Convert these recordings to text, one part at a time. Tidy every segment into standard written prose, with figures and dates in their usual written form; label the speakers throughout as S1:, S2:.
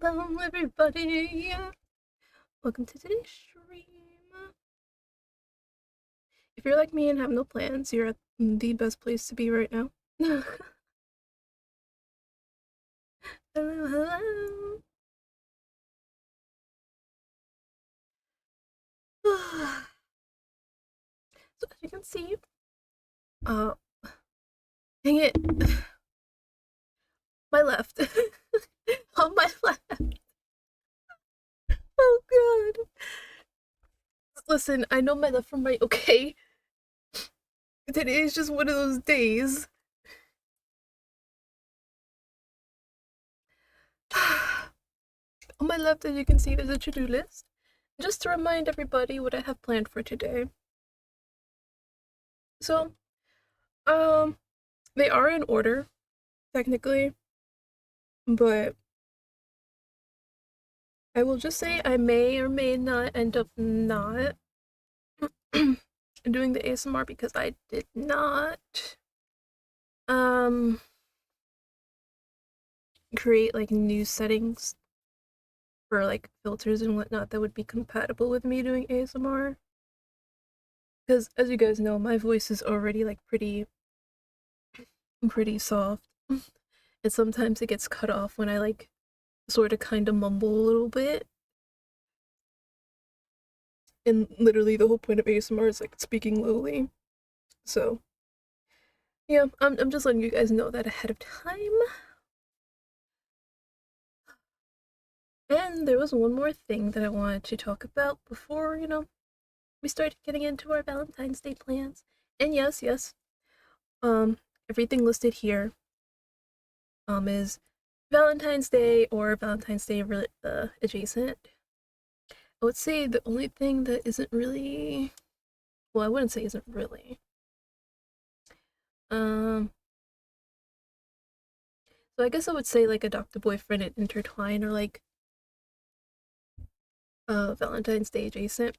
S1: Hello, everybody. Welcome to today's stream. If you're like me and have no plans, you're at the best place to be right now. Hello, hello. So as you can see, uh, dang it, my left, on my left. Oh god. Listen, I know my left from right. Okay, today is just one of those days. On my left, as you can see, there's a to-do list. Just to remind everybody what I have planned for today. So, they are in order, technically, but I will just say I may or may not end up not doing the ASMR because I did not um create like new settings for like filters and whatnot that would be compatible with me doing ASMR. Because as you guys know, my voice is already like pretty soft. And sometimes it gets cut off when I like sort of kind of mumble a little bit. And literally the whole point of ASMR is like speaking lowly. So yeah, I'm just letting you guys know that ahead of time. And there was one more thing that I wanted to talk about before, we started getting into our Valentine's Day plans. And yes, um, everything listed here, is Valentine's Day or Valentine's Day adjacent. I would say the only thing that isn't really, well, I wouldn't say isn't really. Um, so I guess I would say like Adopt a Boyfriend and Intertwine or like Valentine's Day adjacent.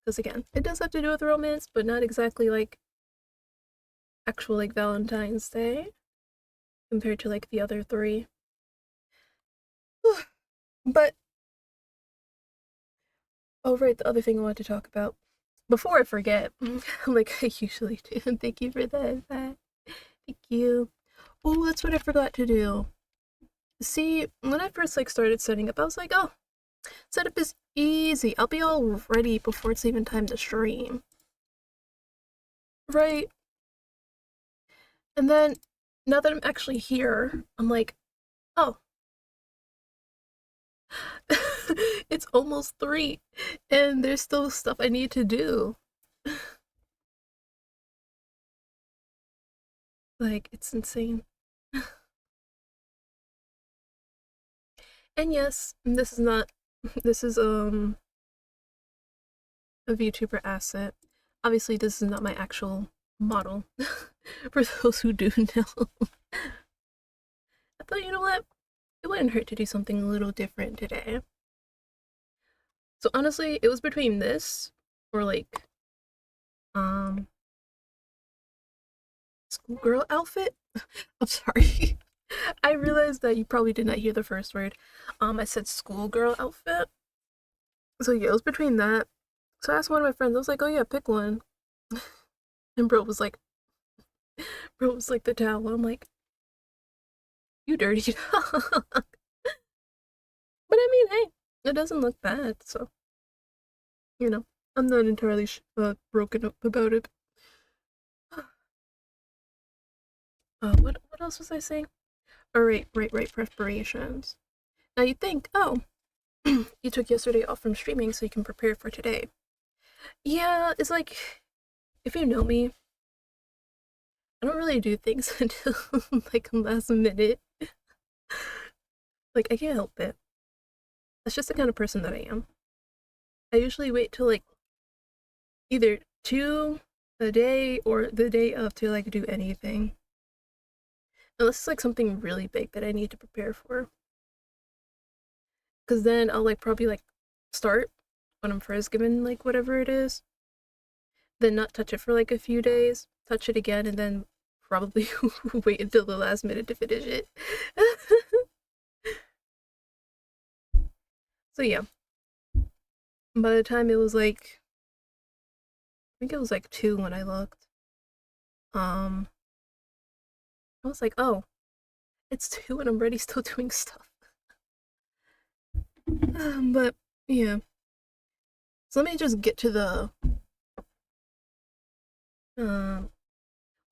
S1: Because again, it does have to do with romance, but not exactly like actual like Valentine's Day compared to like the other three. But oh right, the other thing I wanted to talk about before I forget, like I usually do. Thank you for that. Thank you. Oh, that's what I forgot to do. See, when I first like started setting up, I was like, oh, setup is easy. I'll be all ready before it's even time to stream. Right. And then now that I'm actually here, I'm like, oh, it's almost 3 and there's still stuff I need to do. Like, it's insane. And yes, this is not, this is a VTuber asset. Obviously, this is not my actual model. For those who do know. I thought, you know what? It wouldn't hurt to do something a little different today. So honestly, it was between this or like um schoolgirl outfit. I'm sorry. I realized that you probably did not hear the first word. I said schoolgirl outfit. So yeah, it was between that. So I asked one of my friends, I was like, oh yeah, pick one. And bro was like the towel. I'm like, you dirty dog. But I mean, hey, it doesn't look bad, so you know, I'm not entirely broken up about it. What else was I saying? Oh, right, preparations. Now you think, oh, you took yesterday off from streaming so you can prepare for today. Yeah, it's like, if you know me, I don't really do things until like last minute. Like, I can't help it. That's just the kind of person that I am. I usually wait till like either 2 a day or the day of to like do anything. Unless it's like something really big that I need to prepare for. Because then I'll like probably like start when I'm first given like whatever it is, then not touch it for like a few days, touch it again, and then probably wait until the last minute to finish it. So yeah, by the time it was like, I think it was like 2 when I looked. Um, I was like, oh, it's 2 and I'm already still doing stuff. But yeah, so let me just get to the. Well,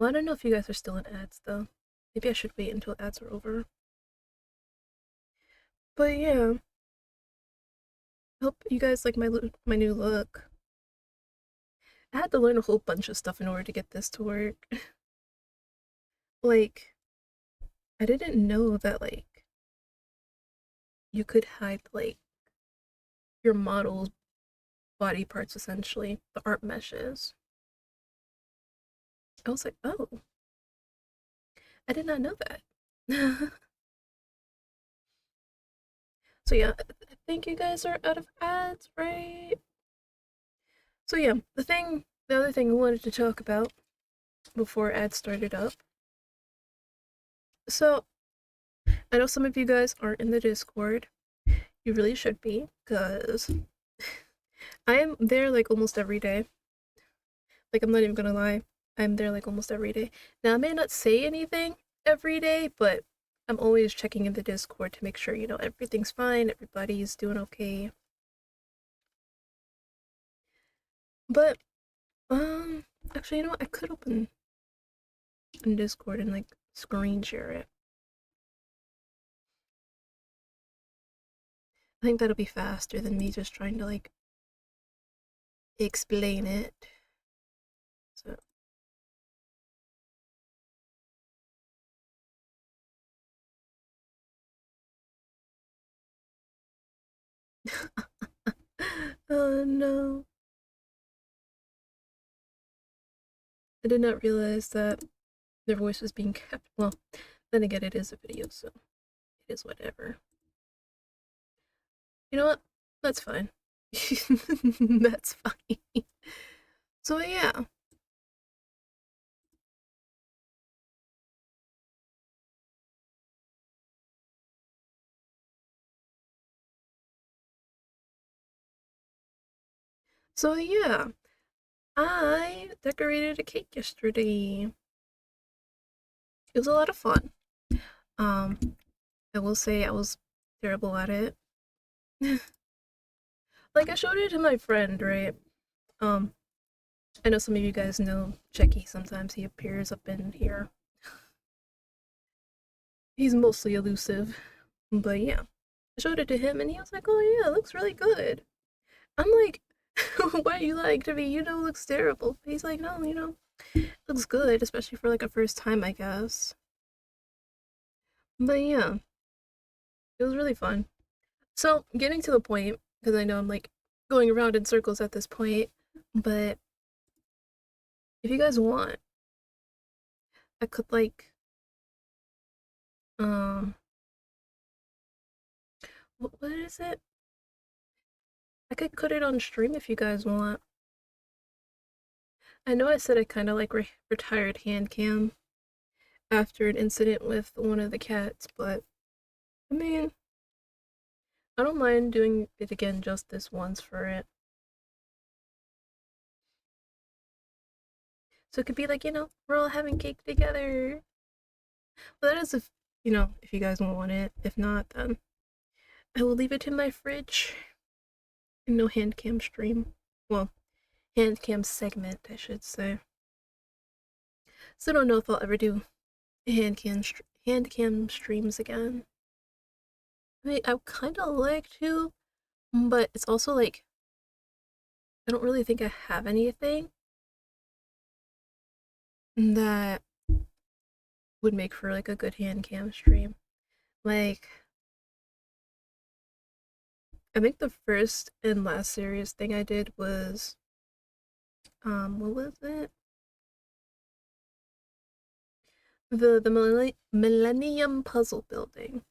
S1: I don't know if you guys are still in ads though. Maybe I should wait until ads are over. But yeah, hope you guys like my new look. I had to learn a whole bunch of stuff in order to get this to work. Like, I didn't know that like you could hide like your model's body parts essentially, the art meshes. I was like, oh, I did not know that. So yeah, I think you guys are out of ads, right? So yeah, the other thing I wanted to talk about before ads started up. So I know some of you guys aren't in the Discord. You really should be, because I am there like almost every day. Like, I'm not even gonna lie. I'm there like almost every day. Now, I may not say anything every day, but I'm always checking in the Discord to make sure, everything's fine, everybody's doing okay. But, um, actually, you know what? I could open in Discord and like screen share it. I think that'll be faster than me just trying to like explain it. So, oh no. I did not realize that their voice was being kept. Well, then again, it is a video, so it is whatever. You know what? That's fine. That's fine. So yeah. So yeah. I decorated a cake yesterday. It was a lot of fun. Um, I will say I was terrible at it. Like, I showed it to my friend, right? Um, I know some of you guys know Checky. Sometimes he appears up in here. He's mostly elusive. But yeah. I showed it to him and he was like, oh yeah, it looks really good. I'm like, why are you lying to me? You know it looks terrible. But he's like, no, it looks good, especially for like a first time, I guess. But yeah, it was really fun. So, getting to the point, because I know I'm like going around in circles at this point, but if you guys want, I could like, um, what is it? I could put it on stream if you guys want. I know I said I kind of like retired hand cam after an incident with one of the cats, but I mean, I don't mind doing it again just this once for it. So it could be like, we're all having cake together. But that is if you guys want it. If not, then I will leave it in my fridge. And no hand cam stream. Well, hand cam segment, I should say. So I don't know if I'll ever do hand cam streams again. I mean, I kind of like to, but it's also like I don't really think I have anything that would make for like a good hand cam stream. Like, I think the first and last serious thing I did was what was it? The Millennium Puzzle Building.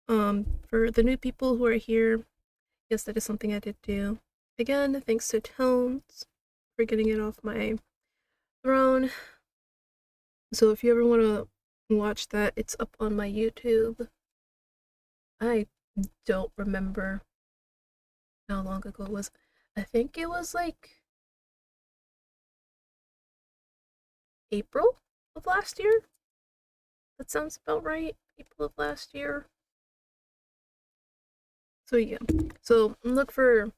S1: For the new people who are here, yes, that is something I did do. Again, thanks to Tones for getting it off my throne. So if you ever want to watch that, it's up on my YouTube. I don't remember how long ago it was. I think it was like April of last year. That sounds about right. April of last year. So yeah. So look for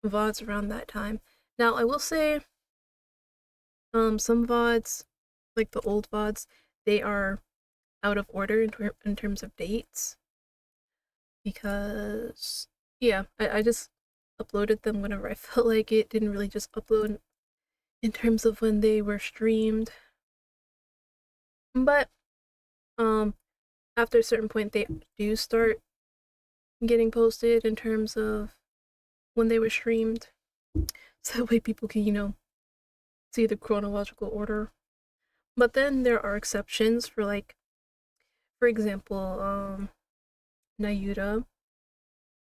S1: VODs around that time. Now I will say, some VODs, like the old VODs, they are out of order in terms of dates because yeah, I just uploaded them whenever I felt like it. Didn't really just upload in terms of when they were streamed. But um after a certain point they do start getting posted in terms of when they were streamed. So that way people can, see the chronological order. But then there are exceptions for, like, for example, Nayuta.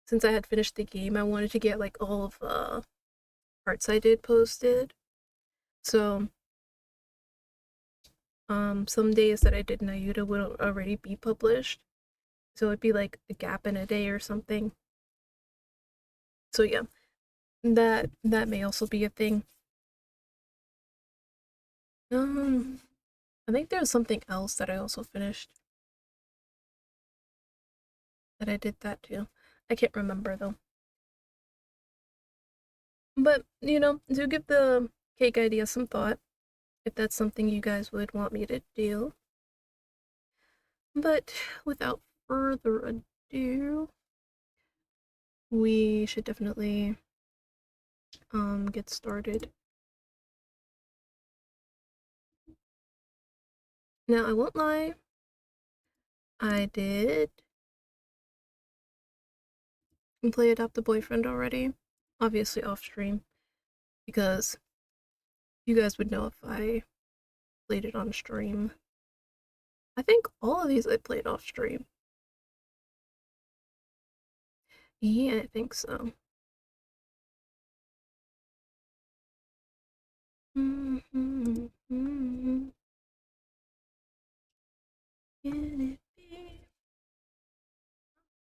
S1: Since I had finished the game, I wanted to get like all of the parts I did posted. So some days that I did Nayuta would already be published. So it'd be like a gap in a day or something. So yeah, that may also be a thing. Um I think there was something else that I also finished that I did that too. I can't remember though. But, do give the cake idea some thought if that's something you guys would want me to do. But without further ado, we should definitely get started. Now, I won't lie, I did play Adopt a Boyfriend already, obviously off stream, because you guys would know if I played it on stream. I think all of these I played off stream. Yeah, I think so. Mm-hmm, mm-hmm. Can it be?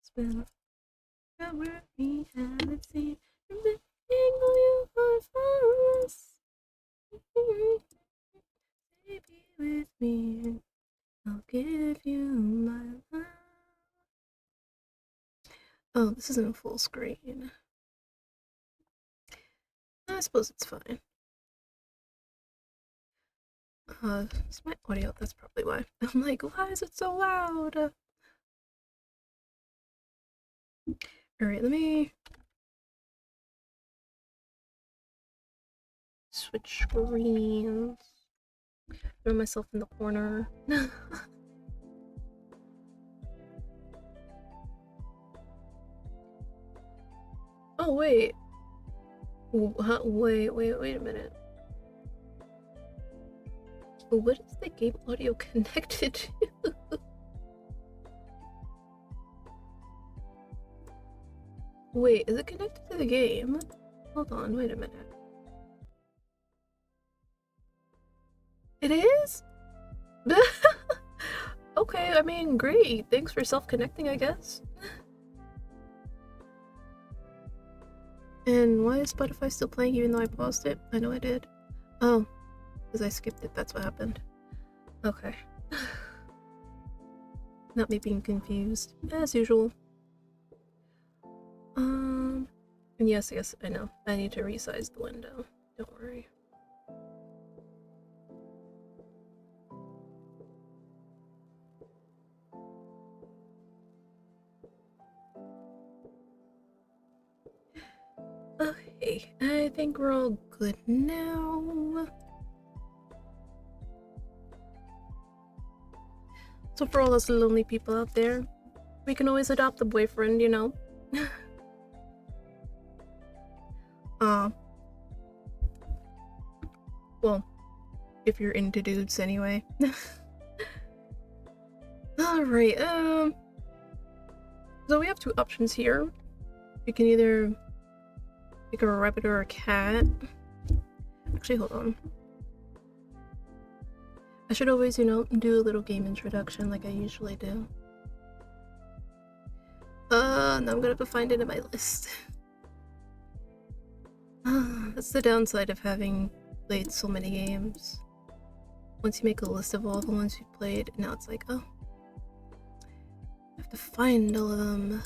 S1: It's been a where we haven't seen everything you are for us. Baby, with me, I'll give you my love. Oh, this isn't full screen. I suppose it's fine. It's my audio, that's probably why. I'm like, why is it so loud? Alright, let me switch screens. Throw myself in the corner. Oh, wait. Wait a minute. What is the game audio connected to? Wait, is it connected to the game? Hold on, wait a minute. It is? Okay, I mean, great. Thanks for self-connecting, I guess. And why is Spotify still playing even though I paused it? I know I did. Oh, because I skipped it, that's what happened. Okay. Not me being confused, as usual. And yes, I know. I need to resize the window. Don't worry. Okay, I think we're all good now. So for all those lonely people out there, we can always adopt a boyfriend, uh, well, if you're into dudes anyway. Alright, so we have two options here. You can either pick a rabbit or a cat. Actually, hold on. I should always, do a little game introduction like I usually do. Now I'm gonna have to find it in my list. That's the downside of having played so many games. Once you make a list of all the ones you've played, now it's like, oh, I have to find all of them.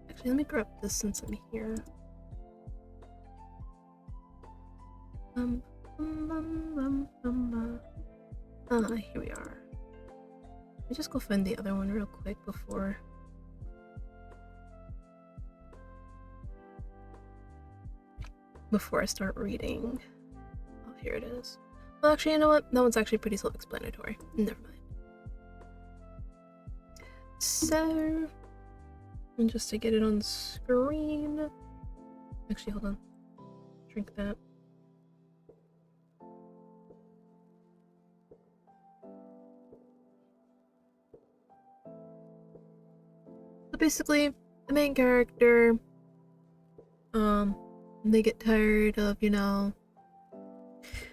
S1: Actually, let me grab this since I'm here. Here we are. Let me just go find the other one real quick before I start reading. Oh, here it is. Well, actually, you know what? That one's actually pretty self-explanatory. Never mind. So, and just to get it on screen. Actually, hold on. Drink that. So basically, the main character, they get tired of, you know,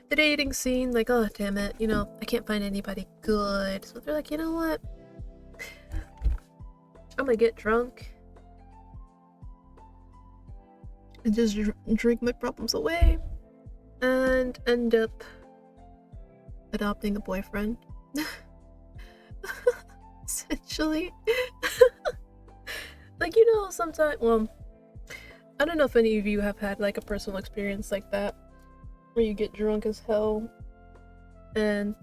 S1: the dating scene, like, oh, damn it, you know, I can't find anybody good. So they're like, you know what? I'm gonna get drunk and just drink my problems away and end up adopting a boyfriend. Essentially. Like, you know, sometimes, well, I don't know if any of you have had like a personal experience like that where you get drunk as hell and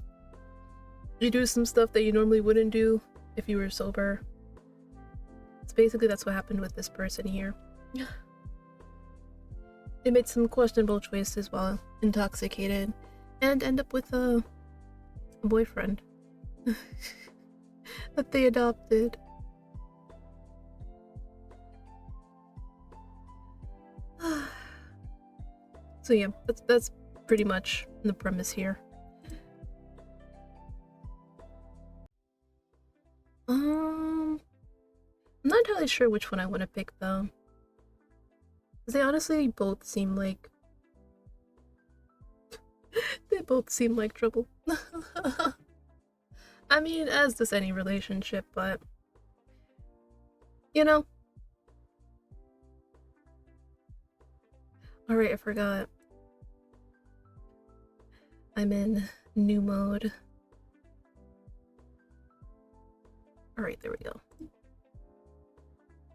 S1: you do some stuff that you normally wouldn't do if you were sober. It's basically that's what happened with this person here. They made some questionable choices while intoxicated and end up with a boyfriend that they adopted. So yeah, that's pretty much the premise here. I'm not entirely sure which one I want to pick though. They honestly both seem like they both seem like trouble. I mean, as does any relationship, but you know. Alright, I forgot. I'm in new mode. Alright, there we go.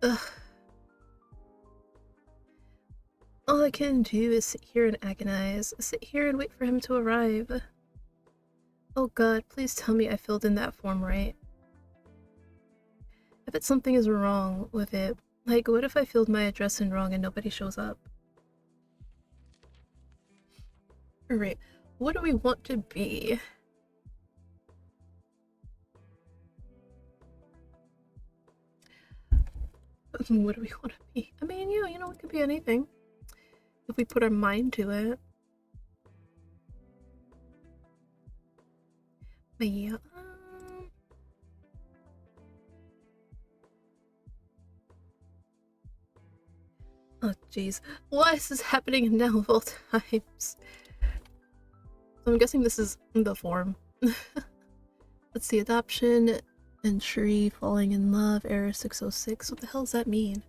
S1: Ugh. All I can do is sit here and agonize. Sit here and wait for him to arrive. Oh god, please tell me I filled in that form right. I bet something is wrong with it. Like, what if I filled my address in wrong and nobody shows up? Alright, what do we want to be? What do we want to be? I mean, you know, it could be anything. If we put our mind to it. But yeah, oh jeez. Why is this happening now of all times? So I'm guessing this is the form. Let's see, adoption, entry, falling in love, error 606. What the hell does that mean?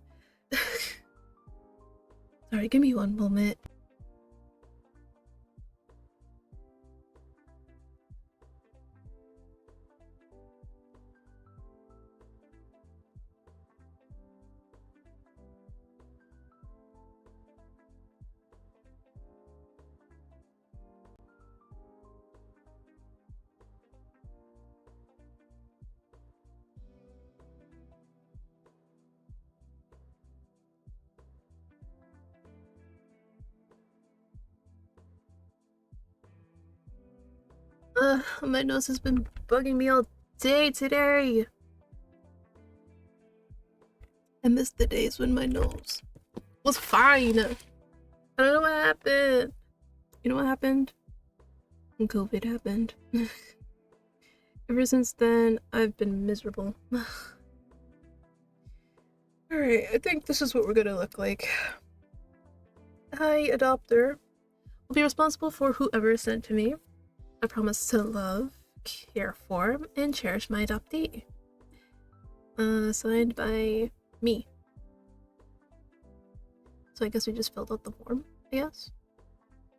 S1: Sorry, give me one moment. My nose has been bugging me all day today. I miss the days when my nose was fine. I don't know what happened. You know what happened? COVID happened. Ever since then, I've been miserable. Alright, I think this is what we're gonna look like. Hi, adopter. Will be responsible for whoever is sent to me. I promise to love, care for, and cherish my adoptee. Signed by me. So I guess we just filled out the form, I guess.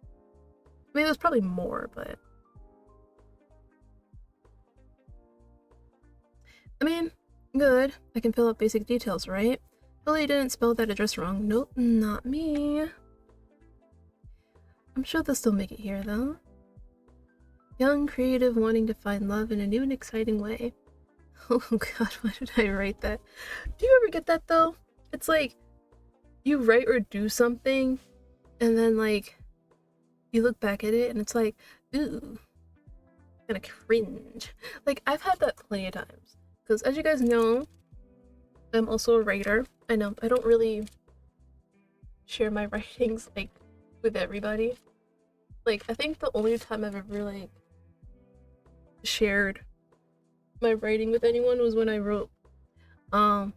S1: I mean, there's probably more, but I mean, good. I can fill out basic details, right? Hopefully you didn't spell that address wrong. Nope, not me. I'm sure they'll still make it here, though. Young, creative, wanting to find love in a new and exciting way. Oh god, why did I write that? Do you ever get that, though? It's like, you write or do something, and then, like, you look back at it, and it's like, ooh, kinda cringe. Like, I've had that plenty of times. Because, as you guys know, I'm also a writer. I know, I don't really share my writings, like, with everybody. Like, I think the only time I've ever, like, shared my writing with anyone was when I wrote, I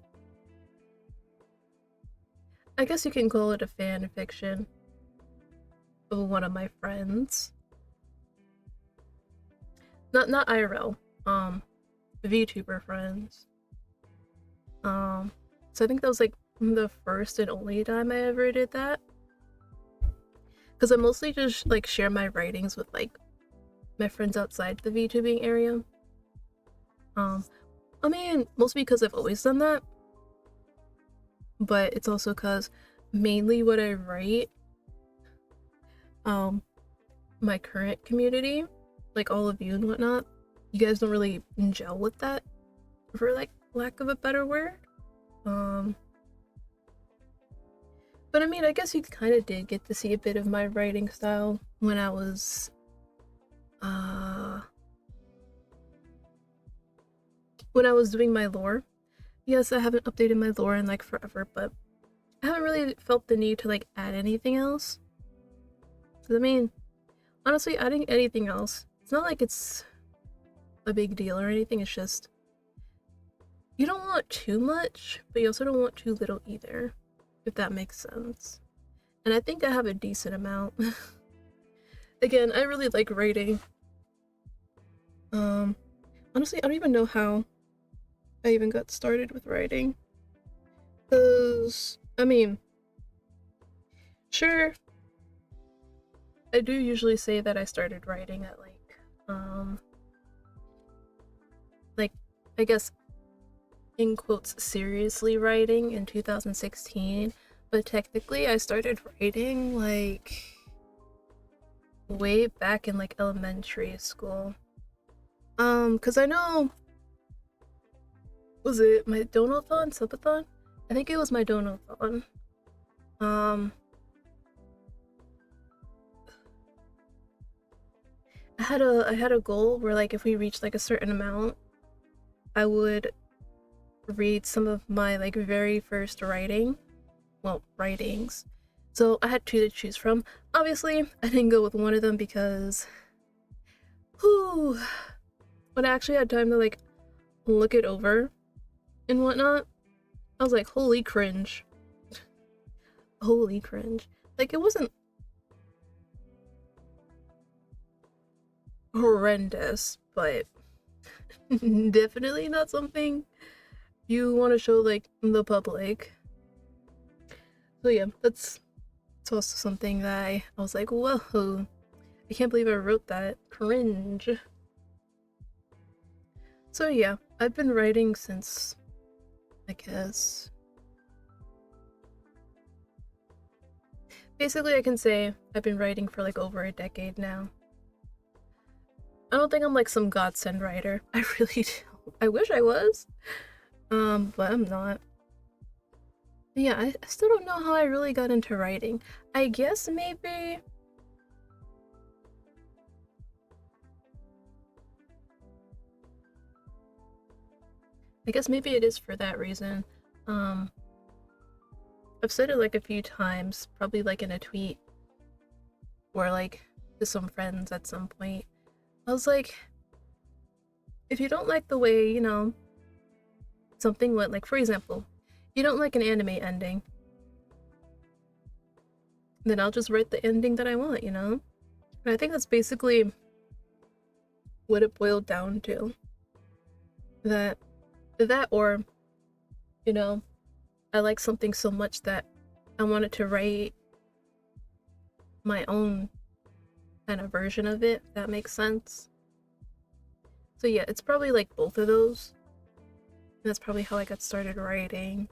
S1: guess you can call it a fan fiction of one of my friends. Not IRL, VTuber friends. So I think that was, like, the first and only time I ever did that. Because I mostly just, like, share my writings with, like, my friends outside the VTubing area. I mean, mostly because I've always done that. But it's also because mainly what I write, my current community, like all of you and whatnot, you guys don't really gel with that, for, like, lack of a better word. But I mean, I guess you kind of did get to see a bit of my writing style when I was, doing my lore. Yes, I haven't updated my lore in, like, forever, but I haven't really felt the need to, like, add anything else. Because, I mean, honestly, adding anything else, it's not like it's a big deal or anything, it's just, you don't want too much, but you also don't want too little either, if that makes sense. And I think I have a decent amount. Again, I really like writing. Honestly, I don't even know how I even got started with writing. Because, I mean, sure, I do usually say that I started writing at, like, I guess, in quotes, seriously writing in 2016, but technically I started writing, like, way back in, like, elementary school. Because I know, was it my donathon, subathon? I think it was my donathon. I had a goal where, like, if we reached, like, a certain amount, I would read some of my, like, very first writings. So I had two to choose from. Obviously, I didn't go with one of them because, whew, when I actually had time to, like, look it over and whatnot, I was like, holy cringe. Holy cringe. Like, it wasn't horrendous, but definitely not something you want to show, like, the public. So yeah, that's also something that I was like, whoa, I can't believe I wrote that. Cringe. So yeah, I've been writing since, I guess, basically I can say I've been writing for, like, over a decade now. I don't think I'm, like, some godsend writer. I really don't. I wish I was. But I'm not. But yeah, I still don't know how I really got into writing. I guess maybe, it is for that reason. I've said it, like, a few times, probably, like, in a tweet or, like, to some friends at some point. I was like, if you don't like the way, something went, like, for example, you don't like an anime ending, then I'll just write the ending that I want, And I think that's basically what it boiled down to. That or You know, I like something so much that I wanted to write my own kind of version of it, if that makes sense. So yeah, it's probably like both of those. And that's probably how I got started writing.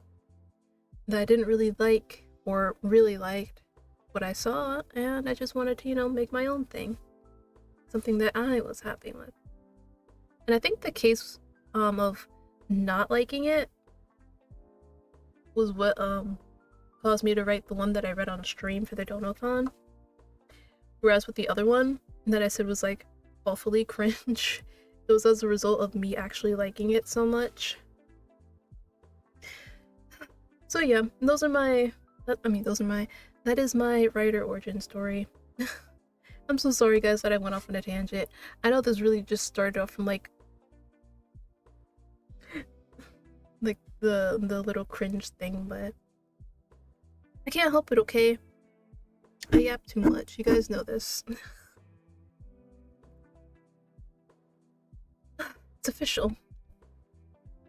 S1: That I didn't really like or really liked what I saw, and I just wanted to, make my own thing. Something that I was happy with. And I think the case of not liking it was what caused me to write the one that I read on stream for the Donothon. Whereas with the other one that I said was like awfully cringe, it was as a result of me actually liking it so much. So yeah, that is my writer origin story. I'm so sorry guys that I went off on a tangent. I know this really just started off from like the little cringe thing, but I can't help it, okay? I yap too much. You guys know this. It's official.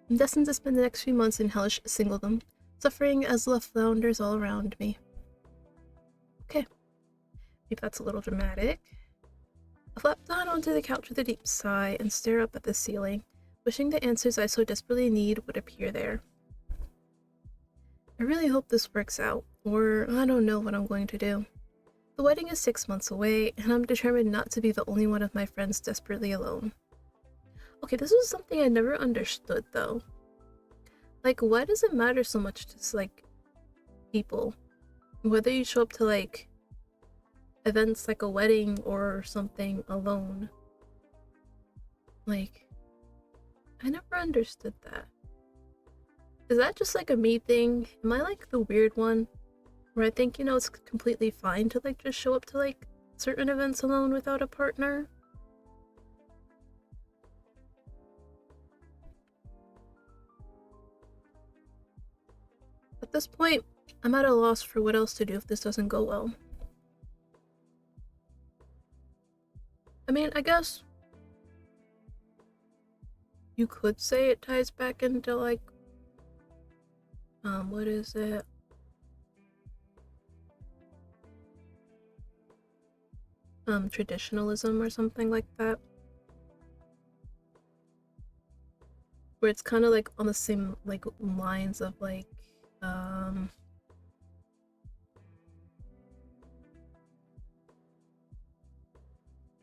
S1: I'm destined to spend the next few months in hellish singledom, suffering as love flounders all around me. Okay, maybe that's a little dramatic. I flop down onto the couch with a deep sigh and stare up at the ceiling, wishing the answers I so desperately need would appear there. I really hope this works out, or I don't know what I'm going to do. The wedding is 6 months away, and I'm determined not to be the only one of my friends desperately alone. Okay, this was something I never understood, though. Like, why does it matter so much to, like, people? Whether you show up to, like, events like a wedding or something alone. Like, I never understood that. Is that just, like, a me thing? Am I, like, the weird one? Where I think, it's completely fine to, like, just show up to, like, certain events alone without a partner? At this point, I'm at a loss for what else to do if this doesn't go well. I mean, I guess you could say it ties back into, like, what is it? Traditionalism or something like that. Where it's kind of, like, on the same, like, lines of, like,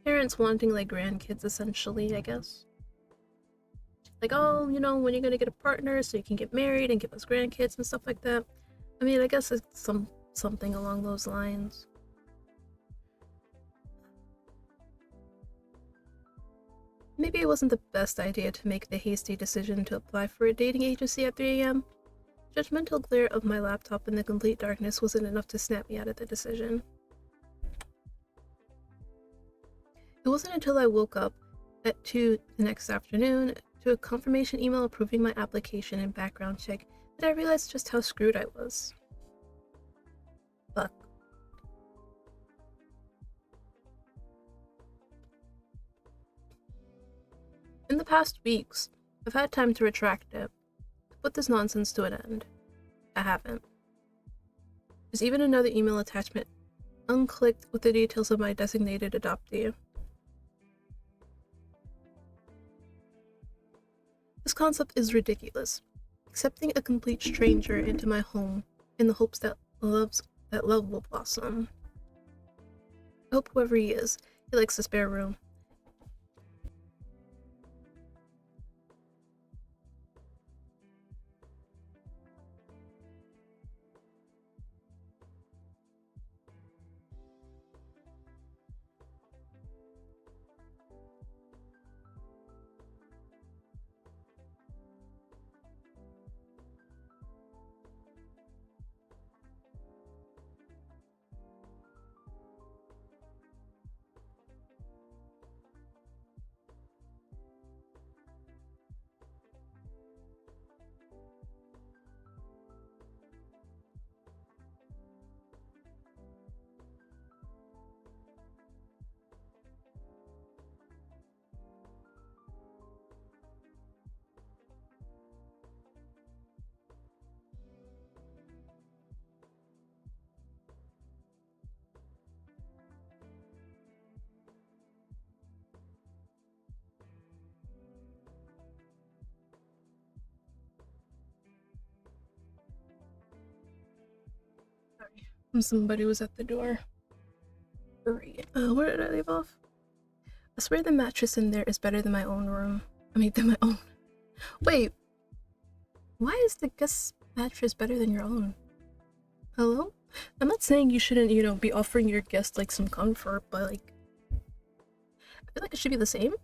S1: parents wanting, like, grandkids, essentially, I guess. Like, oh, when you're gonna get a partner so you can get married and give us grandkids and stuff like that. I mean, I guess it's something along those lines. Maybe it wasn't the best idea to make the hasty decision to apply for a dating agency at 3 a.m. Judgmental glare of my laptop in the complete darkness wasn't enough to snap me out of the decision. It wasn't until I woke up at 2 the next afternoon to a confirmation email approving my application and background check that I realized just how screwed I was. Fuck. In the past weeks, I've had time to retract it, to put this nonsense to an end. I haven't. There's even another email attachment unclicked with the details of my designated adoptee. This concept is ridiculous. Accepting a complete stranger into my home in the hopes that love will blossom. I hope whoever he is, he likes the spare room. Somebody was at the door. Right. Where did I leave off? I swear the mattress in there is better than my own room. I mean, than my own. Wait, why is the guest mattress better than your own? Hello? I'm not saying you shouldn't, be offering your guests like some comfort, but like, I feel like it should be the same.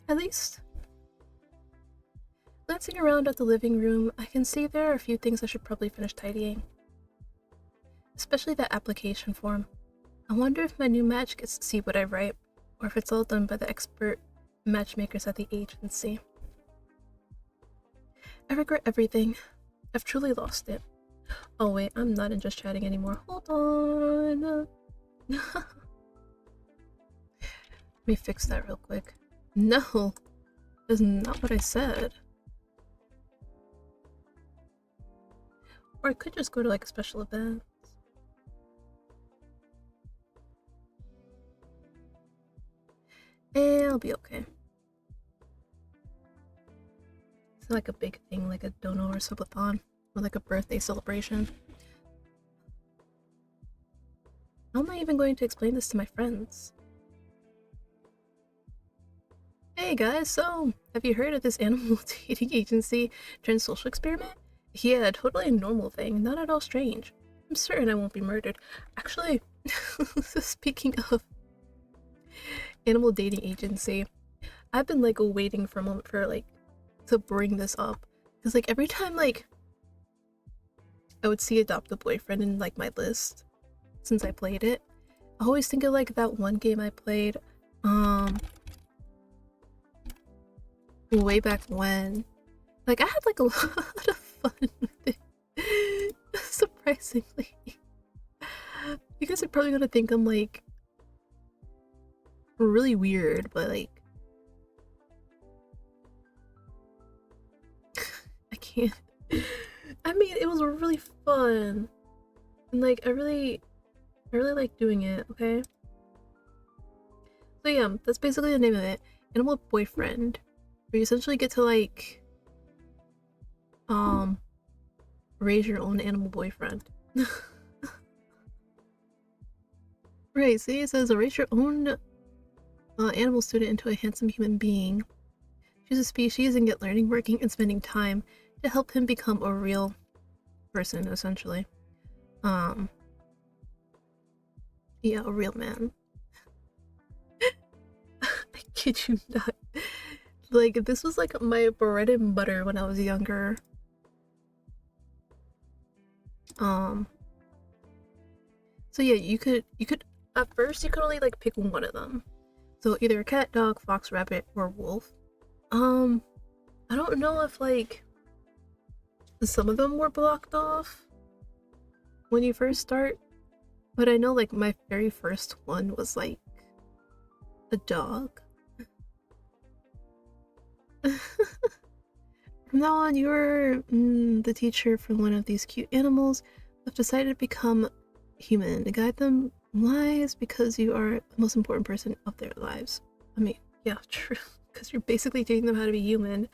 S1: At least. Glancing around at the living room, I can see there are a few things I should probably finish tidying. Especially that application form. I wonder if my new match gets to see what I write, or if it's all done by the expert matchmakers at the agency. I regret everything. I've truly lost it. Oh wait, I'm not in just chatting anymore. Hold on. Let me fix that real quick. No, that's not what I said. Or I could just go to like a special event. And I'll be okay. It's like a big thing, like a dono or subathon, or like a birthday celebration. How am I even going to explain this to my friends? Hey guys, so have you heard of this animal dating agency turned social experiment? Yeah, totally a normal thing, not at all strange. I'm certain I won't be murdered. Actually, speaking of animal dating agency, I've been like waiting for a moment for like to bring this up because like every time like I would see adopt a boyfriend in like my list since I played it, I always think of like that one game I played way back when. Like I had like a lot of fun with it. Surprisingly. You guys are probably gonna think I'm like really weird, but like I can't. I mean, it was really fun. And like I really like doing it, okay? So yeah, that's basically the name of it. Animal boyfriend. Where you essentially get to like um raise your own animal boyfriend. Right, see it says raise your own animal student into a handsome human being. Choose a species and get learning, working, and spending time to help him become a real person, essentially. Yeah, a real man. I kid you not. Like, this was like my bread and butter when I was younger. So yeah, you could at first you could only like pick one of them. So either a cat, dog, fox, rabbit, or wolf. I don't know if like some of them were blocked off when you first start, but I know like my very first one was like a dog. From now on, you're the teacher for one of these cute animals who have decided to become human. To guide them lives because you are the most important person of their lives. I mean, yeah, true. Because you're basically teaching them how to be human.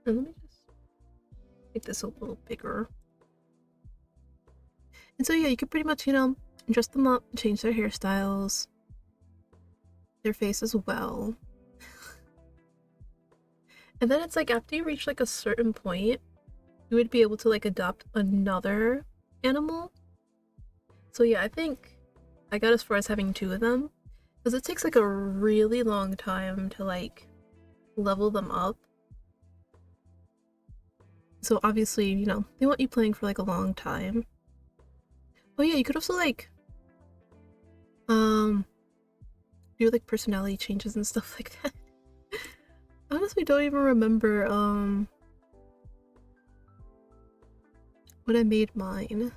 S1: And let me just make this a little bigger. And so yeah, you could pretty much, dress them up, change their hairstyles, their face as well. And then it's like after you reach like a certain point, you would be able to like adopt another animal. So yeah, I think I got as far as having two of them because it takes like a really long time to like level them up. So obviously, they want you playing for like a long time. Oh yeah, you could also like do like personality changes and stuff like that. I honestly don't even remember what I made mine.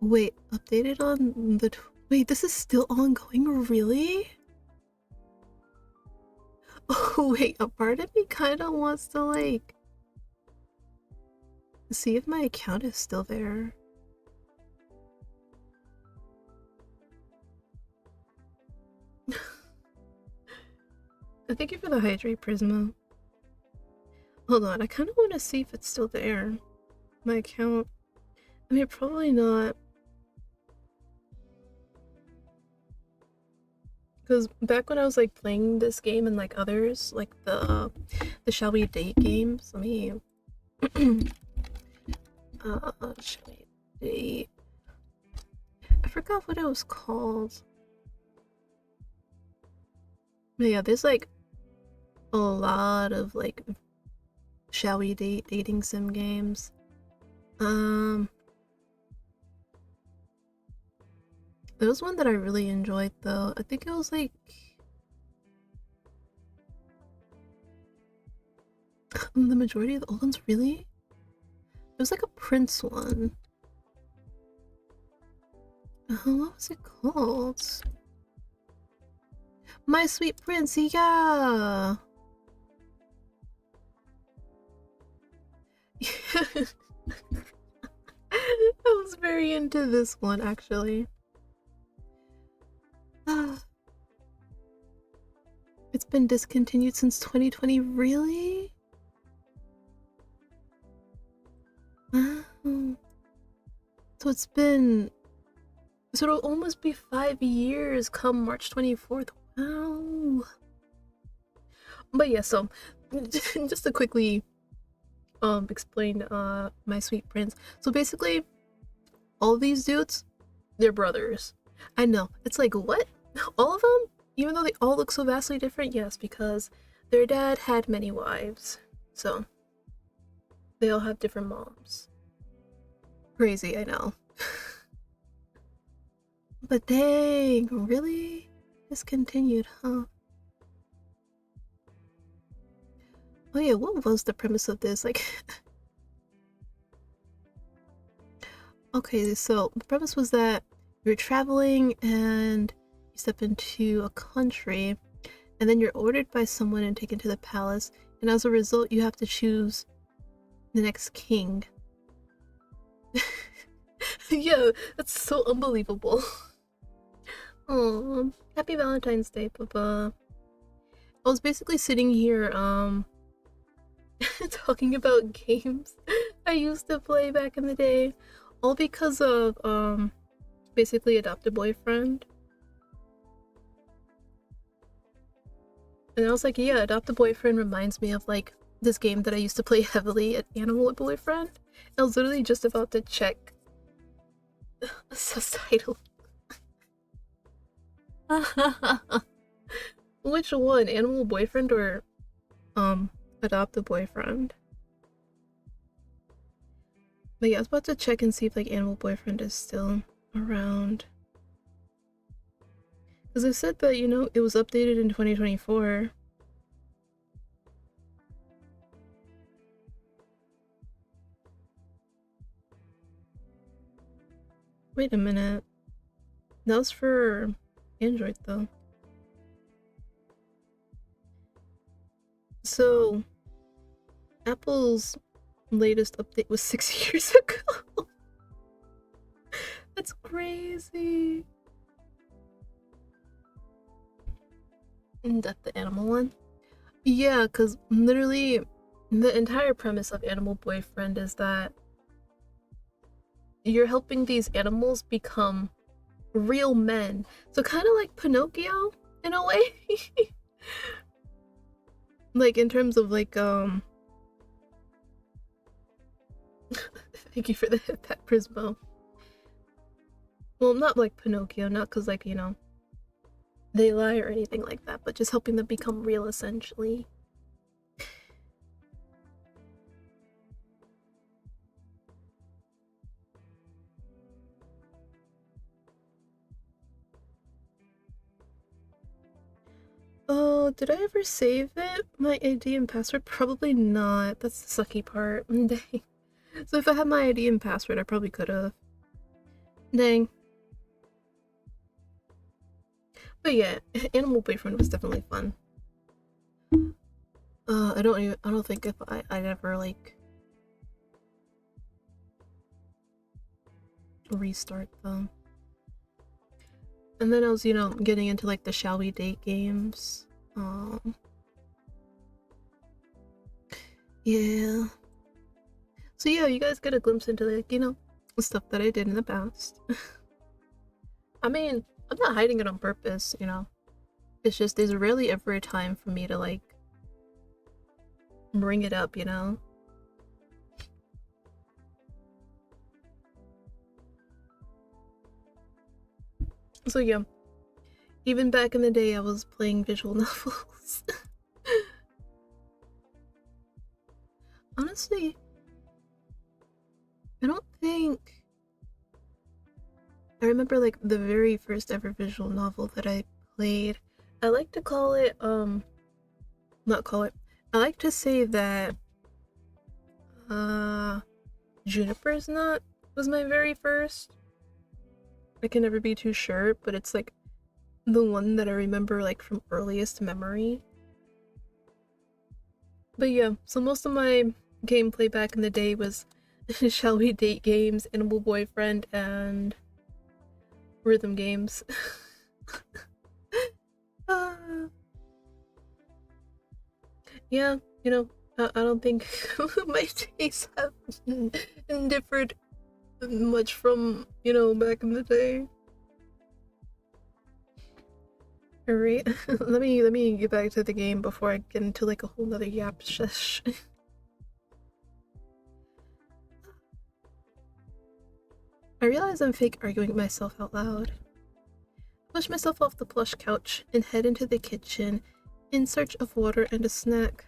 S1: Wait, updated on the wait, this is still ongoing, really? Oh wait, a part of me kinda wants to like see if my account is still there. Thank you for the hydrate, Prisma. Hold on, I kind of want to see if it's still there. My account. I mean, probably not. Because back when I was like playing this game and like others, like the Shall We Date games. Let me Shall We Date? I forgot what it was called. But yeah, there's like a lot of like Shall We Date dating sim games. There was one that I really enjoyed though. I think it was like the majority of the old ones. Really? It was like a Prince one. What was it called? My Sweet Prince, yeah! I was very into this one actually. It's been discontinued since 2020, really? Wow. So it's been. So it'll almost be 5 years come March 24th. Wow. But yeah, so just to quickly explain My Sweet Prince. So basically, all these dudes, they're brothers. I know. It's like, what? All of them? Even though they all look so vastly different? Yes, because their dad had many wives. So they all have different moms. Crazy, I know. But dang, really? Discontinued, huh? Oh yeah, what was the premise of this? Like, okay, so the premise was that you're traveling and you step into a country, and then you're ordered by someone and taken to the palace, and as a result, you have to choose the next king. Yeah, that's so unbelievable. Oh, happy Valentine's Day, Papa. I was basically sitting here, talking about games I used to play back in the day, all because of, basically Adopt a Boyfriend. And I was like, yeah, Adopt a Boyfriend reminds me of, like, this game that I used to play heavily at Animal Boyfriend. I was literally just about to check a subtitle. Which one? Animal Boyfriend or, Adopt a Boyfriend? But yeah, I was about to check and see if, like, Animal Boyfriend is still around. Because I said that, you know, it was updated in 2024. Wait a minute. That was for Android, though. So, Apple's latest update was 6 years ago. That's crazy. And that the animal one? Yeah, because literally the entire premise of Animal Boyfriend is that you're helping these animals become real men. So kind of like Pinocchio in a way. Like in terms of like thank you for the that Prismo. Well, not like Pinocchio, not because like, you know, they lie or anything like that, but just helping them become real essentially. Oh, did I ever save it? My ID and password? Probably not. That's the sucky part. Dang. So if I had my ID and password, I probably could have. Dang. But yeah, Animal Boyfriend was definitely fun. I don't think if I'd ever like restart them. And then I was, you know, getting into like the Shall We Date games. Um Yeah. So yeah, you guys get a glimpse into like, the stuff that I did in the past. I mean, I'm not hiding it on purpose. It's just there's rarely ever a time for me to like bring it up. So yeah, even back in the day I was playing visual novels. Honestly, I don't think I remember like the very first ever visual novel that I played. I like to call it not call it. I like to say that uh Juniper's Knot was my very first. I can never be too sure, but it's like the one that I remember like from earliest memory. But yeah, so most of my gameplay back in the day was Shall We Date games, Animal Boyfriend, and rhythm games. uh, yeah, I don't think my tastes have differed much from, back in the day. Alright, let me get back to the game before I get into like a whole nother yap shush. I realize I'm fake arguing with myself out loud. Push myself off the plush couch and head into the kitchen in search of water and a snack.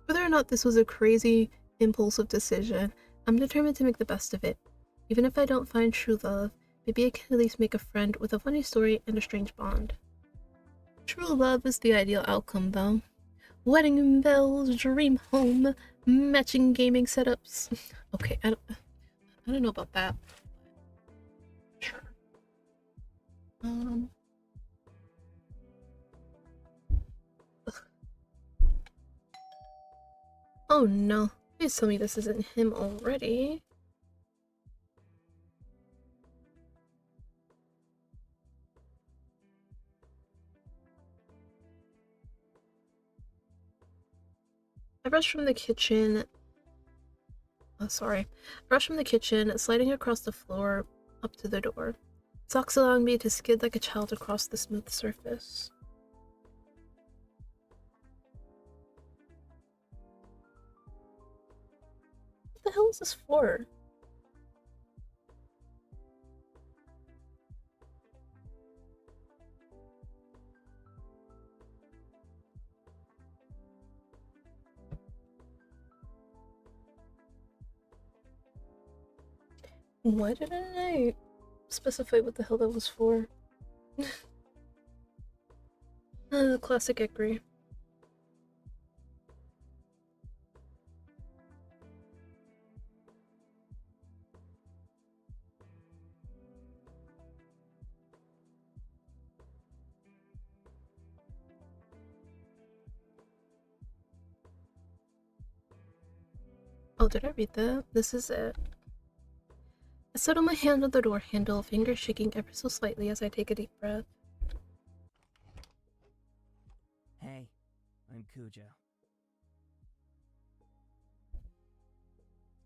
S1: Whether or not this was a crazy, impulsive decision, I'm determined to make the best of it. Even if I don't find true love, maybe I can at least make a friend with a funny story and a strange bond. True love is the ideal outcome, though. Wedding bells, dream home, matching gaming setups. Okay, I don't know about that. Sure. Um. Oh no. Please tell me this isn't him already. I rushed from the kitchen. Oh, sorry. I rushed from the kitchen, sliding across the floor up to the door. Socks allowing me to skid like a child across the smooth surface. What the hell is this for? Why didn't I specify what the hell that was for? Classic Eckery. Oh, did I read that? This is it. I settle my hand on the door handle, fingers shaking ever so slightly as I take a deep breath.
S2: Hey, I'm Cujo.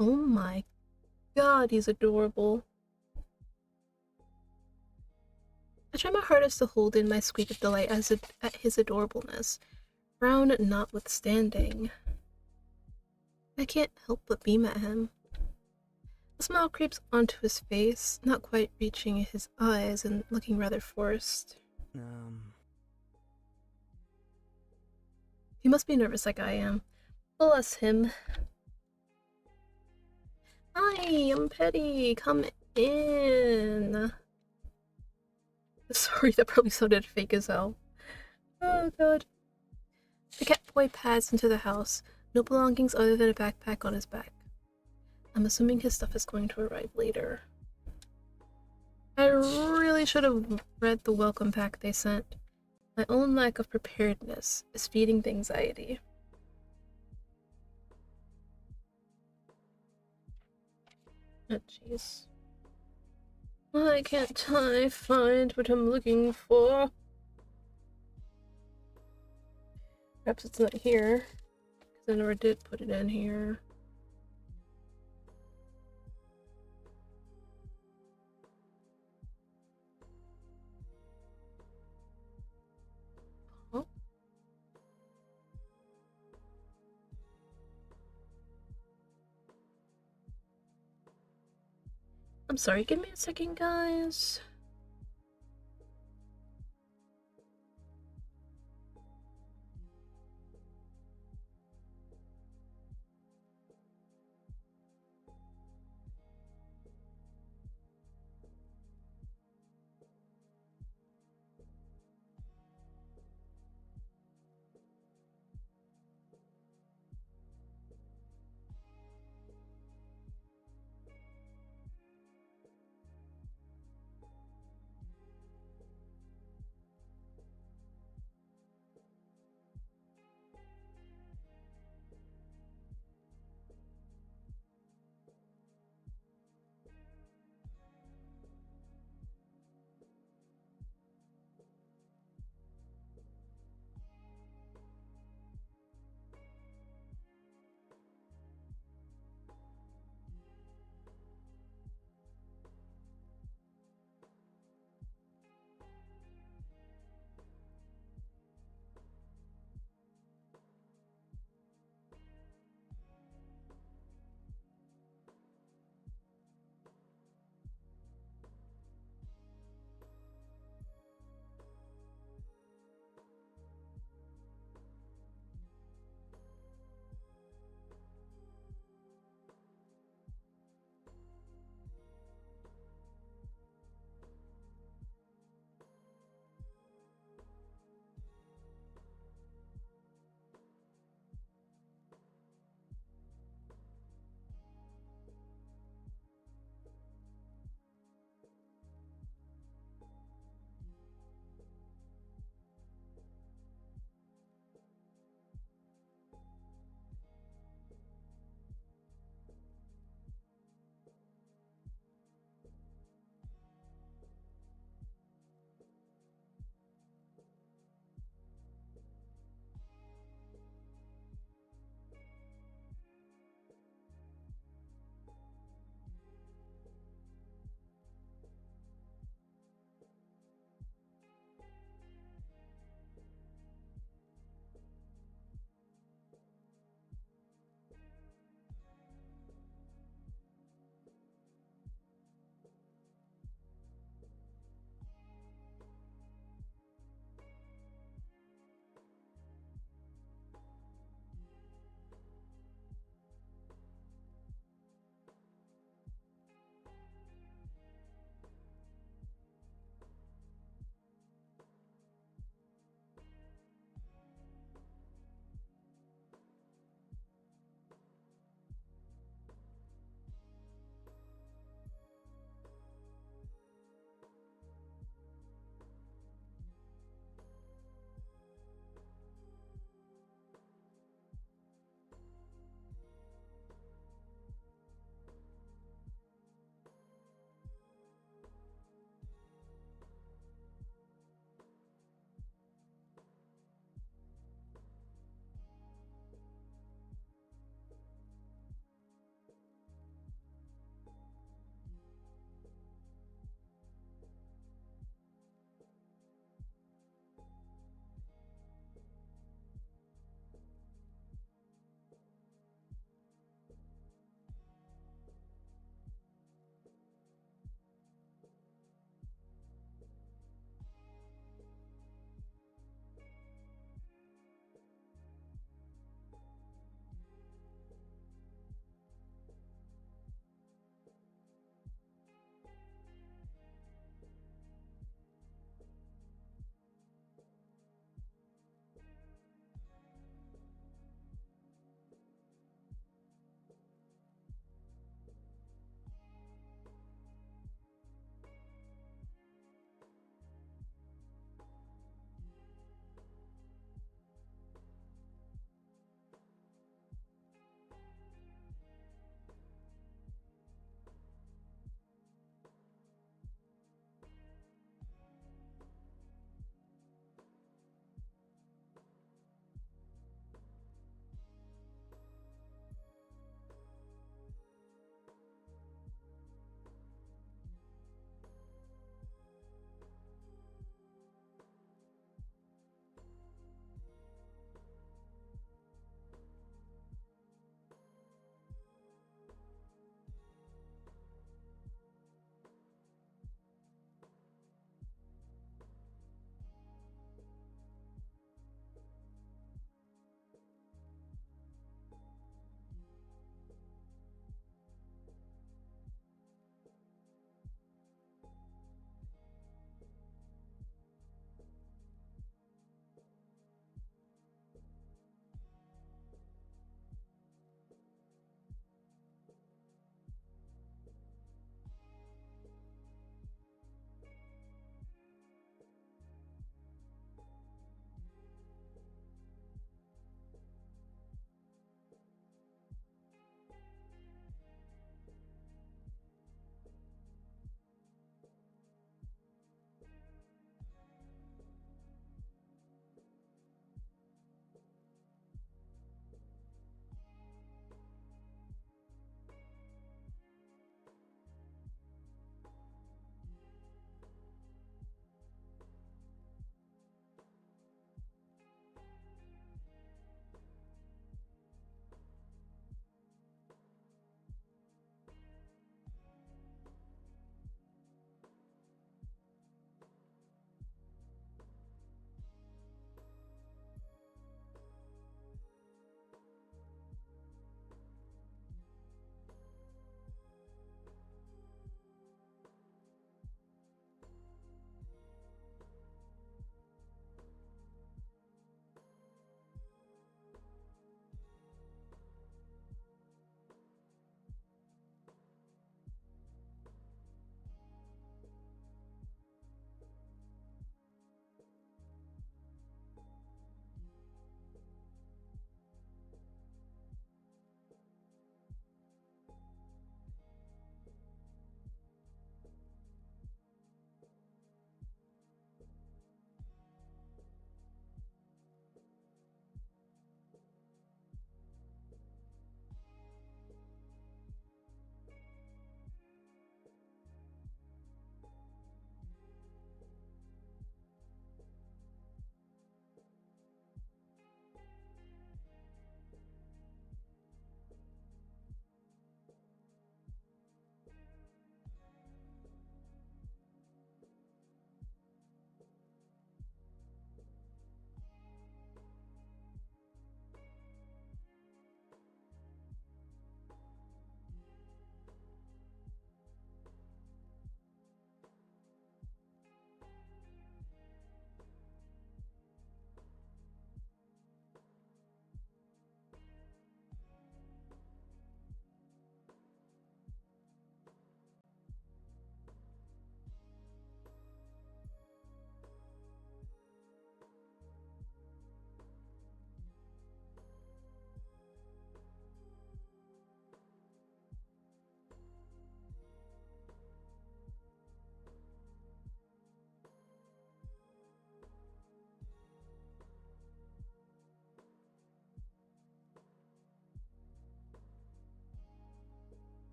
S1: Oh my god, he's adorable. I try my hardest to hold in my squeak of delight at his adorableness, frown notwithstanding. I can't help but beam at him. A smile creeps onto his face, not quite reaching his eyes and looking rather forced. He must be nervous like I am. Bless him. Hi, I'm Petty. Come in. Sorry, that probably sounded fake as hell. Oh god. The cat boy pads into the house, no belongings other than a backpack on his back. I'm assuming his stuff is going to arrive later. I really should have read the welcome pack they sent. My own lack of preparedness is feeding the anxiety. Oh, jeez. Why can't I find what I'm looking for? Perhaps it's not here, because I never did put it in here. Oh. I'm sorry, give me a second, guys.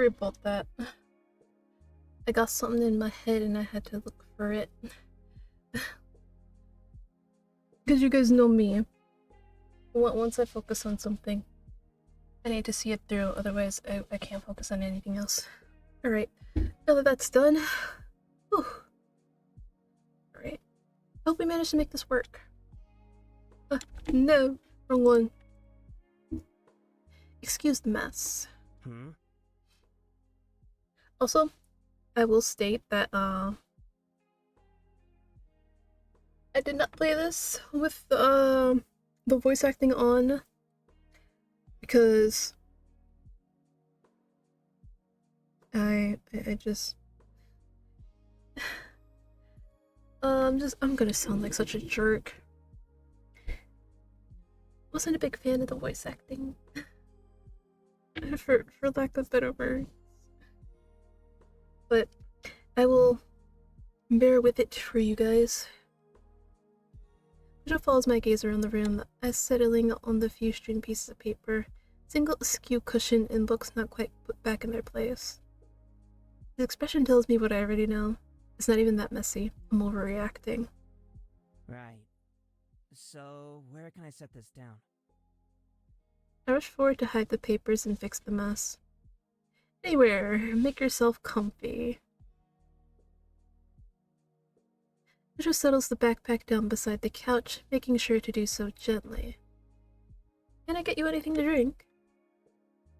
S1: Sorry about that. I got something in my head and I had to look for it. Because you guys know me. Once I focus on something, I need to see it through, otherwise I can't focus on anything else. Alright, now that that's done, whew. Alright, I hope we managed to make this work. No, wrong one. Excuse the mess. Also, I will state that I did not play this with the voice acting on because I just I'm gonna sound like such a jerk. Wasn't a big fan of the voice acting. for lack of better words. But I will bear with it for you guys. Joe follows my gaze around the room as settling on the few strewn pieces of paper, single askew cushion, and books not quite put back in their place. His expression tells me what I already know. It's not even that messy. I'm overreacting.
S2: Right. So, where can I set this down?
S1: I rush forward to hide the papers and fix the mess. Anywhere, make yourself comfy. Joe settles the backpack down beside the couch, making sure to do so gently. Can I get you anything to drink?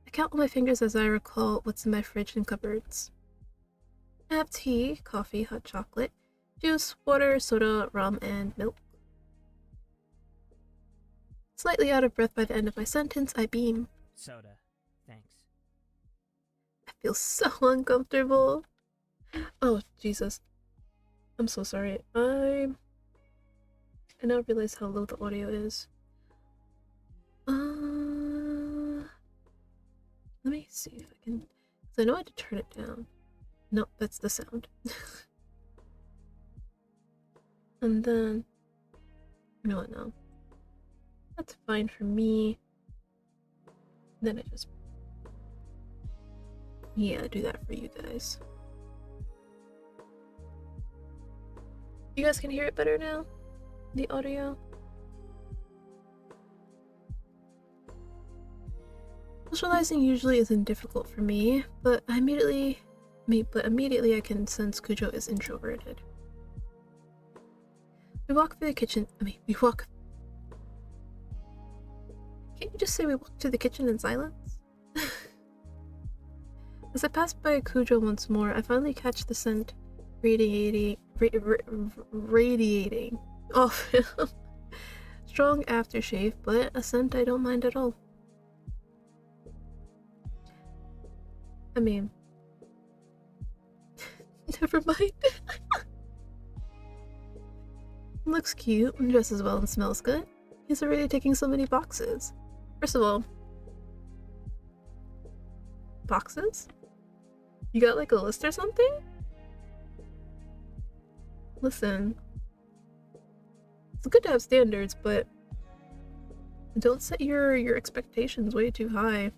S1: I count on my fingers as I recall what's in my fridge and cupboards. I have tea, coffee, hot chocolate, juice, water, soda, rum, and milk. Slightly out of breath by the end of my sentence, I beam.
S2: Soda. Thanks.
S1: I feel so uncomfortable. Oh, Jesus. I'm so sorry. I now realize how low the audio is. Let me see if I can... Because I know I had to turn it down. No, that's the sound. And then... You know what, no. That's fine for me. Then I just... Yeah, do that for you guys. You guys can hear it better now? The audio? Socializing usually isn't difficult for me, but immediately I can sense Cujo is introverted. We walk through the kitchen. We walk. Can't you just say we walk to the kitchen in silence? As I pass by Cujo once more, I finally catch the scent radiating off him. Strong aftershave, but a scent I don't mind at all. I mean, never mind. Looks cute, dresses well, and smells good. He's already ticking so many boxes. First of all, boxes? You got like a list or something? Listen, it's good to have standards, but don't set your expectations way too high.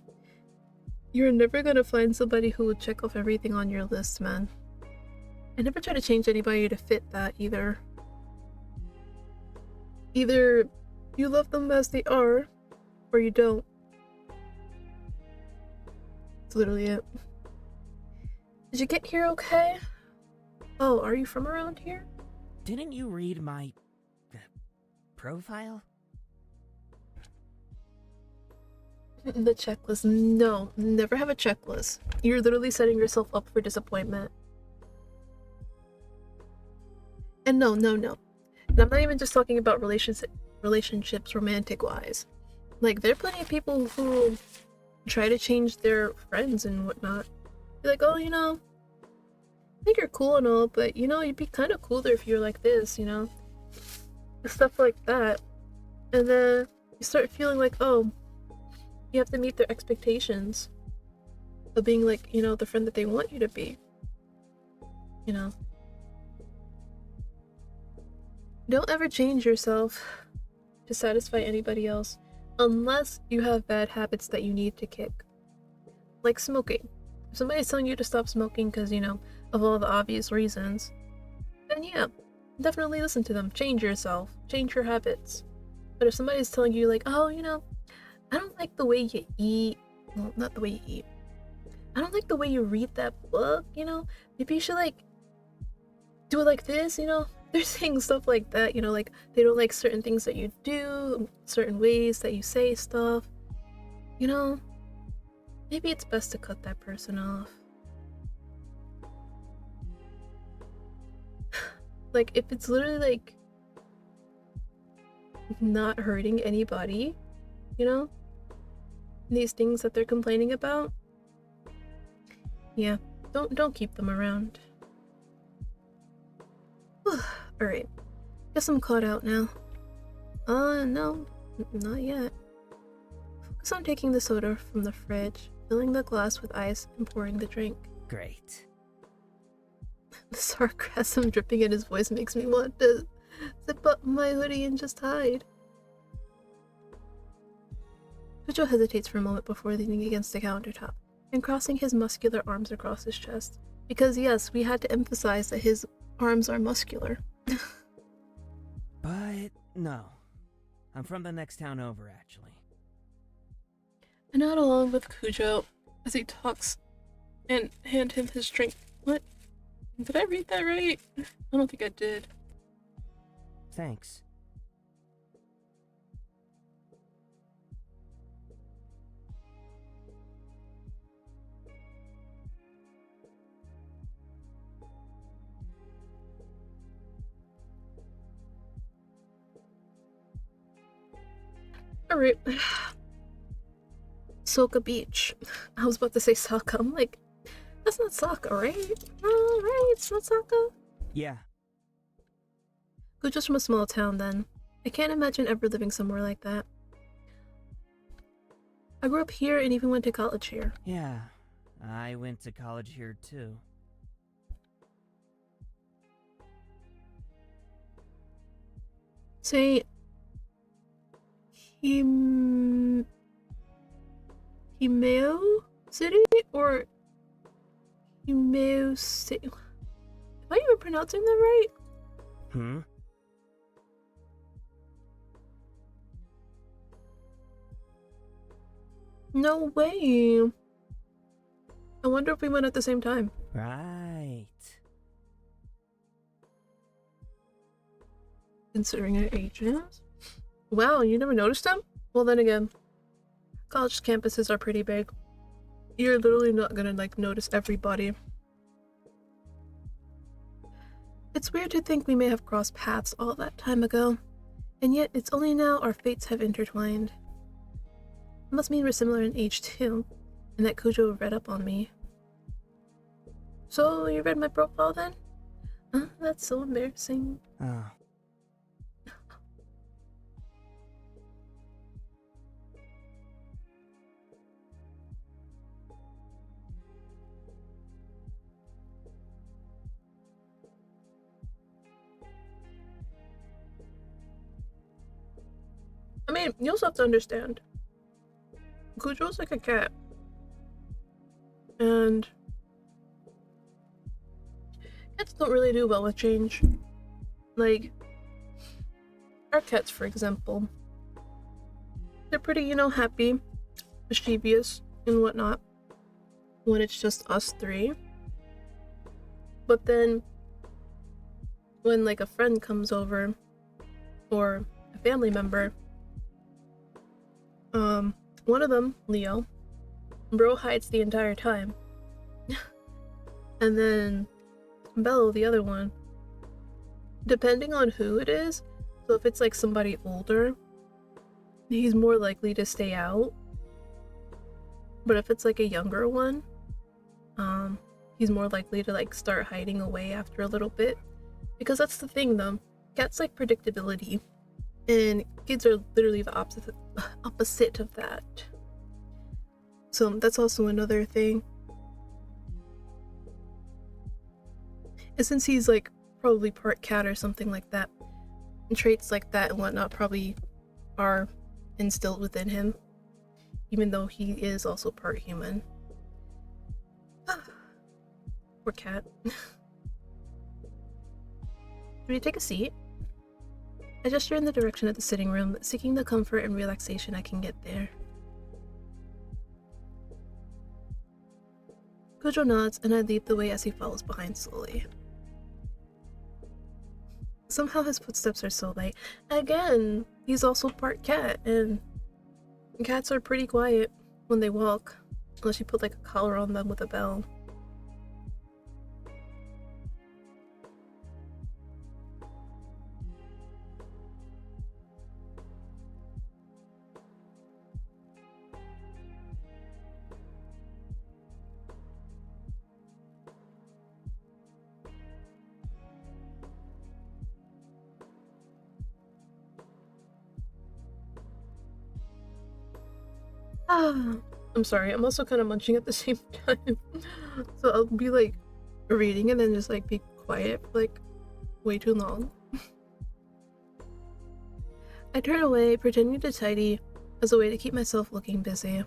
S1: You're never gonna find somebody who will check off everything on your list, man. I never try to change anybody to fit that either. Either you love them as they are, or you don't. That's literally it. Did you get here okay? Oh, are you from around here?
S2: Didn't you read my... profile?
S1: The checklist. No, never have a checklist. You're literally setting yourself up for disappointment. And no. And I'm not even just talking about relationships romantic-wise. Like, there are plenty of people who try to change their friends and whatnot. Be like, oh, I think you're cool and all, but, you'd be kind of cooler if you're like this, Stuff like that. And then you start feeling like, oh, you have to meet their expectations of being like, the friend that they want you to be. Don't ever change yourself to satisfy anybody else unless you have bad habits that you need to kick. Like smoking. If somebody's telling you to stop smoking because, of all the obvious reasons, then yeah, definitely listen to them. Change yourself, change your habits. But if somebody's telling you, like, oh, I don't like the way you eat, well, not the way you eat, I don't like the way you read that book, maybe you should, like, do it like this, They're saying stuff like that, like they don't like certain things that you do, certain ways that you say stuff, you know, maybe it's best to cut that person off. Like, if it's literally, like, not hurting anybody, you know, these things that they're complaining about, yeah, don't keep them around. Alright, guess I'm caught out now. No, not yet. Focus on taking the soda from the fridge, filling the glass with ice, and pouring the drink.
S2: Great.
S1: The sarcasm dripping in his voice makes me want to zip up my hoodie and just hide. Kujo hesitates for a moment before leaning against the countertop and crossing his muscular arms across his chest. Because yes, we had to emphasize that his arms are muscular.
S2: But no. I'm from the next town over, actually.
S1: I nod along with Kujo as he talks and hand him his drink. What? Did I read that right? I don't think I did.
S2: Thanks.
S1: Alright. Soka Beach. I was about to say Saka. I'm like, that's not Saka, right? No, right? It's not Saka.
S2: Yeah.
S1: Kujo's from a small town then. I can't imagine ever living somewhere like that. I grew up here and even went to college here.
S2: Yeah. I went to college here too.
S1: Say, Himeo City or Himeo City? Am I even pronouncing that right?
S2: Hmm?
S1: No way. I wonder if we went at the same time.
S2: Right.
S1: Considering our ages. Wow, you never noticed them? Well, then again, college campuses are pretty big. You're literally not gonna, like, notice everybody. It's weird to think we may have crossed paths all that time ago, and yet it's only now our fates have intertwined. It must mean we're similar in age too, and that Kujo read up on me. So, you read my profile then? That's so embarrassing.
S2: Oh.
S1: I mean, you also have to understand. Kujo's like a cat. And cats don't really do well with change. Like, our cats, for example. They're pretty, happy, mischievous, and whatnot when it's just us three. But then, when, like, a friend comes over, or a family member, one of them, Leo, bro hides the entire time. And then Bello, the other one, depending on who it is, so if it's like somebody older, he's more likely to stay out. But if it's like a younger one, he's more likely to like start hiding away after a little bit. Because that's the thing though, cats like predictability, and kids are literally the opposite of that. So that's also another thing. And since he's like probably part cat or something like that, and traits like that and whatnot probably are instilled within him, even though he is also part human. Poor cat. Will you take a seat? I gesture in the direction of the sitting room, seeking the comfort and relaxation I can get there. Kojo nods, and I lead the way as he follows behind slowly. Somehow his footsteps are so light. Again, he's also part cat, and cats are pretty quiet when they walk, unless you put like a collar on them with a bell. Ah, I'm sorry, I'm also kind of munching at the same time. So I'll be like reading and then just like be quiet for like way too long. I turn away, pretending to tidy as a way to keep myself looking busy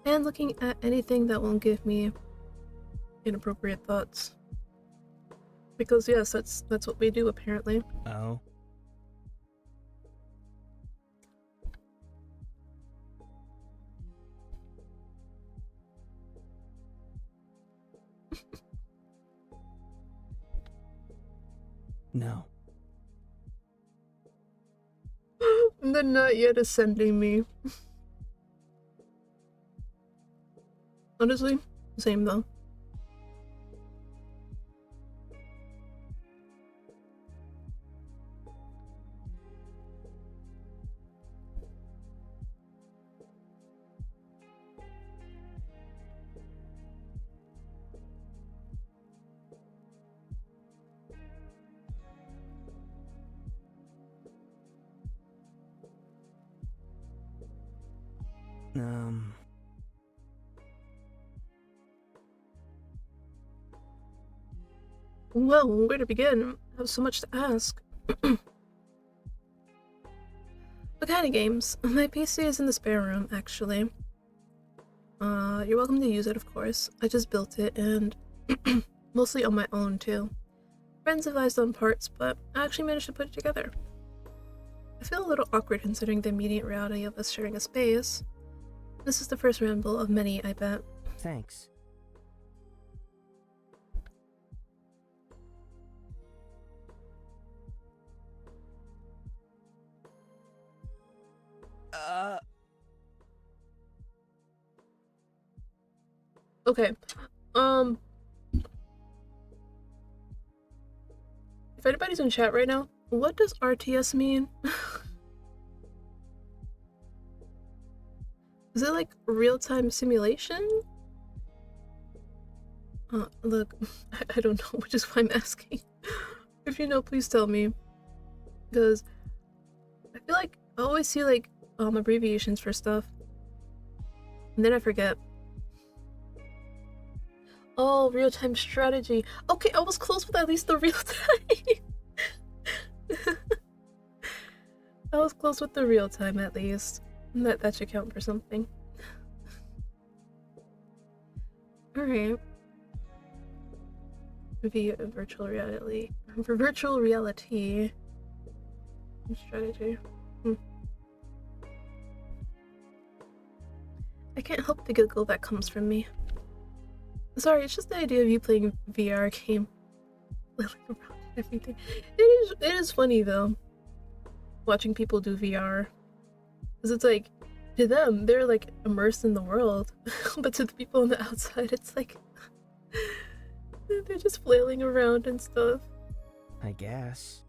S1: and looking at anything that won't give me inappropriate thoughts. Because yes, that's what we do apparently.
S2: Oh? No.
S1: And then not yet is sending me. Honestly, same though.
S2: Um...
S1: Well, where to begin? I have so much to ask. What kind of games? My PC is in the spare room, actually. You're welcome to use it, of course. I just built it, and mostly on my own, too. Friends advised on parts, but I actually managed to put it together. I feel a little awkward considering the immediate reality of us sharing a space. This is the first ramble of many, I bet.
S2: Thanks.
S1: Okay, if anybody's in chat right now, what does RTS mean? Is it like real-time simulation? Look, I don't know, which is why I'm asking. If you know, please tell me. Because I feel like I always see like abbreviations for stuff. And then I forget. Oh, real-time strategy. Okay, I was close with at least the real time. I was close with the real time at least. That should count for something. Alright. Maybe virtual reality. For virtual reality strategy. I can't help the giggle that comes from me. Sorry, it's just the idea of you playing a VR game. Around and everything. It is funny though. Watching people do VR. Because it's like, to them, they're like immersed in the world. But to the people on the outside, it's like they're just flailing around and stuff.
S2: I guess.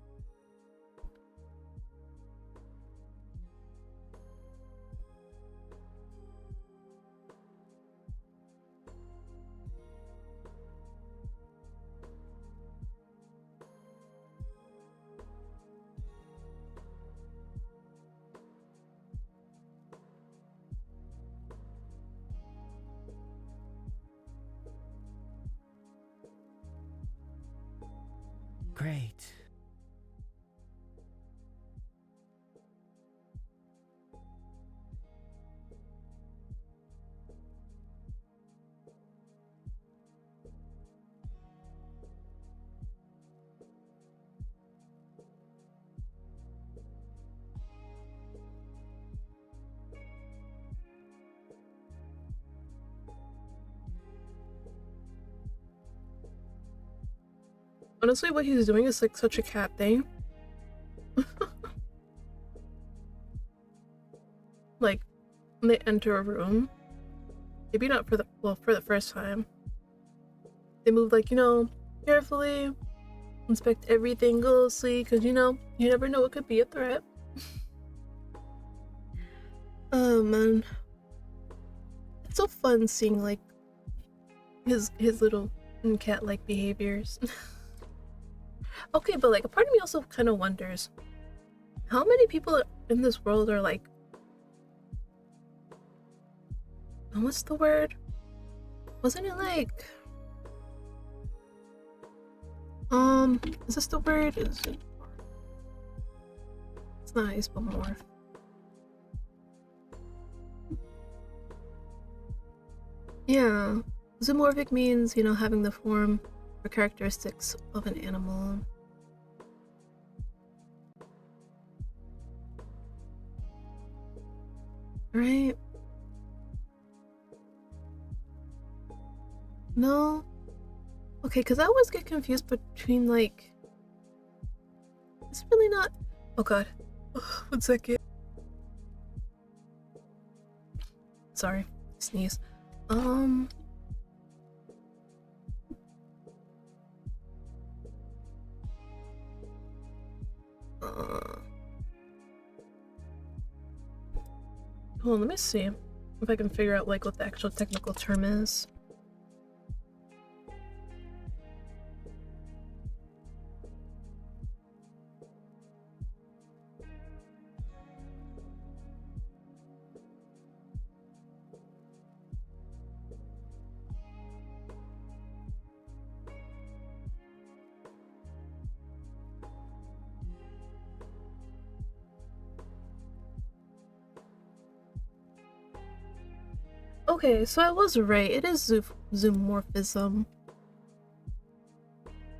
S2: Great.
S1: Honestly, what he's doing is like such a cat thing. Like, when they enter a room, maybe not for the first time, they move like, carefully, inspect everything closely, because you never know what could be a threat. Oh man, it's so fun seeing like his little cat-like behaviors. Okay, but like a part of me also kind of wonders how many people in this world are like, what's the word? Wasn't it like, is this the word? Is it? It's not isomorph. Yeah, zoomorphic means having the form or characteristics of an animal. Right? No? Okay, because I always get confused between like. It's really not. Oh god. 1 second. Sorry. Sneeze. Um. Hold on, let me see if I can figure out like what the actual technical term is. Okay, so I was right. It is zoomorphism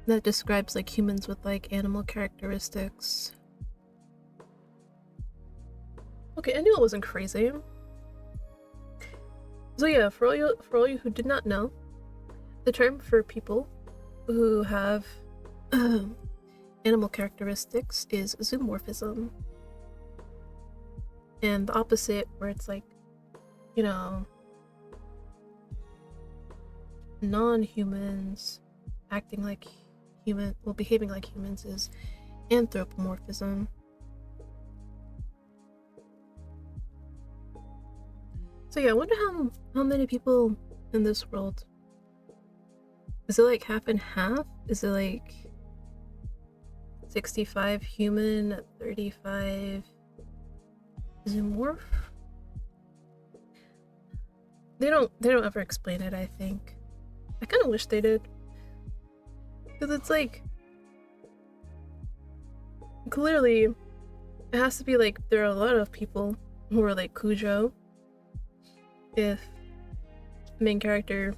S1: that describes like humans with like animal characteristics. Okay, I knew it wasn't crazy. So yeah, for all you who did not know, the term for people who have animal characteristics is zoomorphism, and the opposite, where it's like, you know, non-humans acting like behaving like humans, is anthropomorphism. So yeah, I wonder how many people in this world. Is it like half and half? Is it like 65 human, 35 zoomorph? They don't ever explain it, I think. I kind of wish they did. Because it's like, clearly, it has to be like there are a lot of people who are like Cujo. If the main character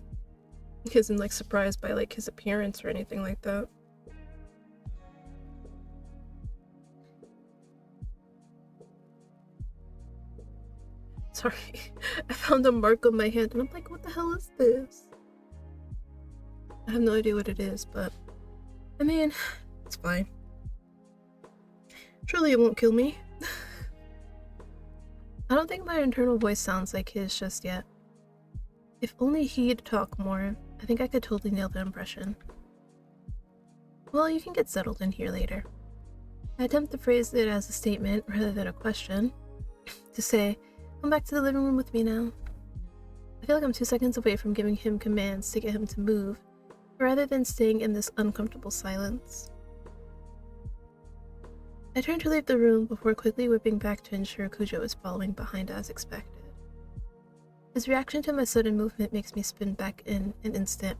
S1: isn't like surprised by like his appearance or anything like that. Sorry, I found a mark on my hand and I'm like, what the hell is this? I have no idea what it is, but I mean, it's fine. Surely it won't kill me. I don't think my internal voice sounds like his just yet. If only he'd talk more, I think I could totally nail the impression. Well, you can get settled in here later. I attempt to phrase it as a statement rather than a question. To say, come back to the living room with me now. I feel like I'm 2 seconds away from giving him commands to get him to move, rather than staying in this uncomfortable silence. I turn to leave the room before quickly whipping back to ensure Cujo is following behind as expected. His reaction to my sudden movement makes me spin back in an instant,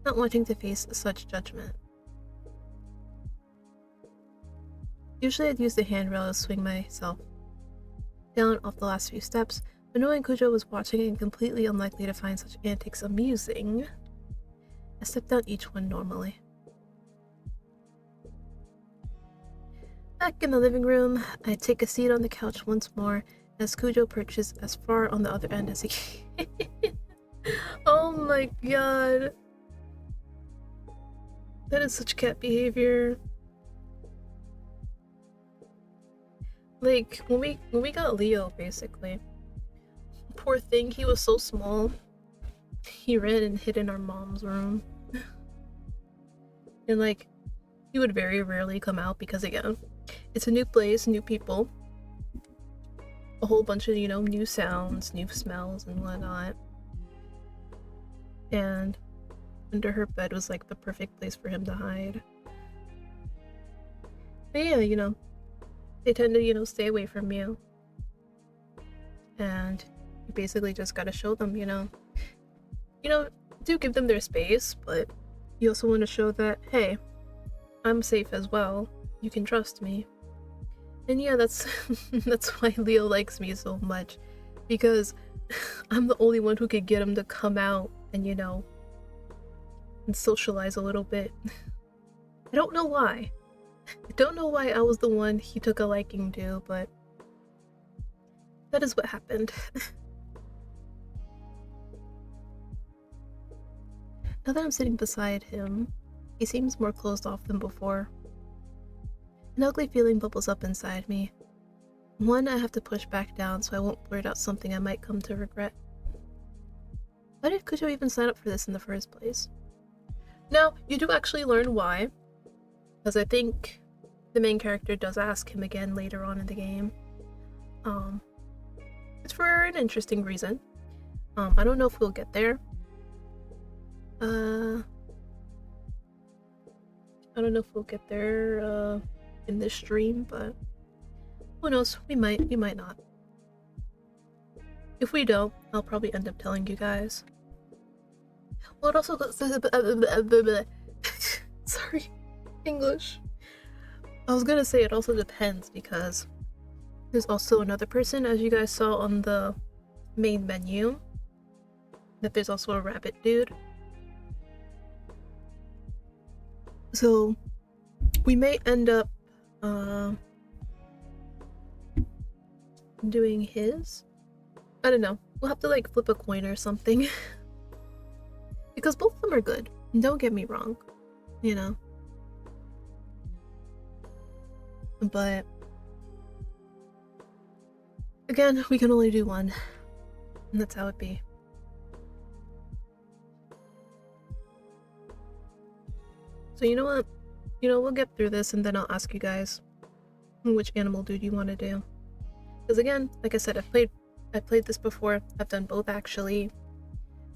S1: not wanting to face such judgment. Usually I'd use the handrail to swing myself down off the last few steps, but knowing Cujo was watching and completely unlikely to find such antics amusing, I stepped down each one normally. Back in the living room, I take a seat on the couch once more as Cujo perches as far on the other end as he can. Oh my god. That is such cat behavior. Like when we got Leo, basically. Poor thing, he was so small. He ran and hid in our mom's room. And like he would very rarely come out because again, it's a new place, new people, a whole bunch of, new sounds, new smells and whatnot. And under her bed was like the perfect place for him to hide. But yeah, they tend to, stay away from you. And you basically just gotta show them, do give them their space, but you also want to show that, hey, I'm safe as well. You can trust me. And yeah, that's that's why Leo likes me so much. Because I'm the only one who could get him to come out and, and socialize a little bit. I don't know why. I don't know why I was the one he took a liking to, but that is what happened. Now that I'm sitting beside him, he seems more closed off than before. An ugly feeling bubbles up inside me. One I have to push back down so I won't blurt out something I might come to regret. Why did Kujo even sign up for this in the first place? Now, you do actually learn why, because I think the main character does ask him again later on in the game. It's for an interesting reason. I don't know if we'll get there. I don't know if we'll get there in this stream, but who knows? We might not. If we don't, I'll probably end up telling you guys. Well, it also sorry, English. I was gonna say it also depends because there's also another person, as you guys saw on the main menu, that there's also a rabbit dude. So we may end up doing his. I don't know. We'll have to like flip a coin or something. Because both of them are good. Don't get me wrong. But again, we can only do one. And that's how it be. So you know what? We'll get through this and then I'll ask you guys which animal dude you want to do. Because again, like I said, I've played this before. I've done both actually.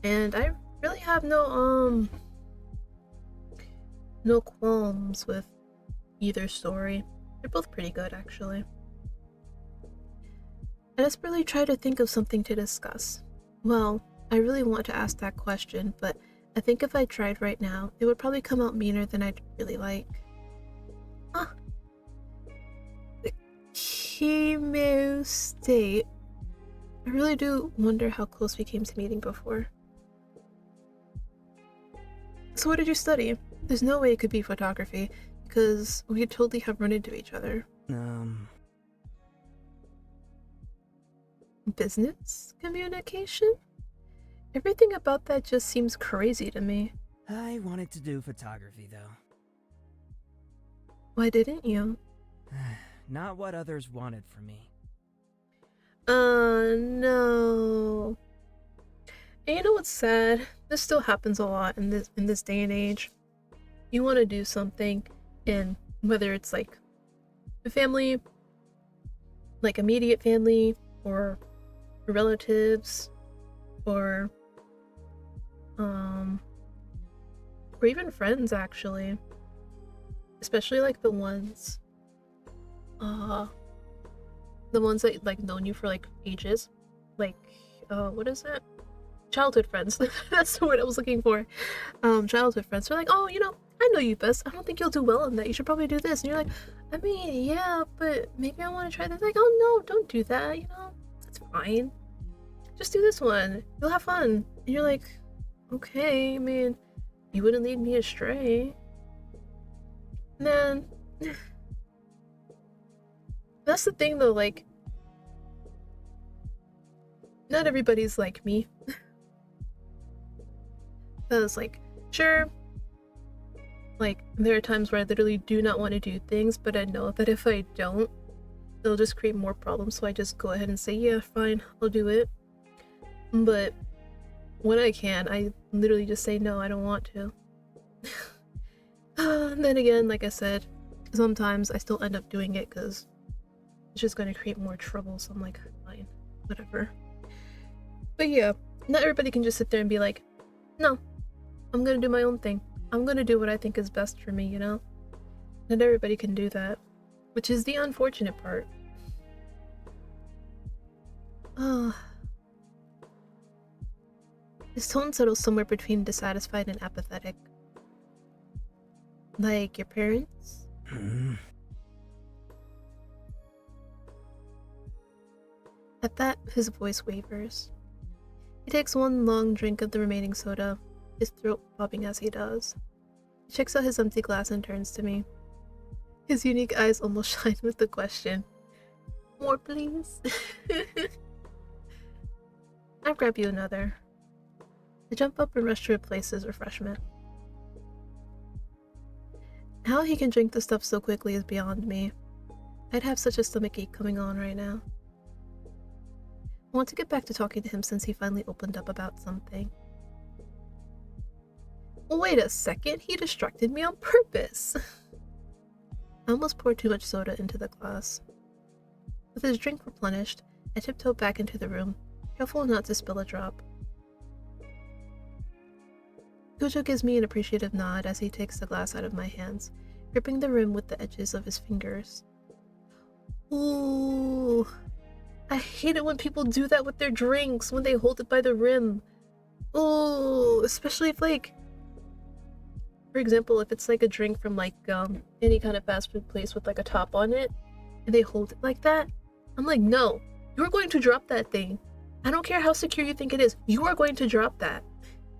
S1: And I really have no qualms with either story. They're both pretty good actually. I desperately try to think of something to discuss. Well, I really want to ask that question, but I think if I tried right now, it would probably come out meaner than I'd really like. The chemo state. I really do wonder how close we came to meeting before. So what did you study? There's no way it could be photography, because we could totally have run into each other. Business communication? Everything about that just seems crazy to me.
S2: I wanted to do photography, though.
S1: Why didn't you?
S2: Not what others wanted from me.
S1: No. And you know what's sad? This still happens a lot in this day and age. You want to do something, and whether it's like a family, like immediate family, or relatives, or even friends actually. Especially like the ones that like known you for like ages. Like what is it? Childhood friends. That's the word I was looking for. Childhood friends. They're like, oh, I know you best. I don't think you'll do well in that. You should probably do this. And you're like, I mean, yeah, but maybe I want to try this. Like, oh no, don't do that. It's fine. Just do this one. You'll have fun. And you're like, okay. I mean, you wouldn't lead me astray. Man, that's the thing though. Like, not everybody's like me. Because, like, sure, Like, there are times where I literally do not want to do things, but I know that if I don't, it'll just create more problems, so I just go ahead and say, yeah, fine, I'll do it. But when I can, I literally just say, no, I don't want to. And then again, like I said, sometimes I still end up doing it because it's just going to create more trouble, so I'm like, fine, whatever. But yeah, not everybody can just sit there and be like, no, I'm gonna do my own thing. I'm gonna do what I think is best for me, you know? Not everybody can do that, which is the unfortunate part. Oh, his tone settles somewhere between dissatisfied and apathetic. Like your parents? At that, his voice wavers. He takes one long drink of the remaining soda, his throat popping as he does. He checks out his empty glass and turns to me. His unique eyes almost shine with the question. More, please? I'll grab you another. I jump up and rush to replace his refreshment. How he can drink the stuff so quickly is beyond me. I'd have such a stomachache coming on right now. I want to get back to talking to him since he finally opened up about something. Wait a second, he distracted me on purpose! I almost poured too much soda into the glass. With his drink replenished, I tiptoe back into the room, careful not to spill a drop. Gojo gives me an appreciative nod as he takes the glass out of my hands, gripping the rim with the edges of his fingers. Ooh, I hate it when people do that with their drinks, when they hold it by the rim. Ooh, especially if, like, for example, if it's like a drink from like any kind of fast food place with like a top on it, and they hold it like that, I'm like, no, you're going to drop that thing. I don't care how secure you think it is, you are going to drop that.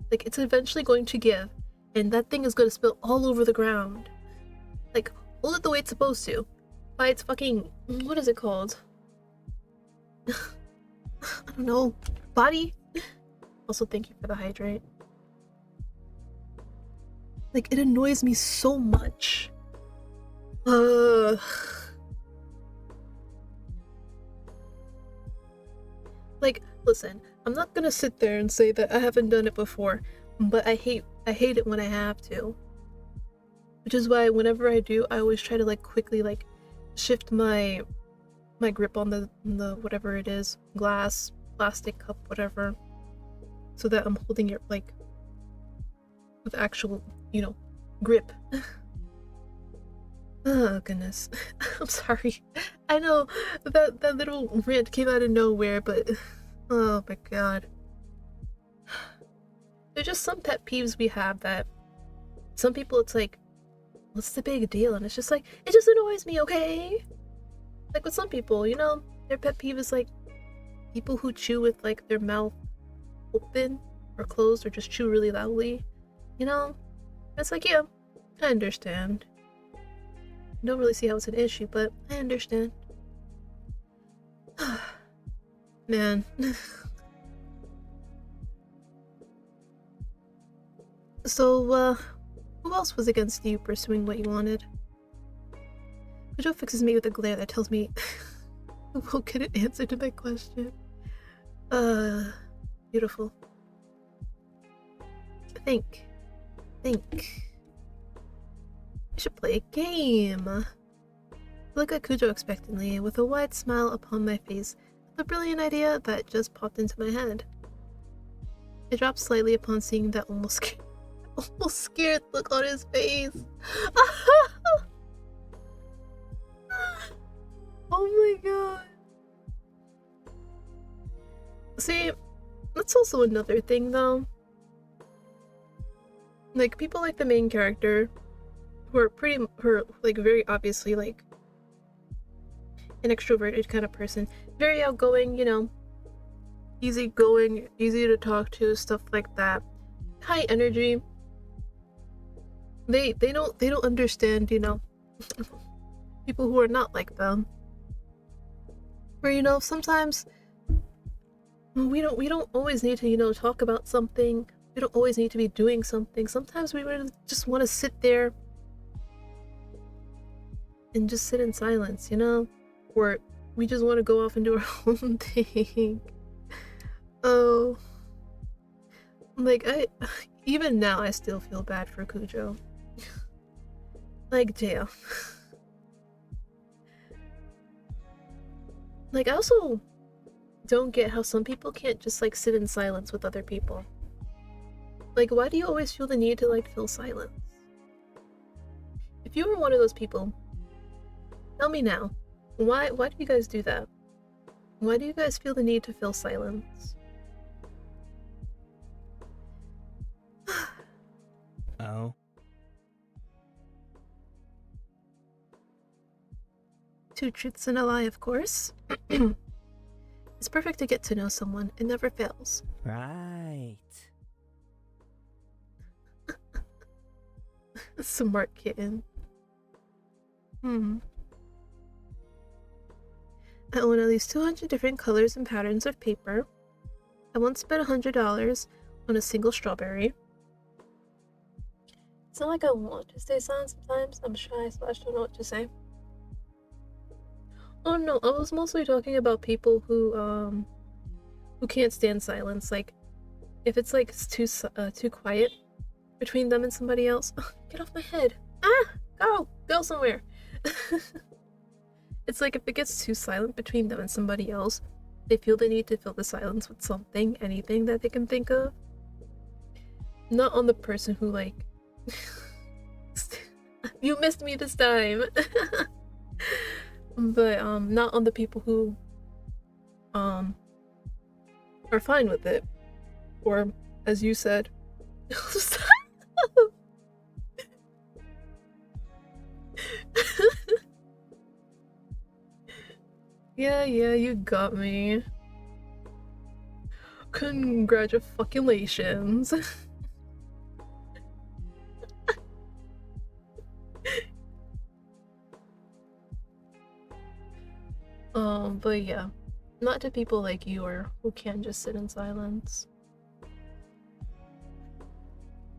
S1: Like, it's eventually going to give, and that thing is going to spill all over the ground. Like, hold it the way it's supposed to. By its fucking, what is it called? I don't know. Body? Also, thank you for the hydrate. Like, it annoys me so much. Like, listen, I'm not gonna sit there and say that I haven't done it before, but I hate it when I have to. Which is why whenever I do, I always try to like quickly like shift my grip on the whatever it is, glass, plastic cup, whatever, so that I'm holding it like with actual, you know, grip. Oh goodness. I'm sorry. I know that little rant came out of nowhere, but oh my god. There's just some pet peeves we have that some people it's like, what's the big deal? And it's just like, it just annoys me, okay? Like with some people, you know, their pet peeve is like people who chew with like their mouth open or closed or just chew really loudly, you know? It's like, yeah, I understand. I don't really see how it's an issue, but I understand. Man. So, who else was against you pursuing what you wanted? Kujo fixes me with a glare that tells me I won't get an answer to my question. Beautiful. Think. We should play a game. I look at Kujo expectantly, with a wide smile upon my face, the brilliant idea that just popped into my head. I dropped slightly upon seeing that almost scared look on his face. Oh my god. See, that's also another thing though. Like, people like the main character who are like very obviously like an extroverted kind of person, very outgoing, you know, easygoing, easy to talk to, stuff like that, high energy. They don't understand, you know, people who are not like them. Where, you know, sometimes we don't always need to, you know, talk about something. We don't always need to be doing something. Sometimes we really just want to sit there and just sit in silence, you know? Or we just want to go off and do our own thing. Oh, like even now I still feel bad for Cujo. Like, damn. Like, I also don't get how some people can't just like sit in silence with other people. Like, why do you always feel the need to like fill silence? If you were one of those people, tell me now. Why do you guys do that? Why do you guys feel the need to fill silence?
S2: Oh?
S1: Two truths and a lie, of course. It's perfect to get to know someone. It never fails.
S2: Right.
S1: Smart kitten. Hmm. I own at least 200 different colors and patterns of paper. I once spent $100 on a single strawberry. It's not like I want to say silent sometimes. I'm shy, so I don't know what to say. Oh no, I was mostly talking about people who can't stand silence. Like, if it's like too quiet between them and somebody else. Ugh, get off my head! Ah, go somewhere. It's like if it gets too silent between them and somebody else, they feel the need to fill the silence with something, anything that they can think of. Not on the person who like you missed me this time. But not on the people who um are fine with it. Or as you said. Yeah, you got me. Congratulations. But yeah. Not to people like you or who can just sit in silence.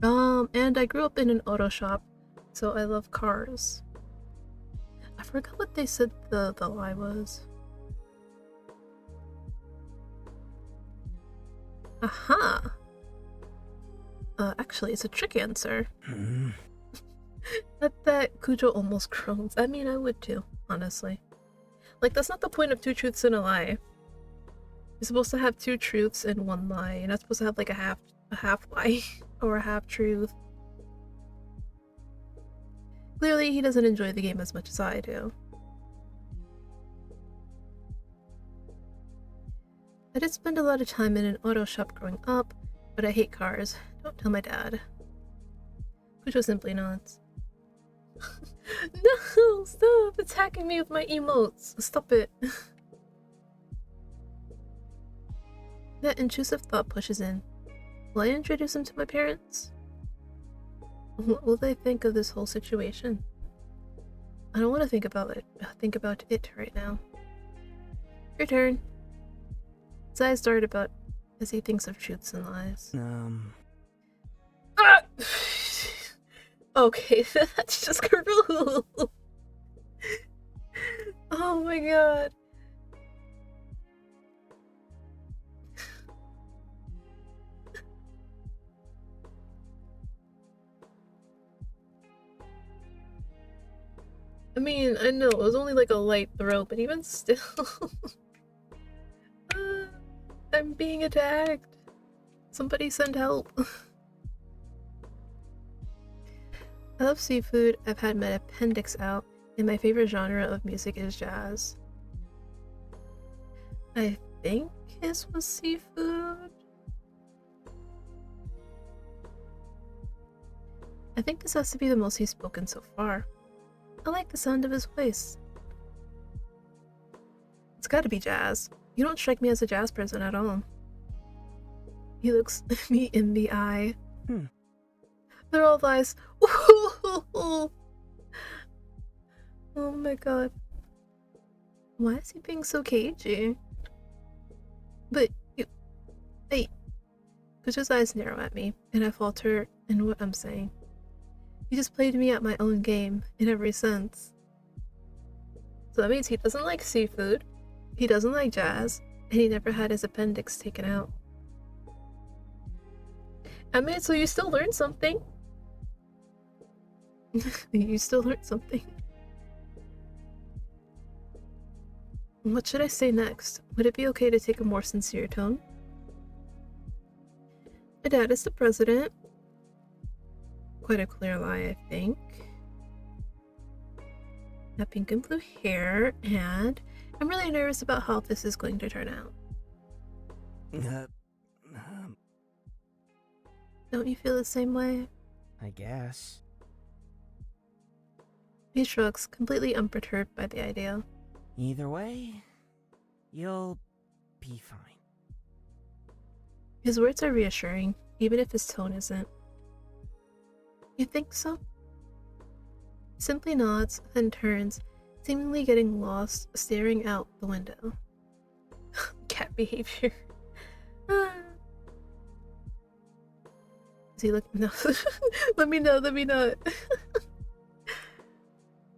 S1: And I grew up in an auto shop, so I love cars. I forgot what they said the lie was. Aha! Actually, it's a trick answer. That Cujo almost groans. I mean, I would too, honestly. Like, that's not the point of two truths and a lie. You're supposed to have two truths and one lie. You're not supposed to have like a half lie or a half truth. Clearly, he doesn't enjoy the game as much as I do. I did spend a lot of time in an auto shop growing up, but I hate cars. Don't tell my dad. Cujo simply nods. No, stop attacking me with my emotes. Stop it. That intrusive thought pushes in. Will I introduce him to my parents? What will they think of this whole situation? I don't want to think about it right now. Your turn. His eyes dart about as he thinks of truths and lies. Ah! Okay, that's just cruel. Oh my god. I mean, I know it was only like a light throw, but even still. I'm being attacked. Somebody send help. I love seafood. I've had my appendix out, and my favorite genre of music is jazz. I think his was seafood. I think this has to be the most he's spoken so far. I like the sound of his voice. It's gotta be jazz. You don't strike me as a jazz person at all. He looks me in the eye. They're all lies. Oh my god. Why is he being so cagey? But you... Hey. Kujo's eyes narrow at me, and I falter in what I'm saying. You just played me at my own game, in every sense. So that means he doesn't like seafood, he doesn't like jazz, and he never had his appendix taken out. I mean, so you still learned something. You still learned something. What should I say next? Would it be okay to take a more sincere tone? My dad is the president. Quite a clear lie, I think. That pink and blue hair, and I'm really nervous about how this is going to turn out. Don't you feel the same way?
S2: I guess.
S1: He shrugs, completely unperturbed by the idea.
S2: Either way, you'll be fine.
S1: His words are reassuring, even if his tone isn't. You think so? He simply nods, then turns, seemingly getting lost, staring out the window. Cat behavior. Is he looking? No. Let me know.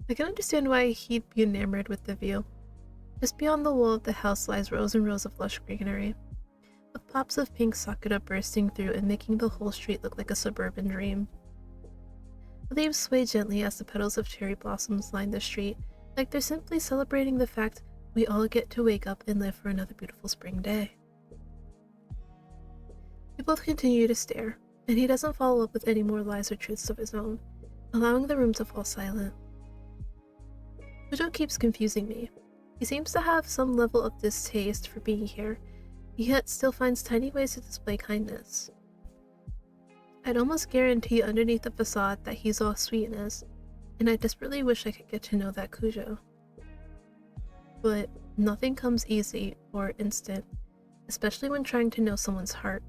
S1: I can understand why he'd be enamored with the view. Just beyond the wall of the house lies rows and rows of lush greenery, with pops of pink sakura bursting through and making the whole street look like a suburban dream. The leaves sway gently as the petals of cherry blossoms line the street, like they're simply celebrating the fact we all get to wake up and live for another beautiful spring day. We both continue to stare, and he doesn't follow up with any more lies or truths of his own, allowing the room to fall silent. Kujo keeps confusing me. He seems to have some level of distaste for being here, yet still finds tiny ways to display kindness. I'd almost guarantee underneath the facade that he's all sweetness, and I desperately wish I could get to know that Kujo. But nothing comes easy or instant, especially when trying to know someone's heart.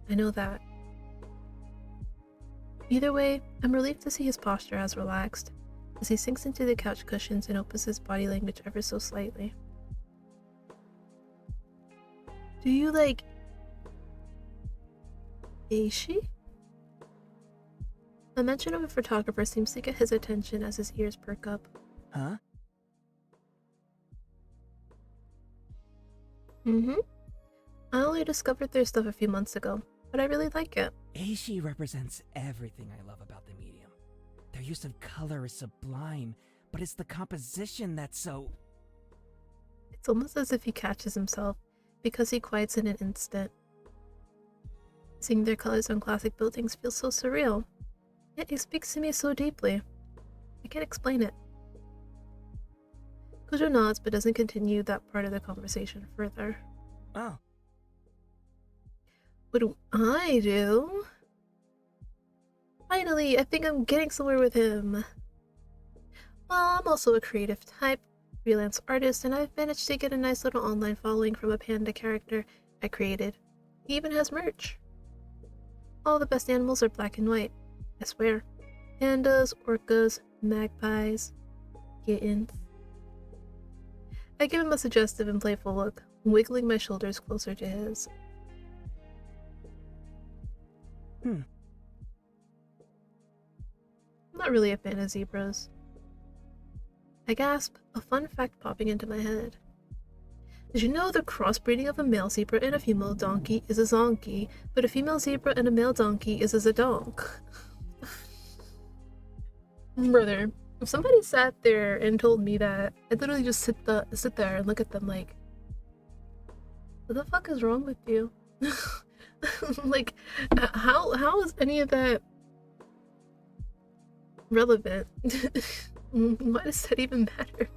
S1: I know that. Either way, I'm relieved to see his posture has relaxed, as he sinks into the couch cushions and opens his body language ever so slightly. Do you like Eishi? The mention of a photographer seems to get his attention as his ears perk up.
S2: Huh?
S1: I only discovered their stuff a few months ago, but I really like it.
S2: Eishi represents everything I love about the medium. Their use of color is sublime, but it's the composition that's so...
S1: It's almost as if he catches himself, because he quiets in an instant. Seeing their colors on classic buildings feels so surreal, yet it speaks to me so deeply. I can't explain it. Kujo nods but doesn't continue that part of the conversation further.
S2: Oh.
S1: What do I do? Finally, I think I'm getting somewhere with him. Well, I'm also a creative type, freelance artist, and I've managed to get a nice little online following from a panda character I created. He even has merch. All the best animals are black and white, I swear. Pandas, orcas, magpies, kittens. I give him a suggestive and playful look, wiggling my shoulders closer to his. I'm not really a fan of zebras. I gasp, a fun fact popping into my head. Did you know the crossbreeding of a male zebra and a female donkey is a zonkey, but a female zebra and a male donkey is a zadonk? Brother, if somebody sat there and told me that, I'd literally just sit there and look at them like, what the fuck is wrong with you? Like, how is any of that relevant? Why does that even matter?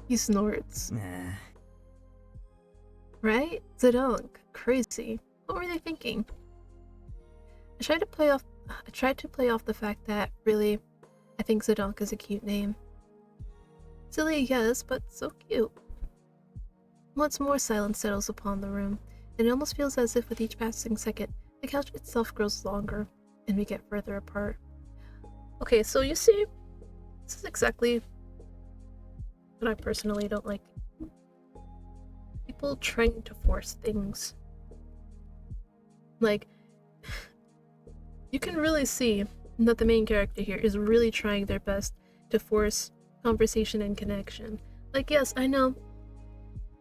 S1: He snorts.
S2: Nah.
S1: Right? Zedong. Crazy. What were they thinking? I tried to play off the fact that, really, I think Zedong is a cute name. Silly, yes, but so cute. Once more silence settles upon the room, and it almost feels as if with each passing second, the couch itself grows longer, and we get further apart. Okay, so you see, this is exactly what I personally don't like. People trying to force things. Like, you can really see that the main character here is really trying their best to force conversation and connection. Like, yes, I know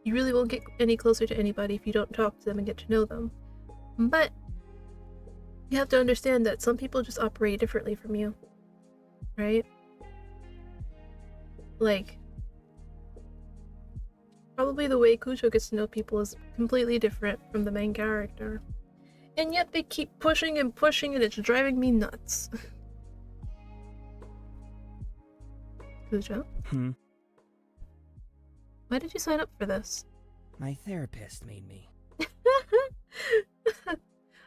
S1: you really won't get any closer to anybody if you don't talk to them and get to know them. But you have to understand that some people just operate differently from you, right? Like, probably the way Cujo gets to know people is completely different from the main character. And yet they keep pushing and pushing and it's driving me nuts. Cujo? Why did you sign up for this?
S2: My therapist made me.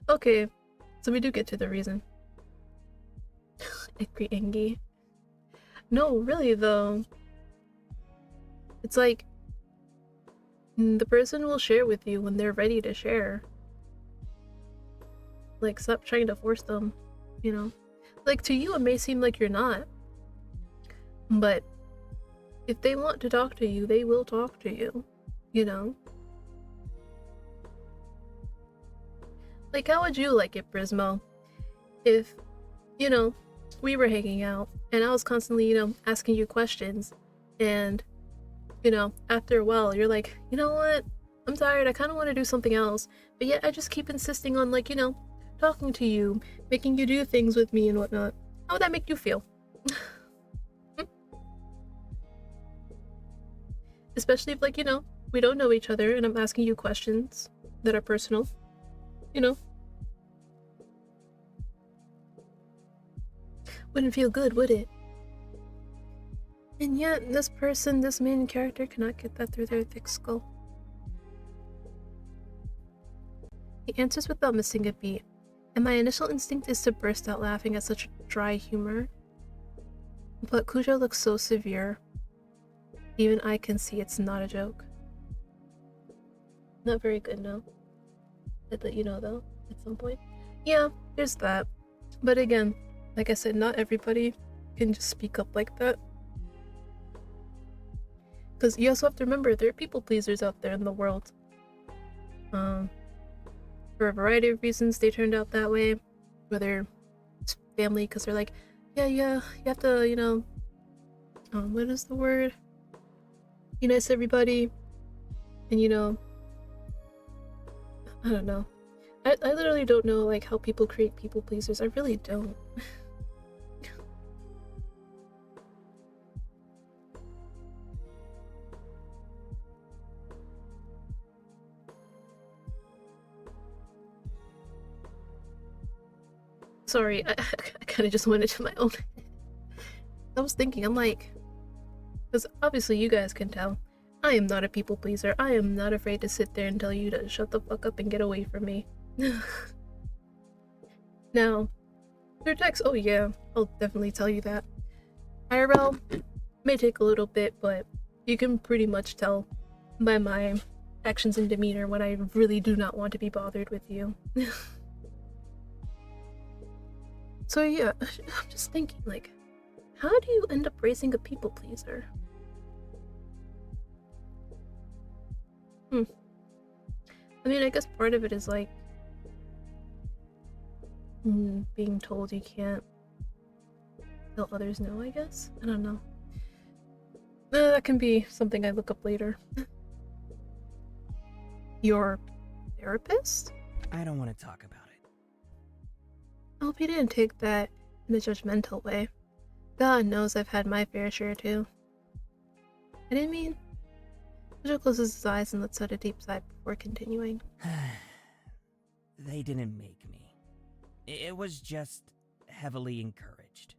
S1: Okay, so we do get to the reason. Angry Angie. No, really though. It's like the person will share with you when they're ready to share. Like, stop trying to force them, you know? Like, to you, it may seem like you're not. But if they want to talk to you, they will talk to you, you know? Like, how would you like it, Brismo, if, you know, we were hanging out and I was constantly, asking you questions and, after a while, you're like, you know what? I'm tired. I kind of want to do something else. But yet I just keep insisting on, like, talking to you, making you do things with me and whatnot. How would that make you feel? Especially if, like, we don't know each other and I'm asking you questions that are personal, Wouldn't feel good, would it? And yet, this person, this main character, cannot get that through their thick skull. He answers without missing a beat, and my initial instinct is to burst out laughing at such dry humor. But Cujo looks so severe. Even I can see it's not a joke. Not very good, no. I'd let you know, though, at some point. Yeah, there's that. But again, like I said, not everybody can just speak up like that. Because you also have to remember, there are people pleasers out there in the world. For a variety of reasons, they turned out that way. Whether it's family, because they're like, yeah, you have to, what is the word? Be nice to everybody. And, I don't know. I literally don't know, like, how people create people pleasers. I really don't. Sorry, I kind of just went into my own. I was thinking, I'm like, because obviously you guys can tell, I am not a people pleaser. I am not afraid to sit there and tell you to shut the fuck up and get away from me. Now, through text, oh yeah, I'll definitely tell you that. IRL may take a little bit, but you can pretty much tell by my actions and demeanor when I really do not want to be bothered with you. So yeah, I'm just thinking, like, how do you end up raising a people pleaser? I mean, I guess part of it is like being told you can't tell others no, I guess? I don't know. That can be something I look up later. Your therapist?
S2: I don't want to talk about it.
S1: I hope you didn't take that in a judgmental way. God knows I've had my fair share too. I didn't mean. Joe closes his eyes and lets out a deep sigh before continuing.
S2: They didn't make me. It was just heavily encouraged.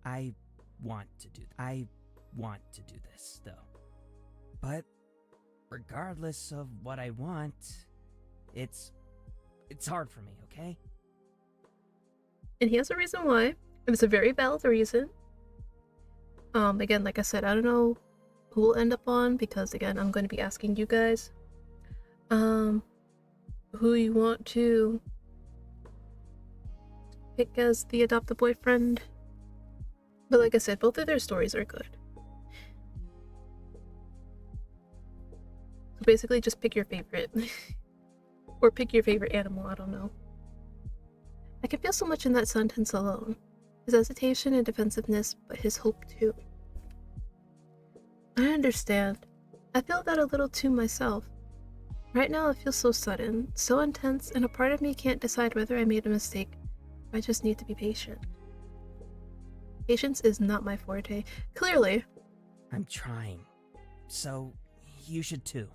S2: I want to do this, though. But regardless of what I want, it's hard for me, okay?
S1: And he has a reason why. And it's a very valid reason. Again, like I said, I don't know who we'll end up on because again, I'm going to be asking you guys who you want to pick as the adopted boyfriend. But like I said, both of their stories are good. So basically just pick your favorite. Or pick your favorite animal, I don't know. I can feel so much in that sentence alone. His hesitation and defensiveness, but his hope too. I understand. I feel that a little too myself. Right now it feels so sudden, so intense, and a part of me can't decide whether I made a mistake. I just need to be patient. Patience is not my forte. Clearly.
S2: I'm trying. So, you should too.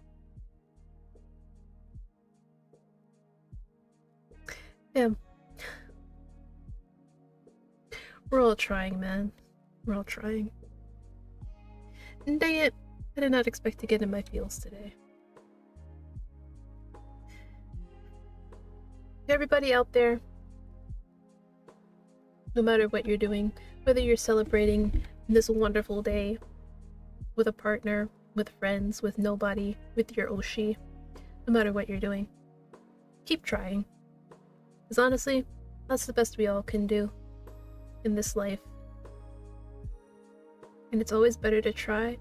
S1: Yeah. We're all trying, man. We're all trying. And dang it, I did not expect to get in my feels today. Everybody out there, no matter what you're doing, whether you're celebrating this wonderful day with a partner, with friends, with nobody, with your Oshi, no matter what you're doing, keep trying. Because honestly, that's the best we all can do in this life. And it's always better to try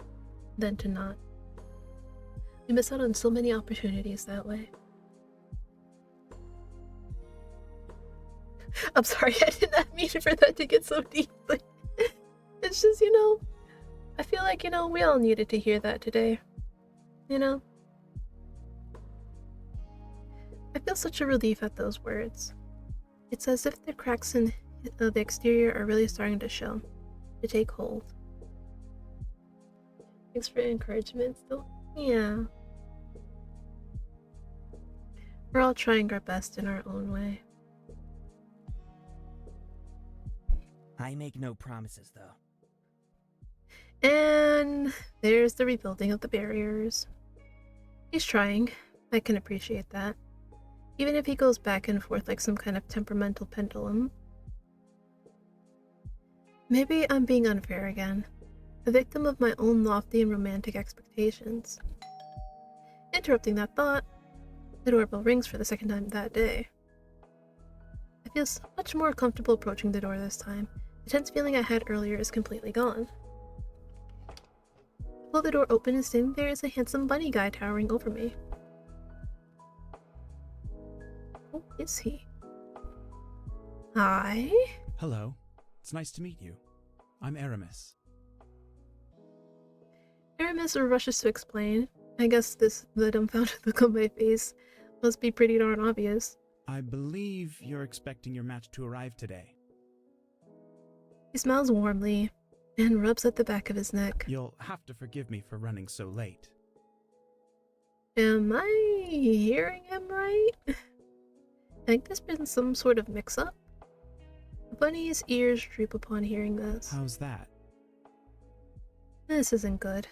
S1: than to not. We miss out on so many opportunities that way. I'm sorry, I did not mean for that to get so deep. It's just, I feel like, we all needed to hear that today. I feel such a relief at those words. It's as if the cracks in the exterior are really starting to show, to take hold. Thanks for encouragement still. Yeah. We're all trying our best in our own way.
S2: I make no promises, though.
S1: And there's the rebuilding of the barriers. He's trying. I can appreciate that. Even if he goes back and forth like some kind of temperamental pendulum. Maybe I'm being unfair again. A victim of my own lofty and romantic expectations. Interrupting that thought, the doorbell rings for the second time that day. I feel so much more comfortable approaching the door this time. The tense feeling I had earlier is completely gone. I pull the door open and standing there is a handsome bunny guy towering over me. Who is he? Hi?
S3: Hello. It's nice to meet you. I'm Aramis.
S1: Aramis rushes to explain. I guess the dumbfounded look on my face must be pretty darn obvious.
S3: I believe you're expecting your match to arrive today.
S1: He smiles warmly and rubs at the back of his neck.
S3: You'll have to forgive me for running so late.
S1: Am I hearing him right? I think there's been some sort of mix-up. The bunny's ears droop upon hearing this.
S3: How's that?
S1: This isn't good.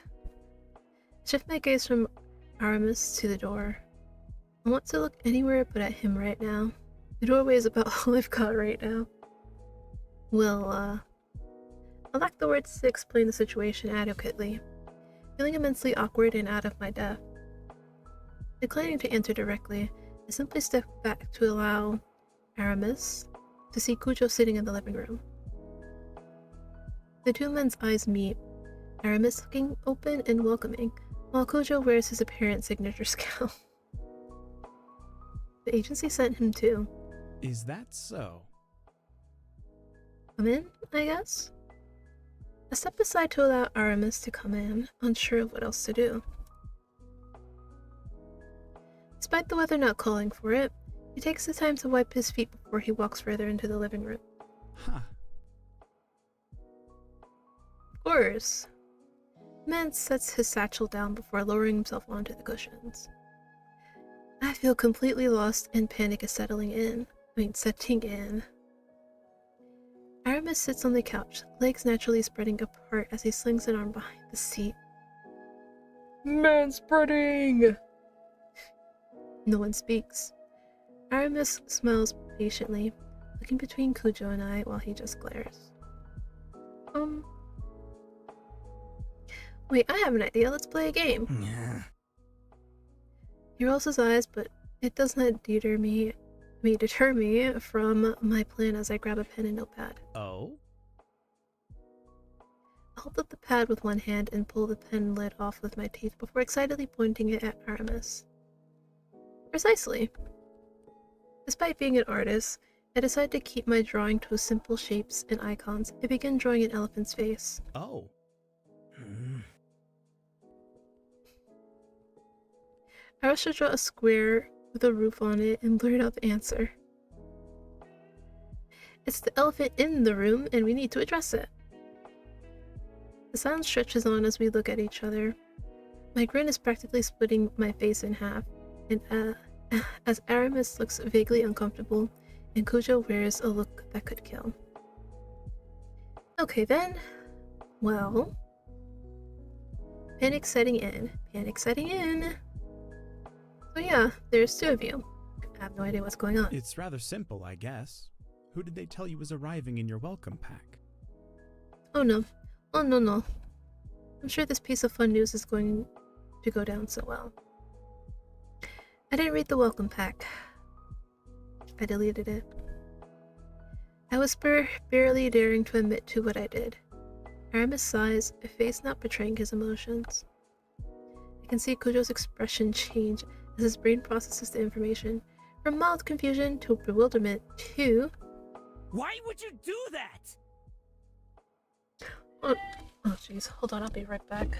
S1: I shift my gaze from Aramis to the door. I want to look anywhere but at him right now. The doorway is about all I've got right now. Well, I lack the words to explain the situation adequately, feeling immensely awkward and out of my depth. Declining to answer directly, I simply step back to allow Aramis to see Cujo sitting in the living room. The two men's eyes meet, Aramis looking open and welcoming, while Cujo wears his apparent signature scowl. The agency sent him too.
S3: Is that so?
S1: Come in, I guess? I step aside to allow Aramis to come in, unsure of what else to do. Despite the weather not calling for it, he takes the time to wipe his feet before he walks further into the living room.
S3: Huh.
S1: Of course. The man sets his satchel down before lowering himself onto the cushions. I feel completely lost and panic is setting in. Aramis sits on the couch, legs naturally spreading apart as he slings an arm behind the seat. Manspreading! No one speaks. Aramis smiles patiently, looking between Cujo and I while he just glares. Wait, I have an idea. Let's play a game.
S2: Yeah.
S1: He rolls his eyes, but it does not deter me from my plan as I grab a pen and notepad.
S3: Oh?
S1: I hold up the pad with one hand and pull the pen lid off with my teeth before excitedly pointing it at Aramis. Precisely. Despite being an artist, I decided to keep my drawing to simple shapes and icons. I began drawing an elephant's face.
S3: Oh,
S1: I rushed to draw a square with a roof on it and blurred out the answer. It's the elephant in the room, and we need to address it. The silence stretches on as we look at each other. My grin is practically splitting my face in half, and as Aramis looks vaguely uncomfortable, and Cujo wears a look that could kill. Okay then. Well. Panic setting in. Panic setting in. So yeah, there's two of you. I have no idea what's going on.
S3: it's rather simple, I guess. Who did they tell you was arriving in your welcome pack?
S1: Oh no. Oh no no. I'm sure this piece of fun news is going to go down so well. I didn't read the welcome pack. I deleted it. I whisper, barely daring to admit to what I did. Aramis sighs, a face not betraying his emotions. I can see Kujo's expression change as his brain processes the information, from mild confusion to bewilderment to...
S2: Why would you do that?
S1: Oh jeez, hold on, I'll be right back.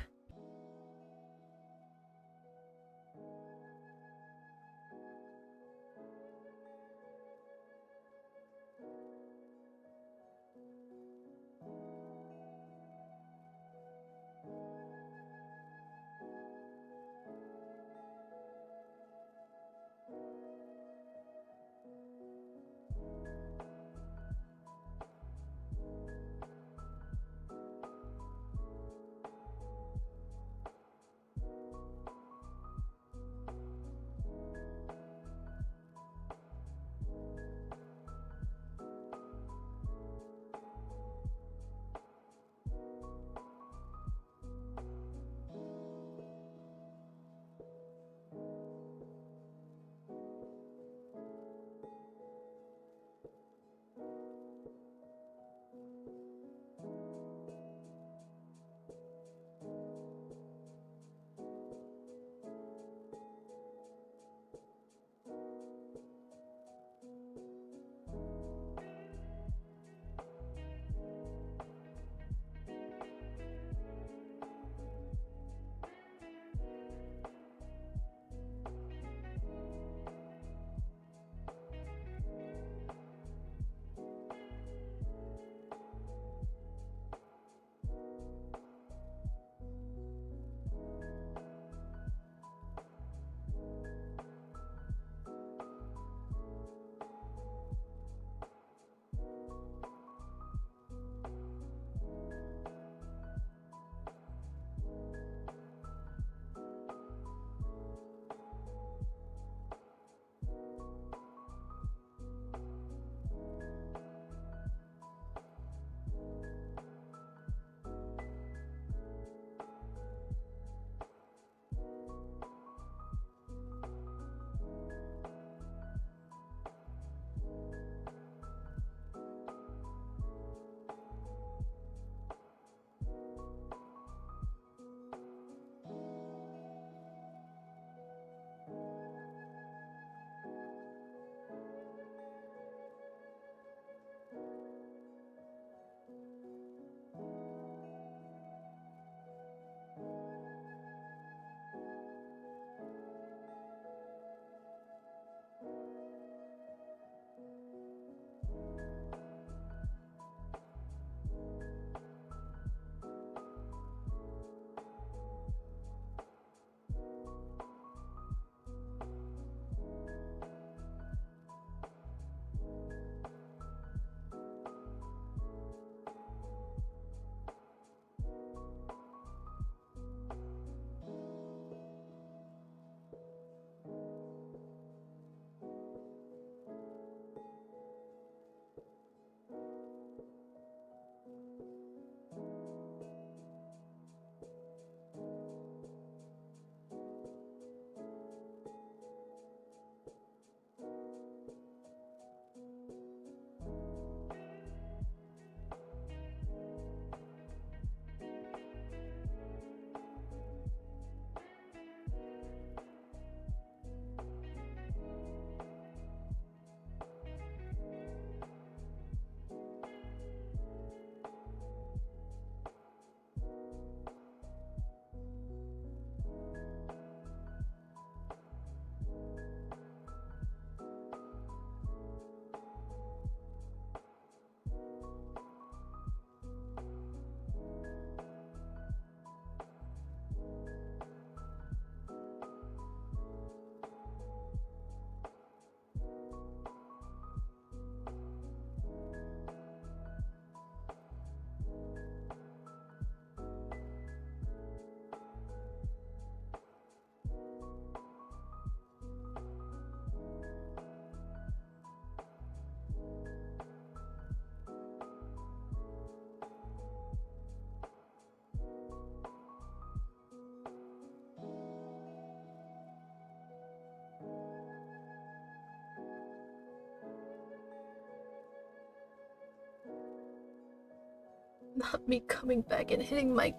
S1: not me coming back and hitting my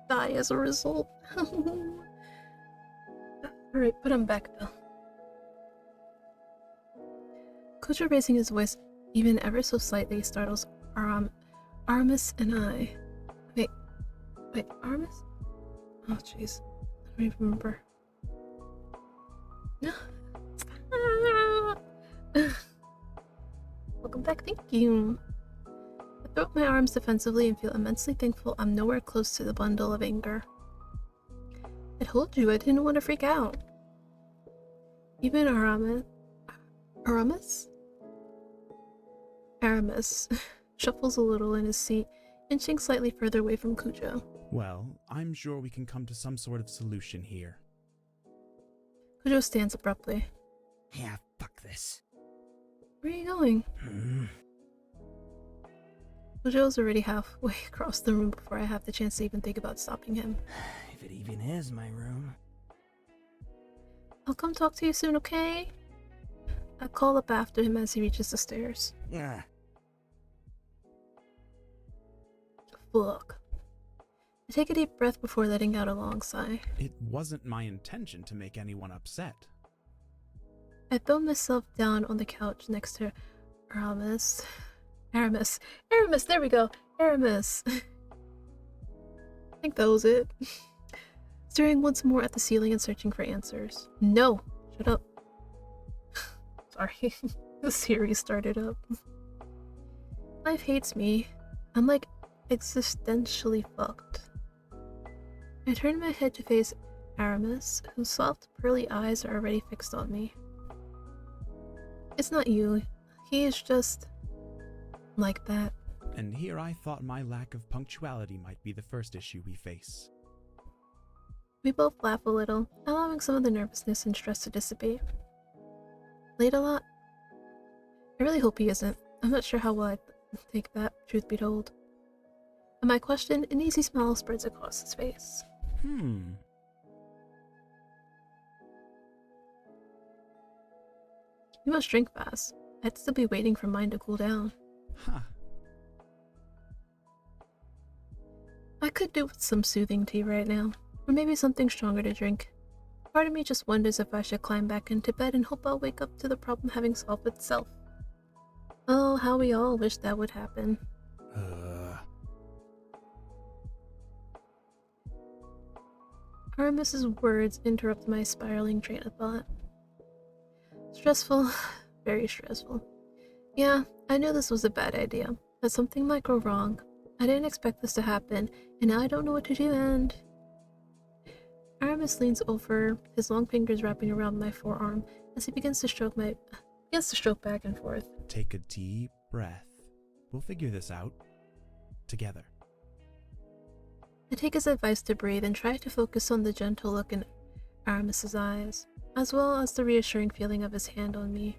S1: thigh as a result. Alright, put him back though. Kujo raising his voice even ever so slightly startles Aramis and I. Wait, Aramis? Oh jeez, I don't even remember. No. Welcome back, thank you. I throw up my arms defensively and feel immensely thankful I'm nowhere close to the bundle of anger. I told you I didn't want to freak out. Even Aramis shuffles a little in his seat, inching slightly further away from Kujo.
S3: Well, I'm sure we can come to some sort of solution here.
S1: Kujo stands abruptly.
S2: Yeah, fuck this.
S1: Where are you going? Kujo's already halfway across the room before I have the chance to even think about stopping him.
S2: If it even is my room.
S1: I'll come talk to you soon, okay? I call up after him as he reaches the stairs.
S2: Ah.
S1: Fuck. I take a deep breath before letting out a long sigh.
S3: It wasn't my intention to make anyone upset.
S1: I throw myself down on the couch next to Aramis, there we go! Aramis! I think that was it. Staring once more at the ceiling and searching for answers. No! Shut up. Sorry. The series started up. Life hates me. I'm like existentially fucked. I turn my head to face Aramis, whose soft, pearly eyes are already fixed on me. It's not you. He is just like that.
S3: And here I thought my lack of punctuality might be the first issue we face.
S1: We both laugh a little, allowing some of the nervousness and stress to dissipate. Late a lot? I really hope he isn't. I'm not sure how well I'd take that, truth be told. At my question, an easy smile spreads across his face.
S3: You
S1: must drink fast. I'd still be waiting for mine to cool down.
S3: Huh.
S1: I could do with some soothing tea right now, or maybe something stronger to drink. Part of me just wonders if I should climb back into bed and hope I'll wake up to the problem having solved itself. Oh, how we all wish that would happen. Aramis's words interrupt my spiraling train of thought. Stressful, very stressful. Yeah, I knew this was a bad idea, that something might go wrong. I didn't expect this to happen, and now I don't know what to do, and... Aramis leans over, his long fingers wrapping around my forearm as he begins to stroke back and forth.
S3: Take a deep breath. We'll figure this out. Together.
S1: I take his advice to breathe and try to focus on the gentle look in Aramis's eyes, as well as the reassuring feeling of his hand on me.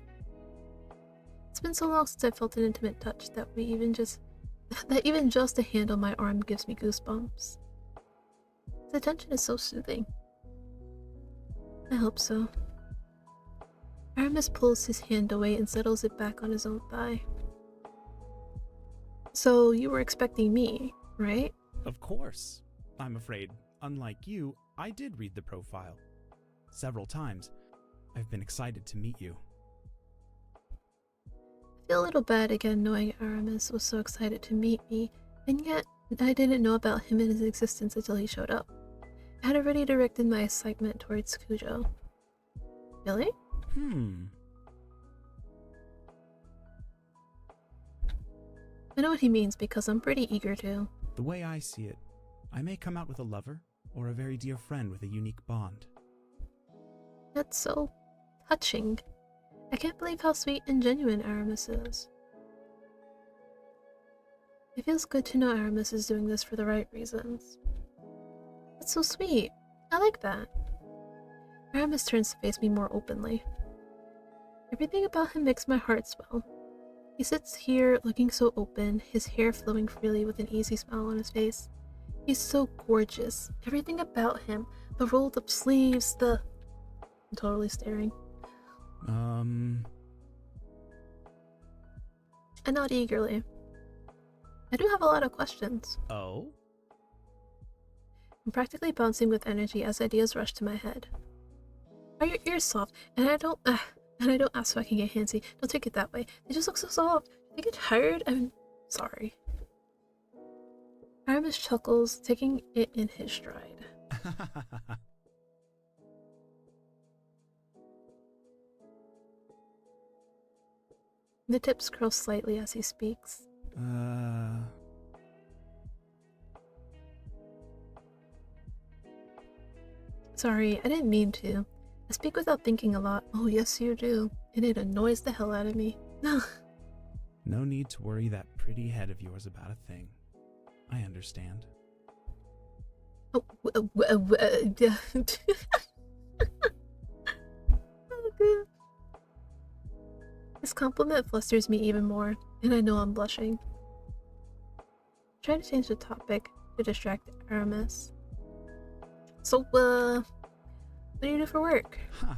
S1: It's been so long since I felt an intimate touch that even just a hand on my arm gives me goosebumps. His attention is so soothing. I hope so. Aramis pulls his hand away and settles it back on his own thigh. So you were expecting me, right?
S3: Of course. I'm afraid, unlike you, I did read the profile. Several times. I've been excited to meet you.
S1: I feel a little bad again knowing Aramis was so excited to meet me, and yet I didn't know about him and his existence until he showed up. I had already directed my excitement towards Kujo. Really? I know what he means because I'm pretty eager to.
S3: The way I see it, I may come out with a lover or a very dear friend with a unique bond.
S1: That's so touching. I can't believe how sweet and genuine Aramis is. It feels good to know Aramis is doing this for the right reasons. That's so sweet. I like that. Aramis turns to face me more openly. Everything about him makes my heart swell. He sits here looking so open, his hair flowing freely with an easy smile on his face. He's so gorgeous. Everything about him, the rolled up sleeves, I'm totally staring. I nod eagerly. I do have a lot of questions.
S3: Oh?
S1: I'm practically bouncing with energy as ideas rush to my head. Are your ears soft? And I don't ask so I can get handsy. Don't take it that way. They just look so soft. They get tired. I'm sorry. Aramis chuckles, taking it in his stride. The tips curl slightly as he speaks. Sorry, I didn't mean to. I speak without thinking a lot. Oh, yes, you do. And it annoys the hell out of me.
S3: No need to worry that pretty head of yours about a thing. I understand.
S1: Oh, yeah. Oh, God. This compliment flusters me even more, and I know I'm blushing. Try to change the topic to distract Aramis. So, what do you do for work?
S3: Huh.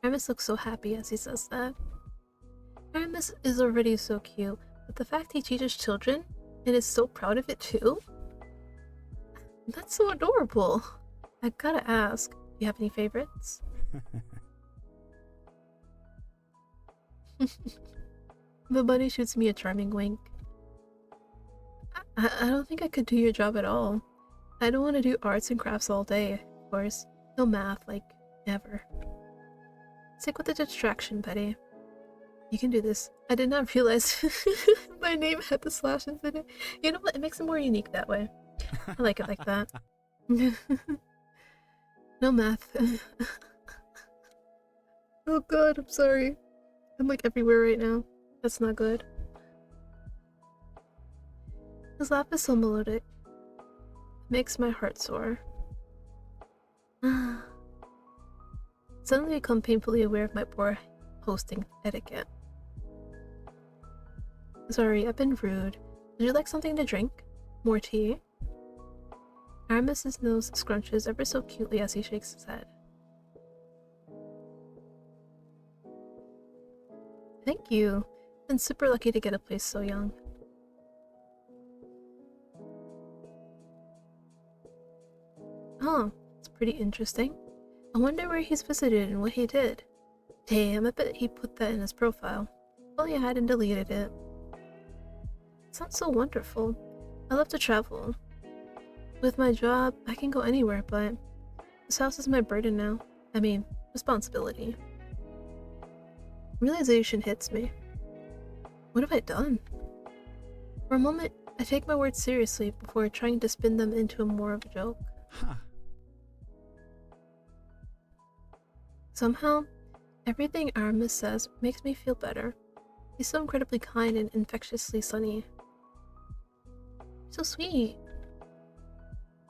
S1: Aramis looks so happy as he says that. Aramis is already so cute, but the fact he teaches children and is so proud of it too? That's so adorable. I gotta ask, do you have any favorites? The bunny shoots me a charming wink. I don't think I could do your job at all. I don't want to do arts and crafts all day, of course. No math, like, ever. Stick with the distraction, Betty. You can do this. I did not realize my name had the slashes in it. You know what? It makes it more unique that way. I like it like that. No math. Oh god, I'm sorry. I'm like everywhere right now. That's not good. His laugh is so melodic. It makes my heart soar. Suddenly become painfully aware of my poor hosting etiquette. Sorry, I've been rude. Would you like something to drink? More tea? Aramis's nose scrunches ever so cutely as he shakes his head. Thank you. Been super lucky to get a place so young. Oh, it's pretty interesting. I wonder where he's visited and what he did. Damn, I bet he put that in his profile. Well, I hadn't deleted it. Sounds so wonderful. I love to travel. With my job, I can go anywhere, but this house is my burden now. I mean, responsibility. Realization hits me. What have I done? For a moment, I take my words seriously before trying to spin them into more of a joke.
S3: Huh.
S1: Somehow, everything Aramis says makes me feel better. He's so incredibly kind and infectiously sunny. So sweet.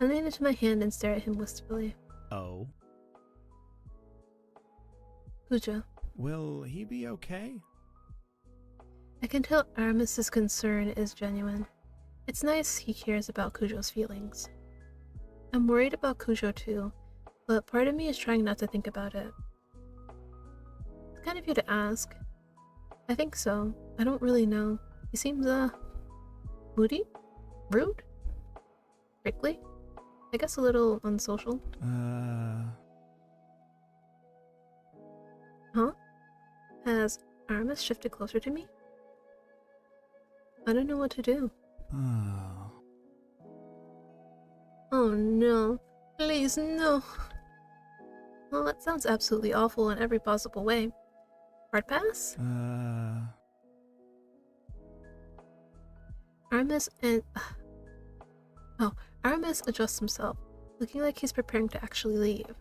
S1: I lean into my hand and stare at him wistfully.
S3: Oh?
S1: Pooja.
S3: Will he be okay?
S1: I can tell Aramis's concern is genuine. It's nice he cares about Cujo's feelings. I'm worried about Cujo too, but part of me is trying not to think about it. It's kind of you to ask. I think so. I don't really know. He seems, moody? Rude? Prickly? I guess a little unsocial. Huh? Has Aramis shifted closer to me? I don't know what to do.
S3: Oh.
S1: Oh no. Please, no. Well, that sounds absolutely awful in every possible way. Hard pass? Aramis and... Oh, Aramis adjusts himself, looking like he's preparing to actually leave.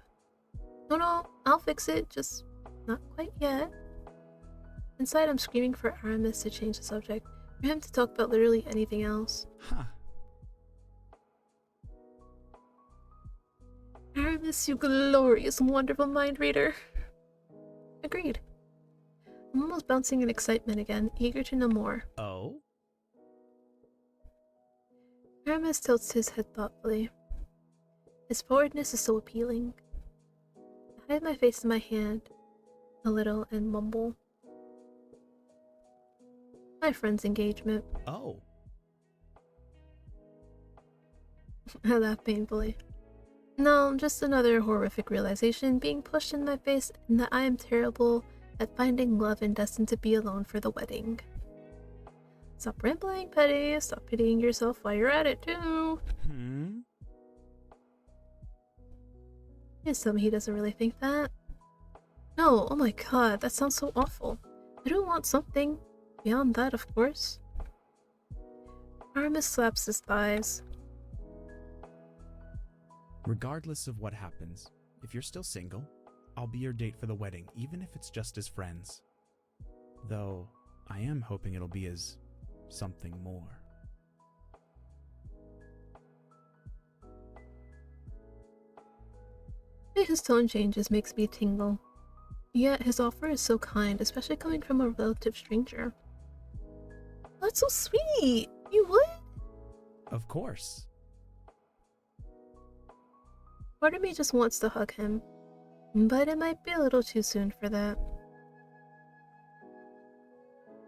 S1: No, I'll fix it, just not quite yet. Inside, I'm screaming for Aramis to change the subject, for him to talk about literally anything else.
S3: Huh.
S1: Aramis, you glorious, wonderful mind reader. Agreed. I'm almost bouncing in excitement again, eager to know more.
S3: Oh?
S1: Aramis tilts his head thoughtfully. His forwardness is so appealing. I hide my face in my hand a little and mumble. My friend's engagement.
S3: Oh,
S1: I laugh painfully. No, just another horrific realization being pushed in my face and that I am terrible at finding love and destined to be alone for the wedding. Stop rambling, Petty. Stop pitying yourself while you're at it, too.
S3: hmm?
S1: Please tell me he doesn't really think that. No, oh my god, that sounds so awful. I don't want something beyond that, of course. Aramis slaps his thighs.
S3: Regardless of what happens, if you're still single, I'll be your date for the wedding, even if it's just as friends. Though, I am hoping it'll be as something more.
S1: His tone changes makes me tingle. Yet his offer is so kind, especially coming from a relative stranger. That's so sweet! You would?
S3: Of course.
S1: Part of me just wants to hug him, but it might be a little too soon for that.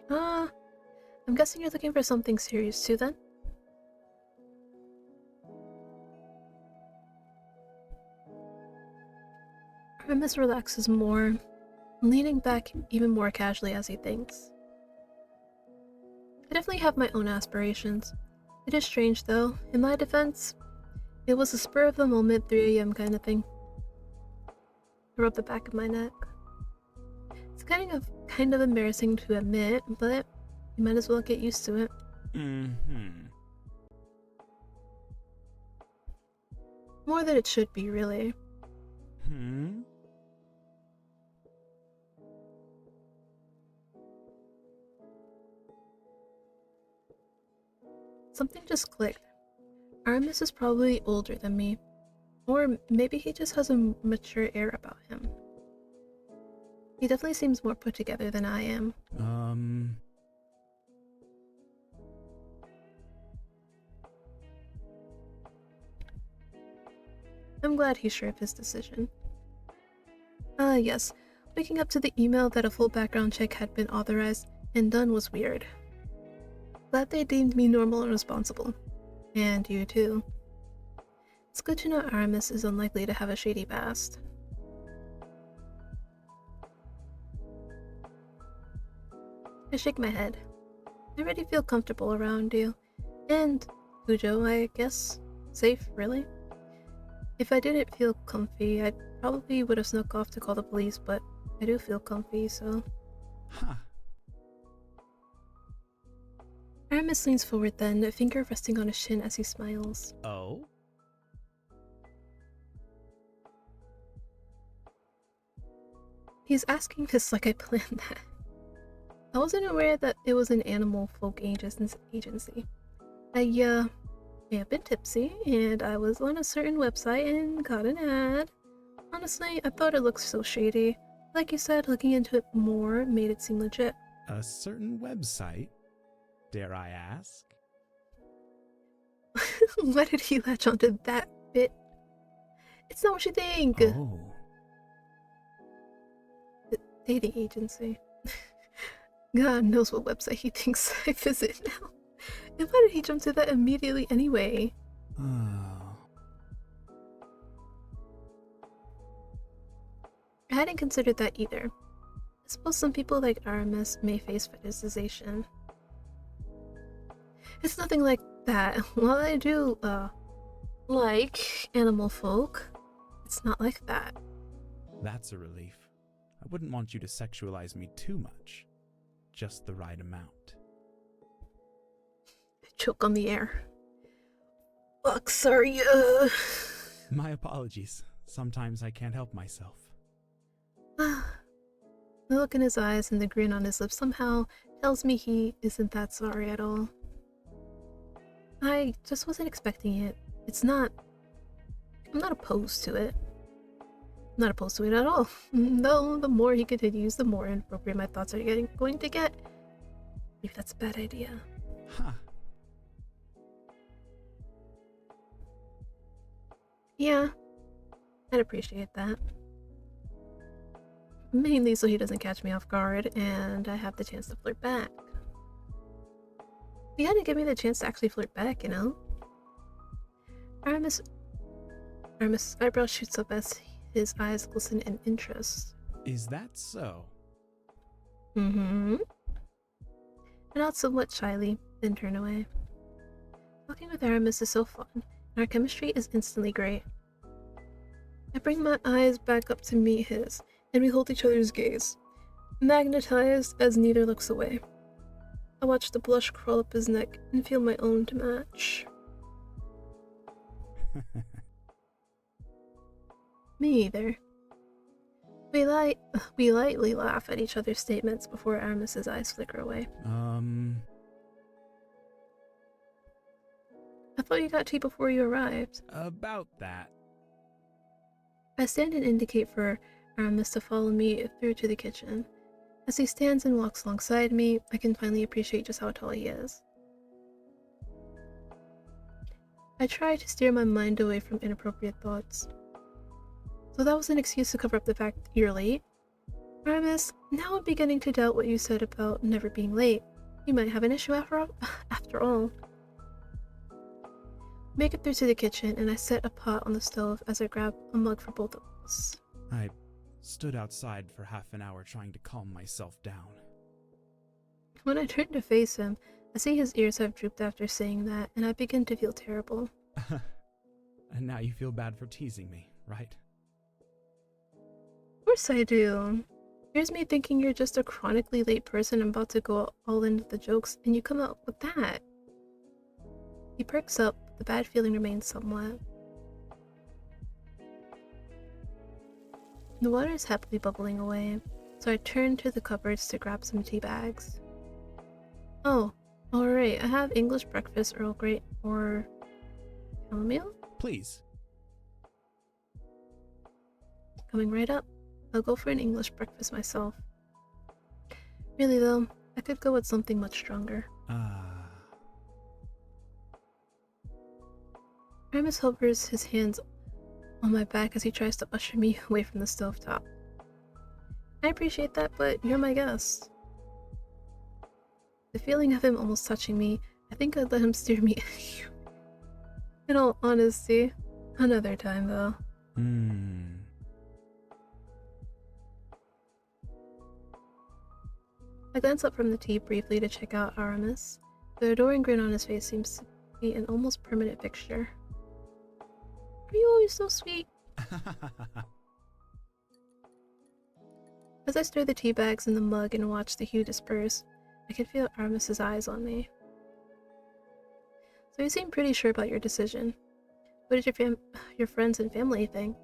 S1: I'm guessing you're looking for something serious too then? Aramis relaxes more, leaning back even more casually as he thinks. I definitely have my own aspirations. It is strange though. In my defense, it was a spur of the moment 3 a.m. kind of thing. I rub the back of my neck. It's kind of embarrassing to admit, but you might as well get used to it. More than it should be, really. Something just clicked. Aramis is probably older than me. Or maybe he just has a mature air about him. He definitely seems more put together than I am. I'm glad he's sure of his decision. Yes. Waking up to the email that a full background check had been authorized and done was weird. Glad they deemed me normal and responsible. And you too. It's good to know Aramis is unlikely to have a shady past. I shake my head. I already feel comfortable around you. And Cujo, I guess. Safe, really? If I didn't feel comfy, I probably would have snuck off to call the police, but I do feel comfy, so...
S3: Huh.
S1: Aramis leans forward then, a finger resting on his shin as he smiles.
S3: Oh?
S1: He's asking this like I planned that. I wasn't aware that it was an animal folk agency. I may have been tipsy, and I was on a certain website and got an ad. Honestly, I thought it looked so shady. Like you said, looking into it more made it seem legit.
S3: A certain website? Dare I ask?
S1: Why did he latch onto that bit? It's not what you think!
S3: Oh.
S1: The dating agency. God knows what website he thinks I visit now. And why did he jump to that immediately anyway?
S3: Oh.
S1: I hadn't considered that either. I suppose some people like Aramis may face fetishization. It's nothing like that. While I do, like animal folk, it's not like that.
S3: That's a relief. I wouldn't want you to sexualize me too much. Just the right amount.
S1: I choke on the air. Fuck, sorry,
S3: My apologies. Sometimes I can't help myself.
S1: The look in his eyes and the grin on his lips somehow tells me he isn't that sorry at all. I just wasn't expecting it. I'm not opposed to it. I'm not opposed to it at all. Though the more he continues, the more inappropriate my thoughts are going to get. Maybe that's a bad idea.
S3: Huh.
S1: Yeah, I'd appreciate that. Mainly so he doesn't catch me off guard and I have the chance to flirt back. You had to give me the chance to actually flirt back, you know? Aramis' eyebrow shoots up as his eyes glisten in interest.
S3: Is that so?
S1: Mm-hmm. I nod somewhat shyly, then turn away. Talking with Aramis is so fun, and our chemistry is instantly great. I bring my eyes back up to meet his, and we hold each other's gaze, magnetized as neither looks away. I watch the blush crawl up his neck and feel my own to match. Me either. We lightly laugh at each other's statements before Aramis's eyes flicker away. I thought you got tea before you arrived.
S3: About that.
S1: I stand and indicate for Aramis to follow me through to the kitchen. As he stands and walks alongside me, I can finally appreciate just how tall he is. I try to steer my mind away from inappropriate thoughts. So that was an excuse to cover up the fact that you're late? Aramis, now I'm beginning to doubt what you said about never being late. You might have an issue after all. Make it through to the kitchen, and I set a pot on the stove as I grab a mug for both of us.
S3: I stood outside for half an hour trying to calm myself down.
S1: When I turn to face him, I see his ears have drooped after saying that, and I begin to feel terrible.
S3: And now you feel bad for teasing me, right?
S1: Of course I do. Here's me thinking you're just a chronically late person and about to go all in with the jokes, and you come out with that. He perks up, but the bad feeling remains somewhat. The water is happily bubbling away, so I turn to the cupboards to grab some tea bags. Oh, alright, I have English breakfast, Earl Grey, or chamomile?
S3: Please.
S1: Coming right up. I'll go for an English breakfast myself. Really though, I could go with something much stronger. Aramis hovers his hands on my back as he tries to usher me away from the stovetop. I appreciate that, but you're my guest. The feeling of him almost touching me, I think I'd let him steer me. In all honesty, another time though. I glance up from the tea briefly to check out Aramis. The adoring grin on his face seems to be an almost permanent fixture. Are you always so sweet? As I stir the tea bags in the mug and watch the hue disperse, I can feel Aramis's eyes on me. So you seem pretty sure about your decision. What did your friends and family think?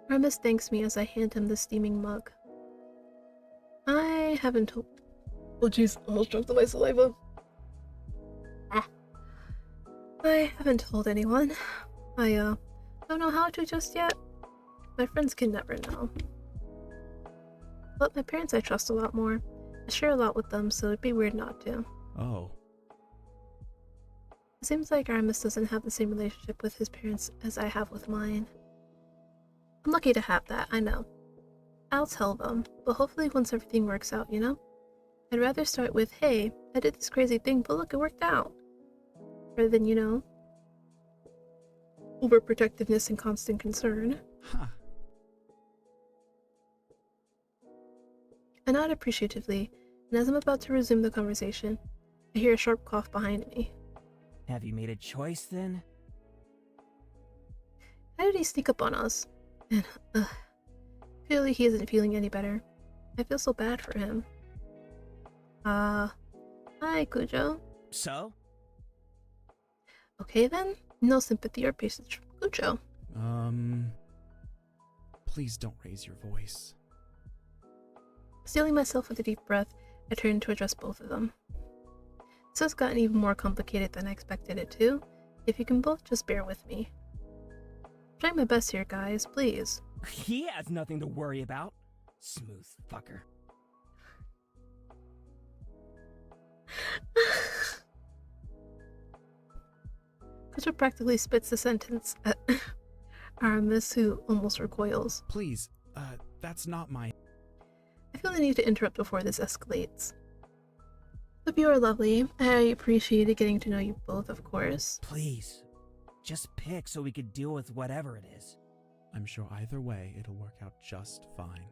S1: Aramis thanks me as I hand him the steaming mug. I haven't told. Oh jeez, almost choked on my saliva. I haven't told anyone. I don't know how to just yet. My friends can never know. But my parents I trust a lot more. I share a lot with them, so it'd be weird not to.
S3: Oh.
S1: It seems like Aramis doesn't have the same relationship with his parents as I have with mine. I'm lucky to have that, I know. I'll tell them, but hopefully once everything works out, you know? I'd rather start with, hey, I did this crazy thing, but look, it worked out. Rather than, you know, overprotectiveness and constant concern.
S3: Huh.
S1: I nod appreciatively, and as I'm about to resume the conversation, I hear a sharp cough behind me.
S2: Have you made a choice then?
S1: How did he sneak up on us? And, clearly he isn't feeling any better. I feel so bad for him. Hi, Cujo.
S2: So?
S1: Okay then, no sympathy or patience from Cujo.
S3: Please don't raise your voice.
S1: Stealing myself with a deep breath, I turn to address both of them. This has gotten even more complicated than I expected it to. If you can both just bear with me. I'm trying my best here, guys, please.
S2: He has nothing to worry about. Smooth fucker.
S1: Cujo practically spits the sentence at Aramis, who almost recoils.
S3: Please, that's not my...
S1: I feel the need to interrupt before this escalates. Hope you are lovely. I appreciated getting to know you both, of course.
S2: Please, just pick so we could deal with whatever it is.
S3: I'm sure either way it'll work out just fine.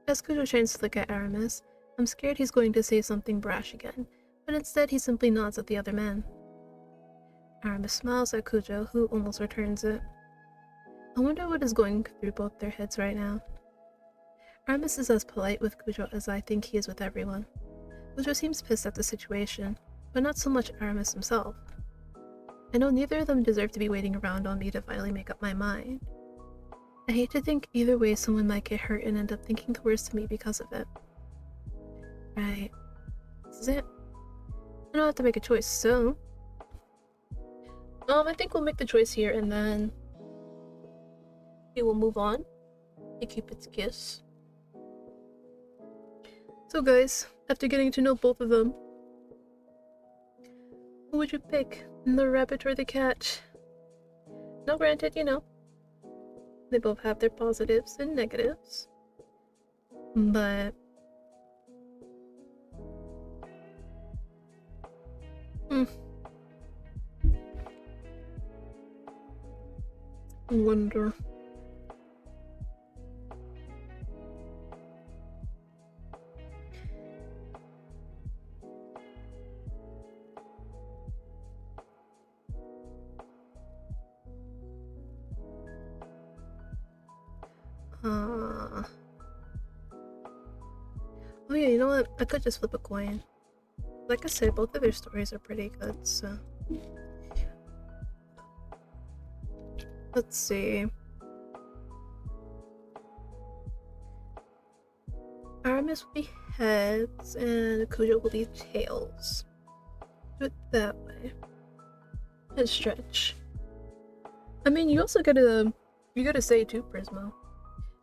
S1: As Kujo turns to look at Aramis, I'm scared he's going to say something brash again, but instead he simply nods at the other man. Aramis smiles at Kujo, who almost returns it. I wonder what is going through both their heads right now. Aramis is as polite with Kujo as I think he is with everyone. Kujo seems pissed at the situation, but not so much Aramis himself. I know neither of them deserve to be waiting around on me to finally make up my mind. I hate to think either way someone might get hurt and end up thinking the worst of me because of it. Right. This is it. I don't have to make a choice, so... I think we'll make the choice here and then... we will move on to Cupid's kiss. So guys, after getting to know both of them, who would you pick? The rabbit or the cat? Now granted, they both have their positives and negatives. But... I wonder... Oh yeah, you know what? I could just flip a coin. Like I said, both of their stories are pretty good, so... Let's see. Aramis will be heads, and Kujo will be tails. Do it that way. And stretch. I mean, you gotta say too, Prismo.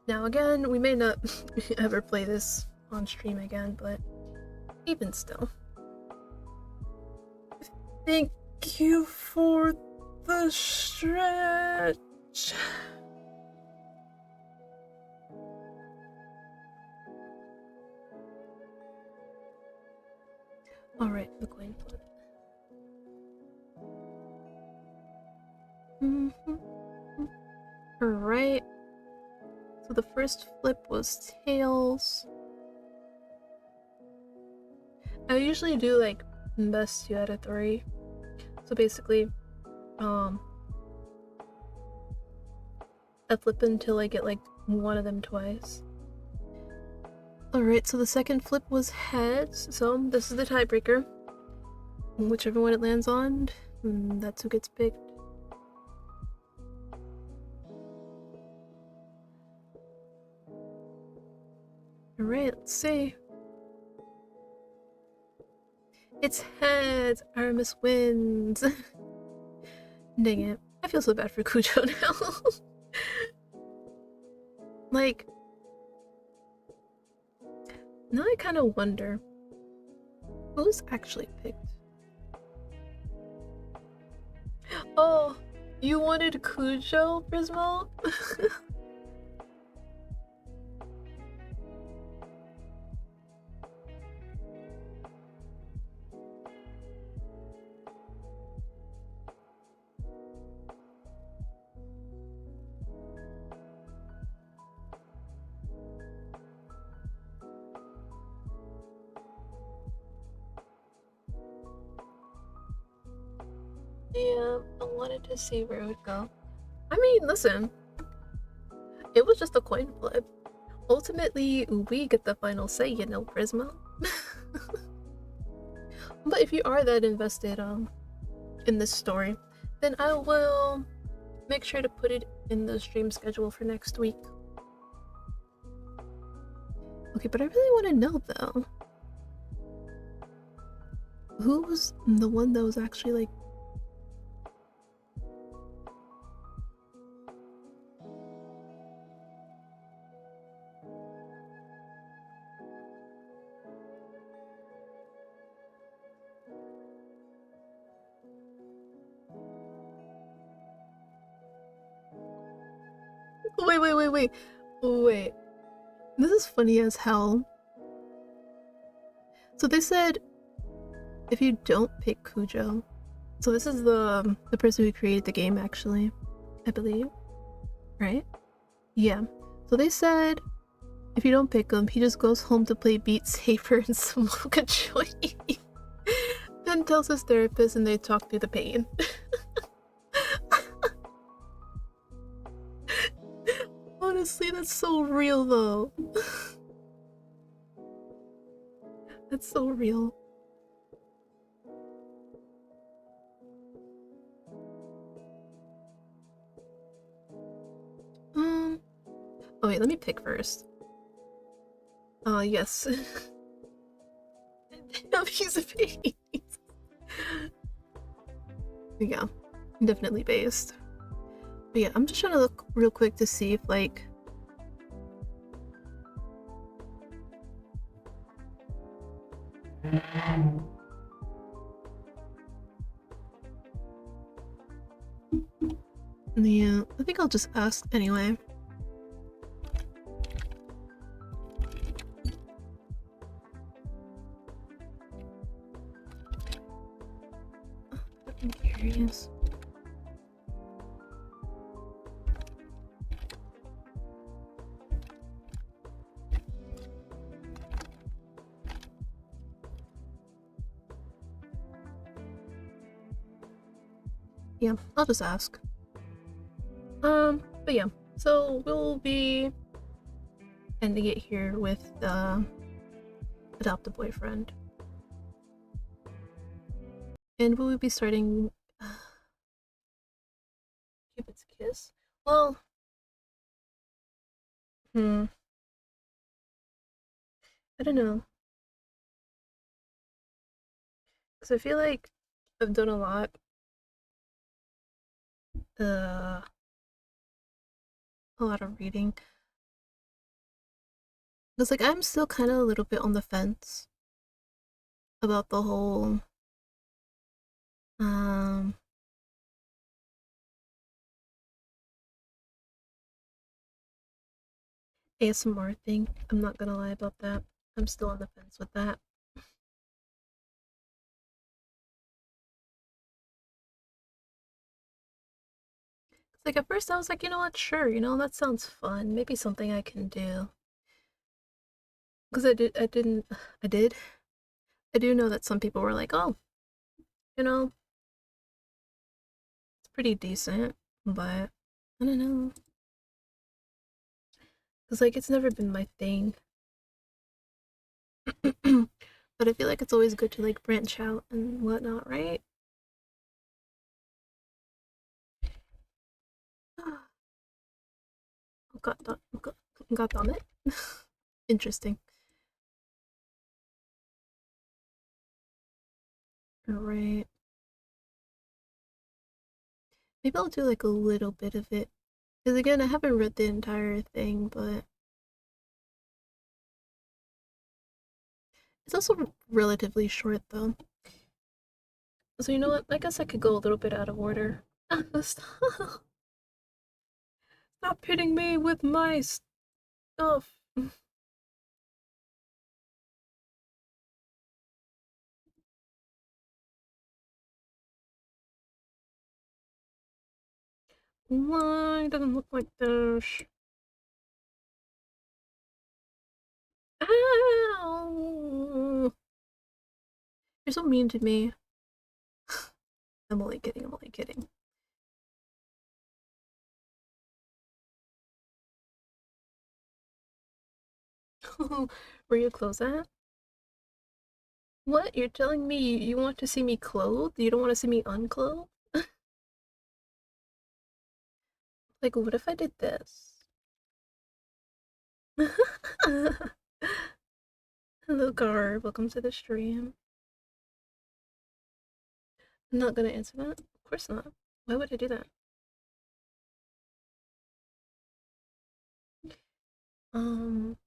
S1: Now again, we may not ever play this on stream again, but even still. Thank you for the stretch. Alright, the coin flip. Alright. So the first flip was tails. I usually do like best 2 out of 3. So basically, I flip until I get like one of them twice. Alright, so the second flip was heads, so this is the tiebreaker. Whichever one it lands on, that's who gets picked. Alright, let's see. It's heads! Aramis wins! Dang it. I feel so bad for Kujo now. Like... now I kind of wonder... who's actually picked? Oh! You wanted Kujo, Prismo? Yeah, I wanted to see where it would go. I mean, listen. It was just a coin flip. Ultimately, we get the final say, Prismo. But if you are that invested in this story, then I will make sure to put it in the stream schedule for next week. Okay, but I really want to know though, who was the one that was actually like... Wait. This is funny as hell. So they said if you don't pick Cujo, so this is the person who created the game actually, I believe, right? Yeah. So they said if you don't pick him, he just goes home to play Beat Saber and smoke a joint. Then tells his therapist and they talk through the pain. Honestly, that's so real though. That's so real. Um. Oh wait, let me pick first. Yes. No, he's a baby. Yeah, definitely based. But yeah, I'm just trying to look real quick to see if like yeah, I think I'll just ask anyway. I'm curious. Yeah, I'll just ask. But yeah, so we'll be ending it here with the adopt a boyfriend, and we will be starting Cupid's kiss. Well, hmm, I don't know, because I feel like I've done uh, a lot of reading. Because like I'm still kind of a little bit on the fence about the whole um ASMR thing. I'm not gonna lie about that. I'm still on the fence with that. Like at first I was like, you know what, sure, that sounds fun. Maybe something I can do. Because I did. I do know that some people were like, oh, you know, it's pretty decent, but I don't know. Because like it's never been my thing. But I feel like it's always good to like branch out and whatnot, right? God damn it. Interesting. Alright. Maybe I'll do like a little bit of it. Because again, I haven't read the entire thing, but it's also relatively short though. So you know what? I guess I could go a little bit out of order. Stop hitting me with my stuff. Why doesn't look like this? Ow! You're so mean to me. I'm only kidding. I'm only kidding. Where you clothes at? What? You're telling me you want to see me clothed? You don't want to see me unclothed? Like, what if I did this? Hello, Gar. Welcome to the stream. I'm not gonna answer that. Of course not. Why would I do that? Um,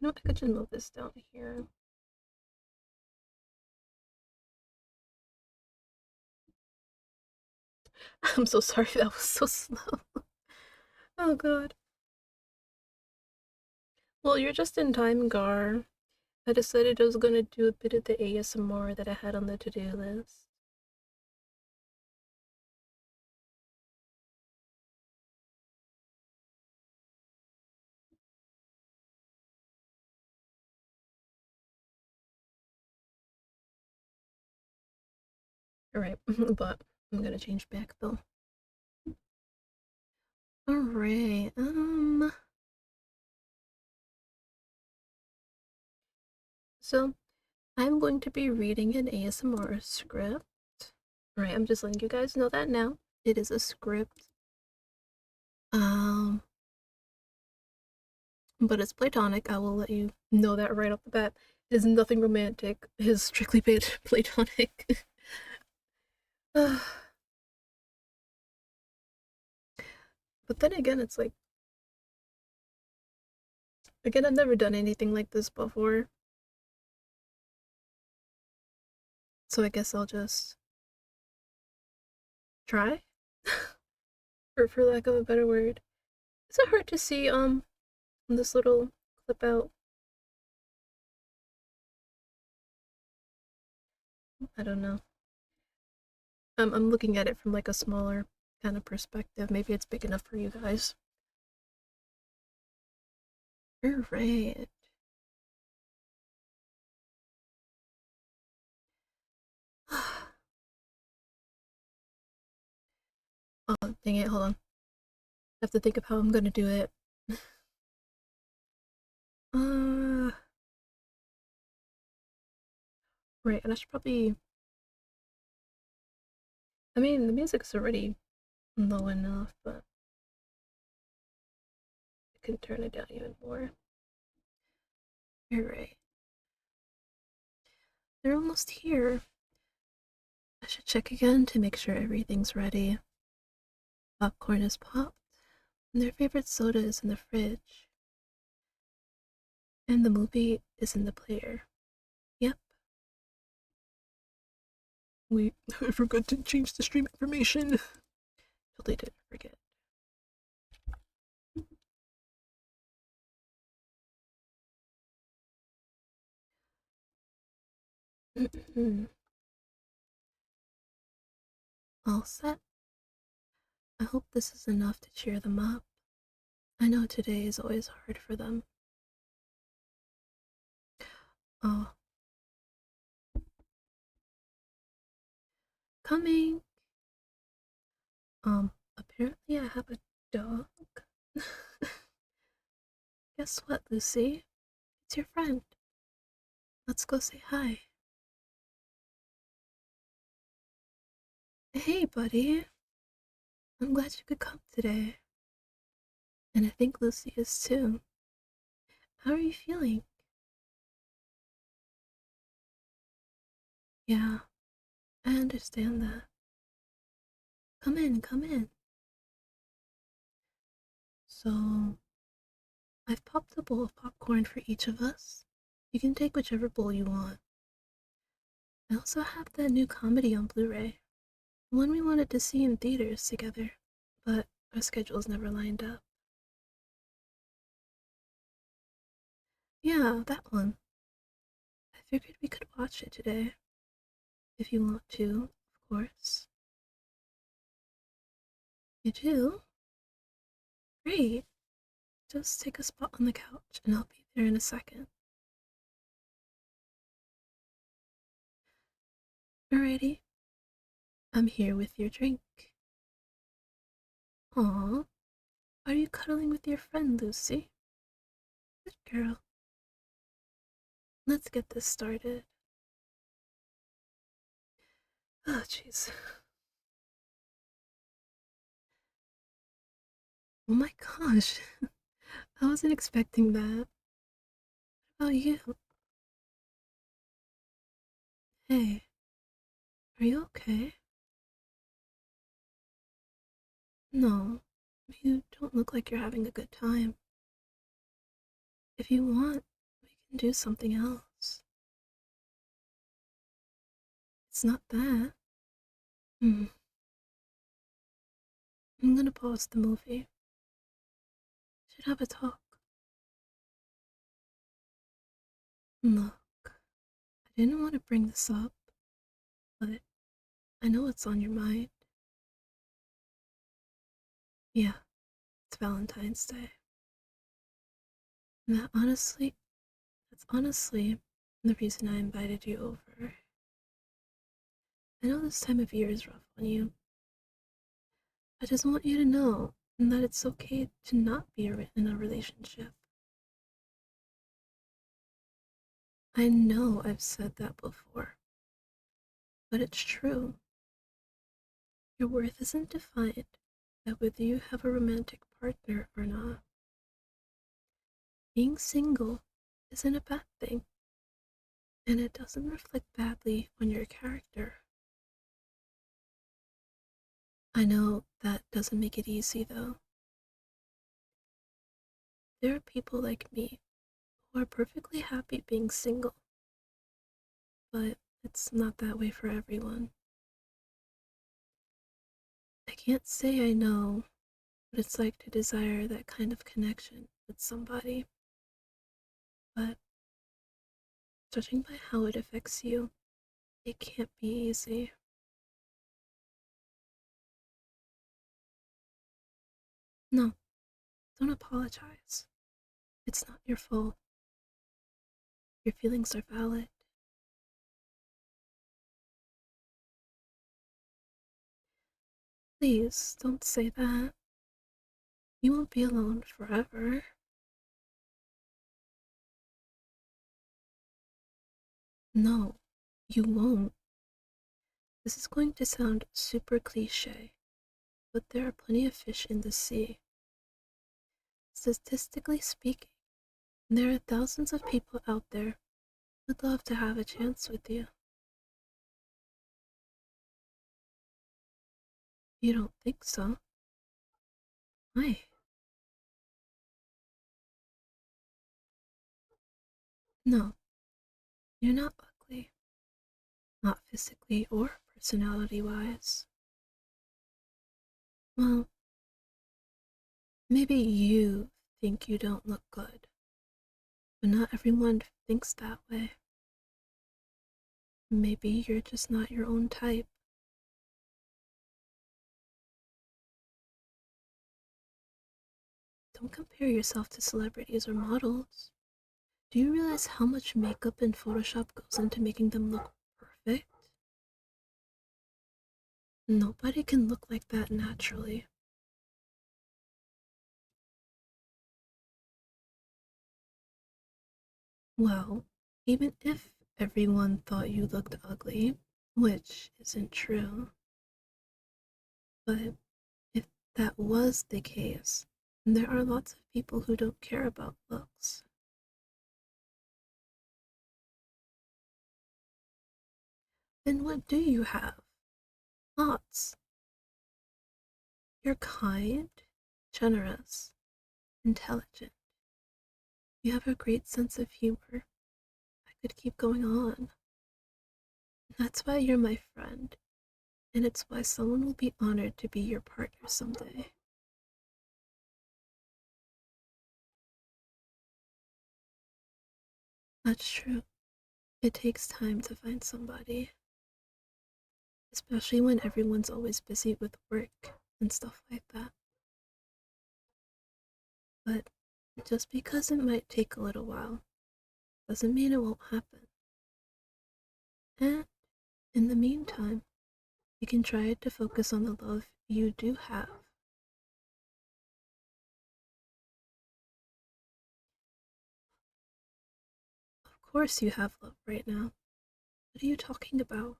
S1: you know what? I could just move this down here. I'm so sorry, that was so slow. Oh god. Well, you're just in time, Gar. I decided I was gonna do a bit of the ASMR that I had on the to-do list. Alright, but I'm gonna change back though. Alright, so I'm going to be reading an ASMR script. Alright, I'm just letting you guys know that now. It is a script. Um, but it's platonic. I will let you know that right off the bat. It is nothing romantic. It is strictly platonic. But then again, it's like, again, I've never done anything like this before. So I guess I'll just try, for lack of a better word. Is it hard to see this little clip out? I don't know. I'm looking at it from like a smaller kind of perspective. Maybe it's big enough for you guys. You're right. Oh, dang it, hold on. I have to think of how I'm gonna do it. Uh, right, and I should probably. I mean, the music's already low enough, but I can turn it down even more. You're right. They're almost here. I should check again to make sure everything's ready. Popcorn is popped, and their favorite soda is in the fridge, and the movie is in the player. Yep. Wait, I forgot to change the stream information. Totally didn't forget. All set. I hope this is enough to cheer them up. I know today is always hard for them. Oh, coming. Apparently I have a dog. Guess what, Lucy? It's your friend. Let's go say hi. Hey, buddy. I'm glad you could come today. And I think Lucy is too. How are you feeling? Yeah, I understand that. Come in, come in. So, I've popped a bowl of popcorn for each of us. You can take whichever bowl you want. I also have that new comedy on Blu ray, one we wanted to see in theaters together, but our schedules never lined up. Yeah, that one. I figured we could watch it today. If you want to, of course. You do? Great. Just take a spot on the couch and I'll be there in a second. Alrighty. I'm here with your drink. Aw, are you cuddling with your friend, Lucy? Good girl. Let's get this started. Oh, jeez. Oh my gosh. I wasn't expecting that. How about you? Hey, are you okay? No, you don't look like you're having a good time. If you want, we can do something else. It's not that. Hmm. I'm gonna pause the movie. Should have a talk. Look, I didn't want to bring this up, but I know it's on your mind. Yeah, it's Valentine's Day. And that's honestly the reason I invited you over. I know this time of year is rough on you. I just want you to know that it's okay to not be in a relationship. I know I've said that before, but it's true. Your worth isn't defined by whether you have a romantic partner or not. Being single isn't a bad thing, and it doesn't reflect badly on your character. I know that doesn't make it easy though. There are people like me who are perfectly happy being single, but it's not that way for everyone. I can't say I know what it's like to desire that kind of connection with somebody, but judging by how it affects you, it can't be easy. No, don't apologize. It's not your fault. Your feelings are valid. Please don't say that. You won't be alone forever. No, you won't. This is going to sound super cliche, but there are plenty of fish in the sea. Statistically speaking, there are thousands of people out there who'd love to have a chance with you. You don't think so? Why? No, you're not ugly. Not physically or personality wise. Well, maybe you think you don't look good, but not everyone thinks that way. Maybe you're just not your own type. Don't compare yourself to celebrities or models. Do you realize how much makeup and Photoshop goes into making them look perfect? Nobody can look like that naturally. Well, even if everyone thought you looked ugly, which isn't true, but if that was the case, there are lots of people who don't care about looks. Then what do you have? Lots. You're kind, generous, intelligent. You have a great sense of humor. I could keep going on. That's why you're my friend, and it's why someone will be honored to be your partner someday. That's true. It takes time to find somebody, especially when everyone's always busy with work and stuff like that. But just because it might take a little while doesn't mean it won't happen. And in the meantime, you can try to focus on the love you do have. Of course, you have love right now. What are you talking about?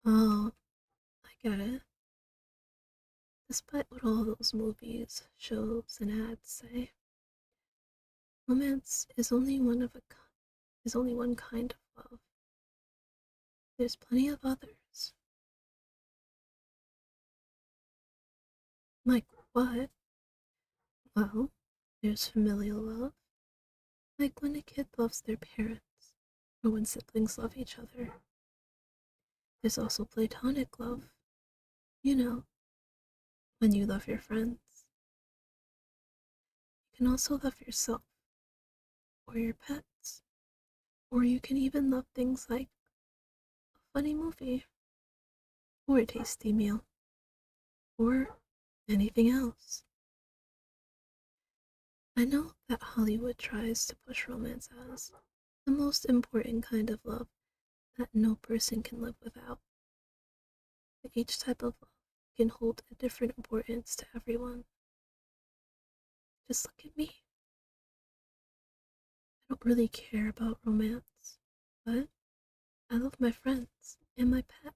S1: Oh, I get it. Despite what all those movies, shows, and ads say, romance is only one kind of love. There's plenty of others. Like what? Well, there's familial love, like when a kid loves their parents, or when siblings love each other. There's also platonic love. You know, when you love your friends. You can also love yourself or your pets. Or you can even love things like a funny movie or a tasty meal or anything else. I know that Hollywood tries to push romance as the most important kind of love that no person can live without. But each type of love can hold a different importance to everyone. Just look at me. I don't really care about romance, but I love my friends and my pet.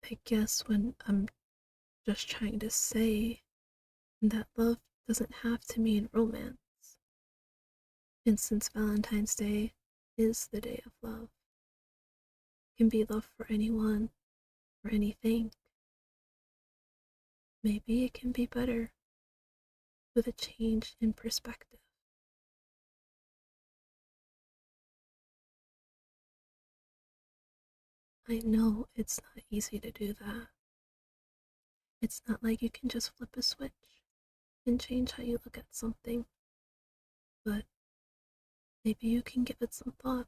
S1: I guess when I'm just trying to say that love doesn't have to mean romance. And since Valentine's Day is the day of love, it can be love for anyone or anything. Maybe it can be better with a change in perspective. I know it's not easy to do that. It's not like you can just flip a switch and change how you look at something, but maybe you can give it some thought.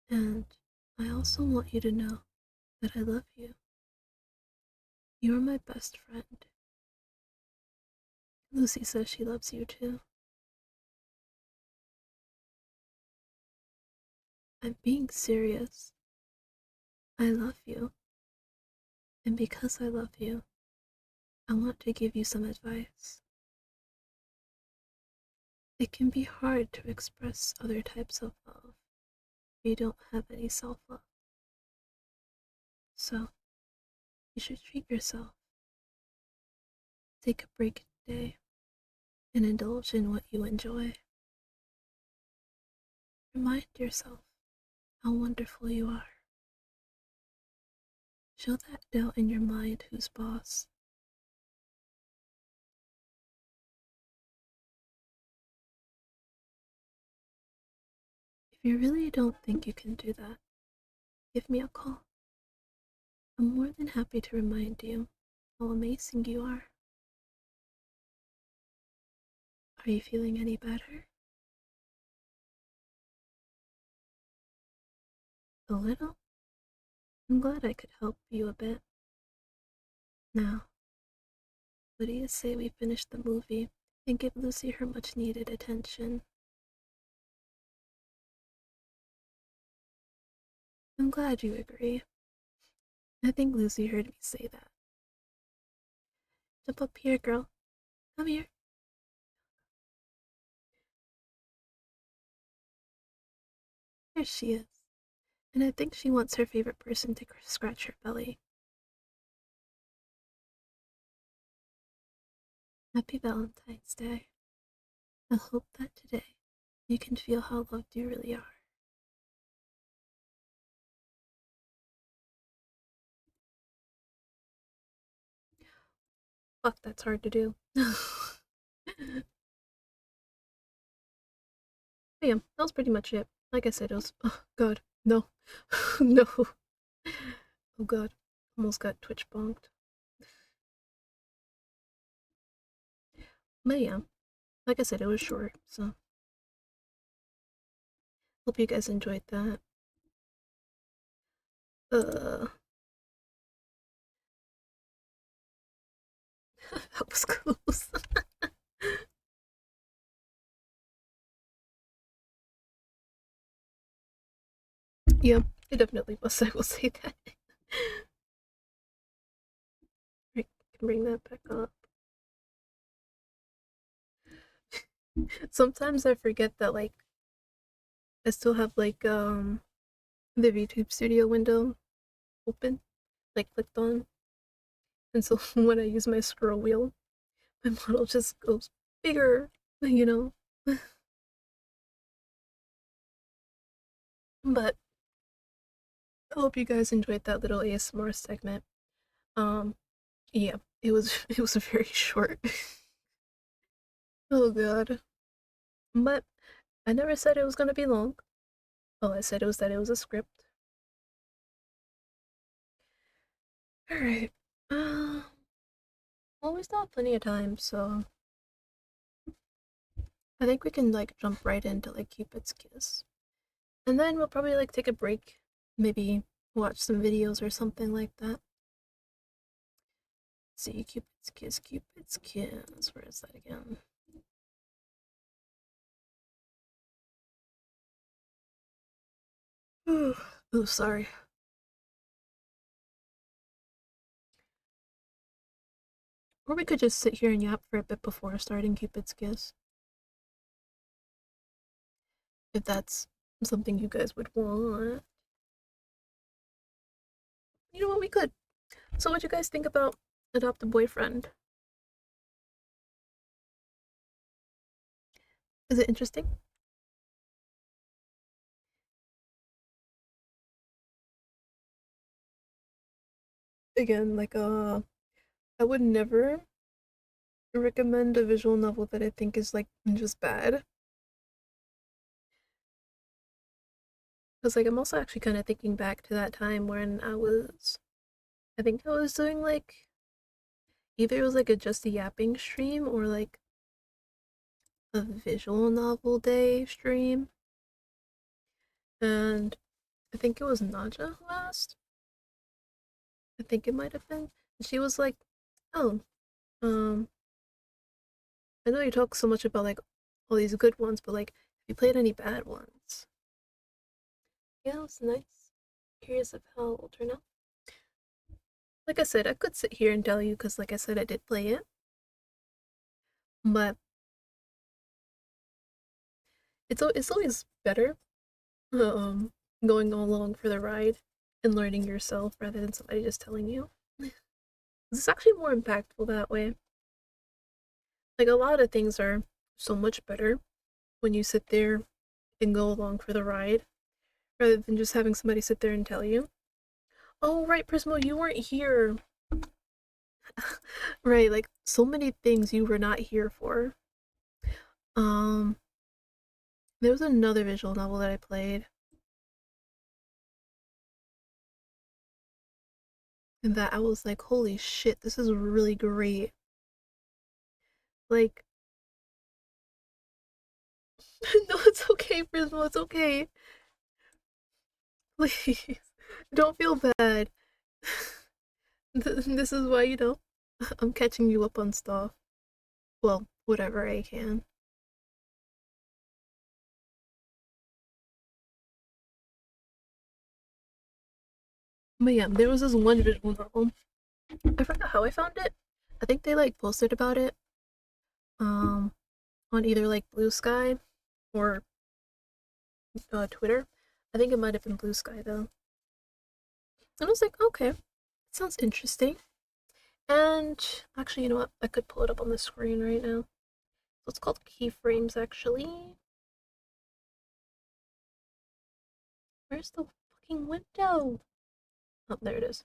S1: And I also want you to know that I love you. You're my best friend. Lucy says she loves you too. I'm being serious. I love you. And because I love you, I want to give you some advice. It can be hard to express other types of love if you don't have any self love. So, you should treat yourself. Take a break today and indulge in what you enjoy. Remind yourself how wonderful you are. Show that doubt in your mind who's boss. If you really don't think you can do that, give me a call. I'm more than happy to remind you how amazing you are. Are you feeling any better? A little? I'm glad I could help you a bit. Now, what do you say we finish the movie and give Lucy her much needed attention? I'm glad you agree. I think Lucy heard me say that. Jump up here, girl. Come here. There she is. And I think she wants her favorite person to scratch her belly. Happy Valentine's Day. I hope that today you can feel how loved you really are. Fuck, that's hard to do. But yeah, that was pretty much it. Like I said, it was. Oh, God. No. No. Oh, God. Almost got Twitch bonked. But yeah, like I said, it was short, so hope you guys enjoyed that. Uh, that was close. Yeah, it definitely was. I will say that. I can bring that back up. Sometimes I forget that like I still have like the VTube Studio window open, like clicked on, and so when I use my scroll wheel, my model just goes bigger, you know. But I hope you guys enjoyed that little ASMR segment. Um, yeah, it was it was very short. Oh god. But I never said it was gonna be long. All I said was that it was a script. Alright. Uh, well, we still have plenty of time, so I think we can like jump right into like Cupid's Kiss. And then we'll probably like take a break, maybe watch some videos or something like that. Let's see, Cupid's Kiss, Cupid's Kiss. Where is that again? Oh, sorry. Or we could just sit here and yap for a bit before starting Cupid's Kiss. If that's something you guys would want. You know what, we could. So what you guys think about Adopt a Boyfriend? Is it interesting? Again, like I would never recommend a visual novel that I think is like just bad. Because like I'm also actually kind of thinking back to that time when I think I was doing like either it was like a just a yapping stream or like a visual novel day stream, and I think it was Naja who asked. I think it might have been. And she was like, "Oh, um, I know you talk so much about like all these good ones, but like, have you played any bad ones?" Yeah, it was nice. Curious of how it will turn out. Like I said, I could sit here and tell you because, like I said, I did play it, but it's always better, um, going along for the ride and learning yourself rather than somebody just telling you. It's actually more impactful that way. Like a lot of things are so much better when you sit there and go along for the ride rather than just having somebody sit there and tell you. Oh, right, Prismo, you weren't here. Right, like so many things you were not here for. Um, there was another visual novel that I played, and that I was like, holy shit, this is really great. Like, no, it's okay, Prismo, it's okay. Please, don't feel bad. This is why, I'm catching you up on stuff. Well, whatever I can. But yeah, there was this one visual novel. I forgot how I found it. I think they like posted about it um on either like Blue Sky or Twitter. I think it might have been Blue Sky though. And I was like, okay, sounds interesting. And actually, you know what? I could pull it up on the screen right now. So it's called Keyframes actually. Where's the fucking window? Oh, there it is.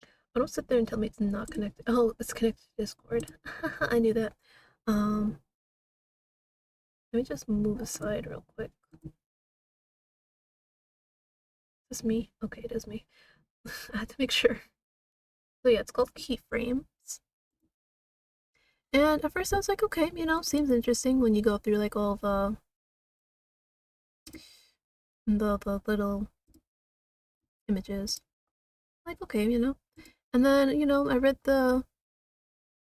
S1: I don't sit there and tell me it's not connected. Oh, it's connected to Discord. I knew that. Um, Let me just move aside real quick. Is this me? Okay, it is me. I had to make sure. So yeah, it's called Keyframes. And at first I was like, okay, seems interesting when you go through like all the little images. Like, okay, And then, I read the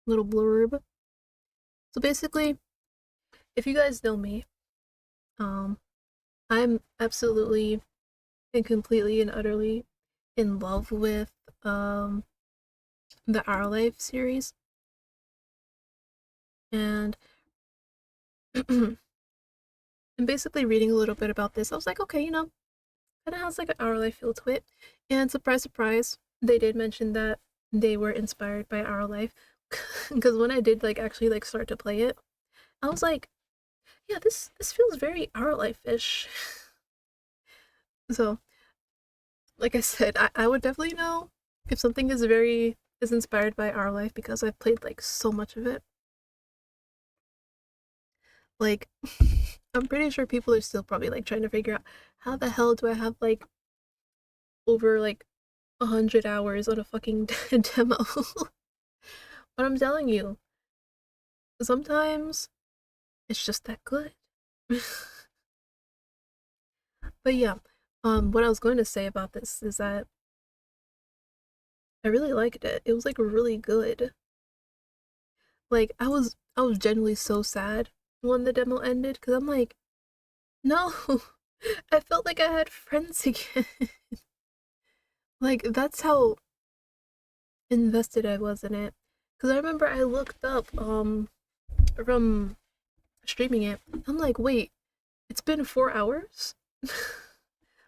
S1: little blurb. So basically, if you guys know me, um, I'm absolutely and completely and utterly in love with the Our Life series. And and basically reading a little bit about this, I was like, okay, kind of has like an Our Life feel to it. And surprise, surprise, they did mention that they were inspired by Our Life. Because when I did like actually like start to play it, I was like, yeah, this feels very Our Life-ish. So, like I said, I would definitely know if something is inspired by Our Life because I've played like so much of it. Like, I'm pretty sure people are still probably like trying to figure out how the hell do I have like over like 100 hours on a fucking demo. But I'm telling you, sometimes it's just that good. But yeah, what I was going to say about this is that I really liked it. It was like really good. Like I was genuinely so sad when the demo ended because I'm like, no, I felt like I had friends again. Like that's how invested I was in it. Because I remember I looked up from streaming it. I'm like, wait, it's been 4 hours.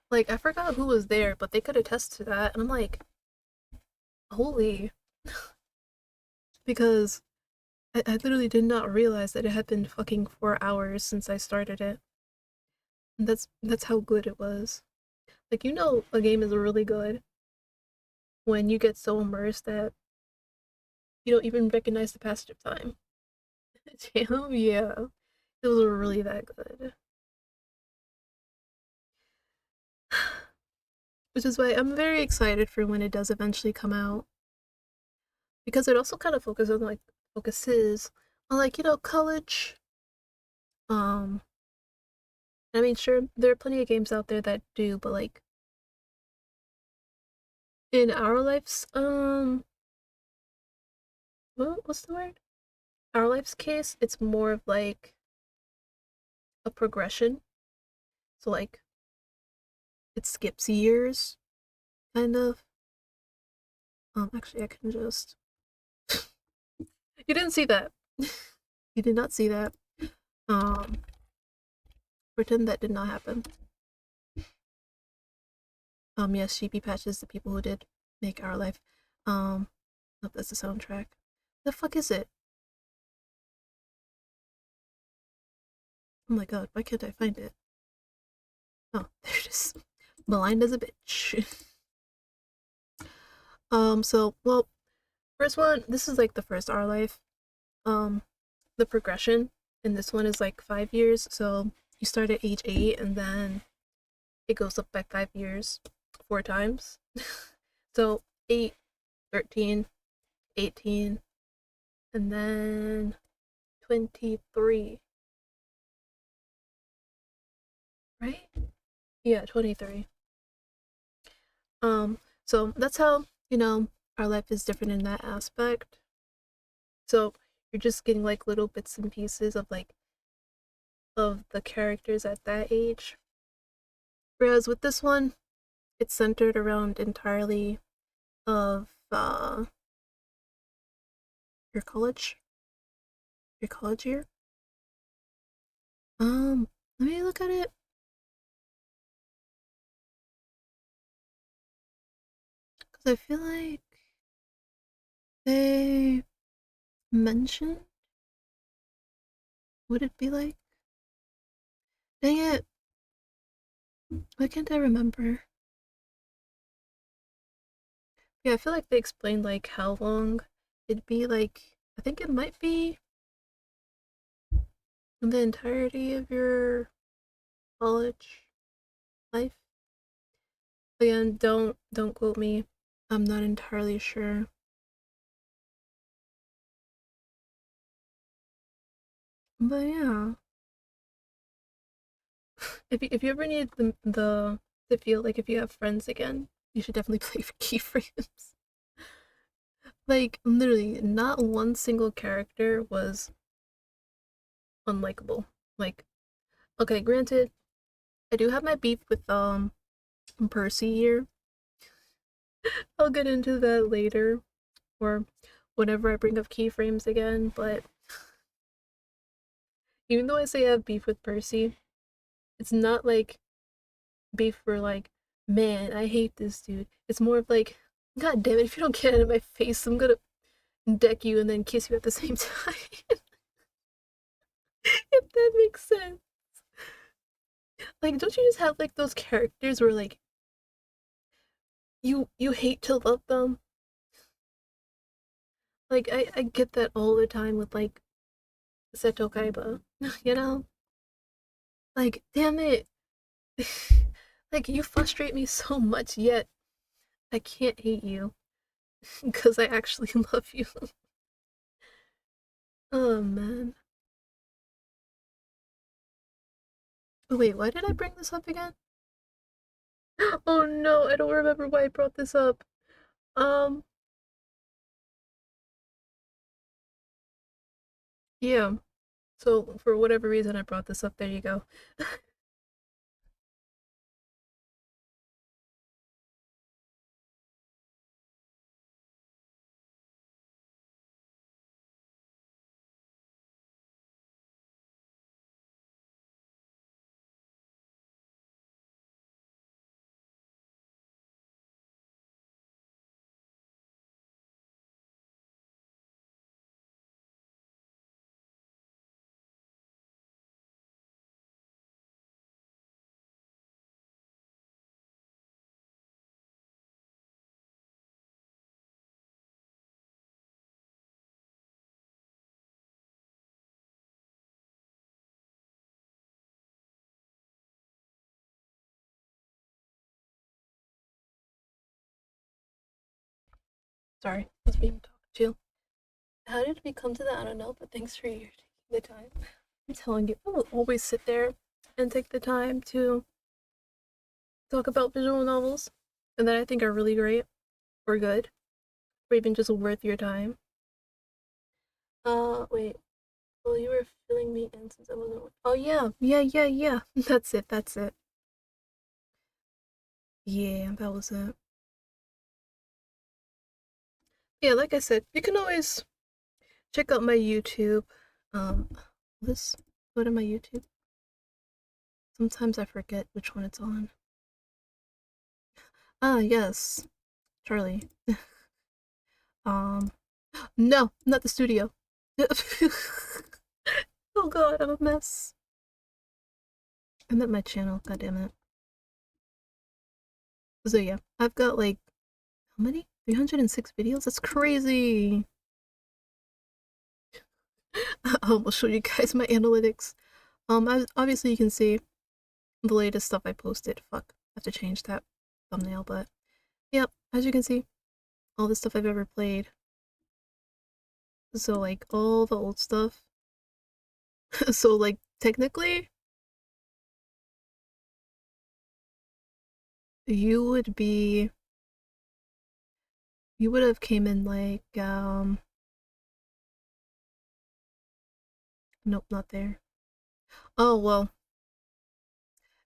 S1: Like I forgot who was there, but they could attest to that. And I'm like, holy, because I literally did not realize that it had been fucking 4 hours since I started it. And that's how good it was. Like a game is really good when you get so immersed that you don't even recognize the passage of time. Damn, yeah. It was really that good. Which is why I'm very excited for when it does eventually come out. Because it also kind of focuses on college. Um I mean sure there are plenty of games out there that do, but like in our lives, what's the word? Our life's case, it's more of like a progression. So like it skips years, kind of. Actually I can just You didn't see that. You did not see that. Um Pretend that did not happen. Yes, Sheepy Patch is the people who did make our life. Oh, that's the soundtrack. The fuck is it? Oh my god, why can't I find it? Oh, there it is. Blind as a bitch. Well, first one, this is like the first our life. Um, the progression in this one is like 5 years. So you start at age 8 and then it goes up by 5 years, 4 times. So 8, 13, 18, and then 23, right? Yeah, 23. So that's how, our life is different in that aspect. So you're just getting like little bits and pieces of the characters at that age. Whereas with this one, it's centered around entirely of your college, your college year. Let me look at it because I feel like they mentioned what it'd be like. Dang it! Why can't I remember? Yeah, I feel like they explained like how long it'd be like. I think it might be the entirety of your college life. Again, don't quote me. I'm not entirely sure. But yeah, if you ever need the to feel like if you have friends again, you should definitely play for keyframes. Like literally, not one single character was unlikable. Like, okay, granted, I do have my beef with Percy here. I'll get into that later or whenever I bring up keyframes again. But even though I say I have beef with Percy, it's not like beef for like, man, I hate this dude. It's more of like, god damn it, if you don't get out of my face, I'm gonna deck you and then kiss you at the same time. If that makes sense. Like, don't you just have like those characters where like you hate to love them? Like I get that all the time with like Seto Kaiba. You know? Like, damn it. Like, you frustrate me so much, yet I can't hate you because I actually love you. Oh man. Oh, wait, why did I bring this up again? Oh no, I don't remember why I brought this up. Um, yeah. So for whatever reason I brought this up. There you go. Sorry, I was being talked to. How did we come to that? I don't know, but thanks for your taking the time. I'm telling you, I will always sit there and take the time to talk about visual novels and that I think are really great or good or even just worth your time. Wait. Well, you were filling me in since I wasn't. Oh yeah, yeah. That's it. That's it. Yeah, that was it. Yeah, like I said, you can always check out my YouTube. Um, this. Go to my YouTube. Sometimes I forget which one it's on. Ah, yes, Charlie. Um, no, not the studio. Oh god, I'm a mess. I meant my channel. God damn it. So yeah, I've got like how many? 306 videos. That's crazy. I will show you guys my analytics. Obviously you can see the latest stuff I posted. Fuck, I have to change that thumbnail, but yep, as you can see, all the stuff I've ever played. So like all the old stuff. So like technically, you would be you would have came in like nope, not there. Oh well,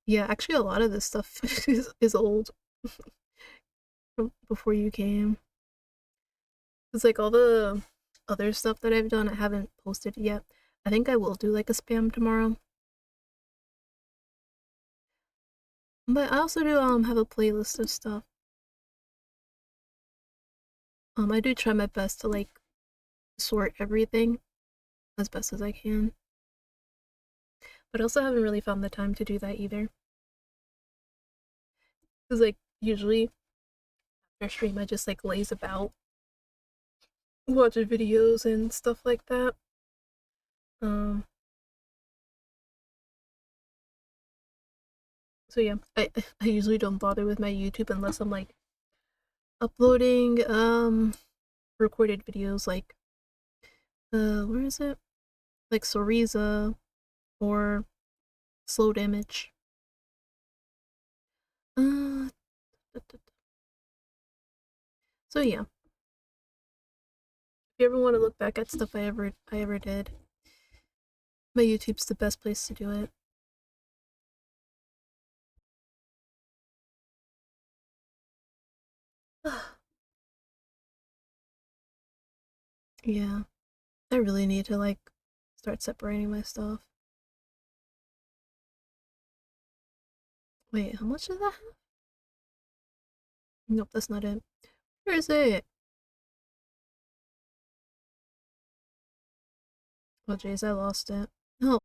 S1: yeah, actually a lot of this stuff is old from before you came. It's like all the other stuff that I've done I haven't posted yet. I think I will do like a spam tomorrow. But I also do have a playlist of stuff. I do try my best to like sort everything as best as I can. But I also haven't really found the time to do that either. Cause like usually after stream I just like laze about watching videos and stuff like that. Um so yeah, I usually don't bother with my YouTube unless I'm like uploading recorded videos like where is it? Like Soriza or Slow Damage. Uh so yeah. If you ever want to look back at stuff I ever did, my YouTube's the best place to do it. Yeah. I really need to like start separating my stuff. Wait, how much does that have? Nope, that's not it. Where is it? Oh jeez, I lost it. Oh,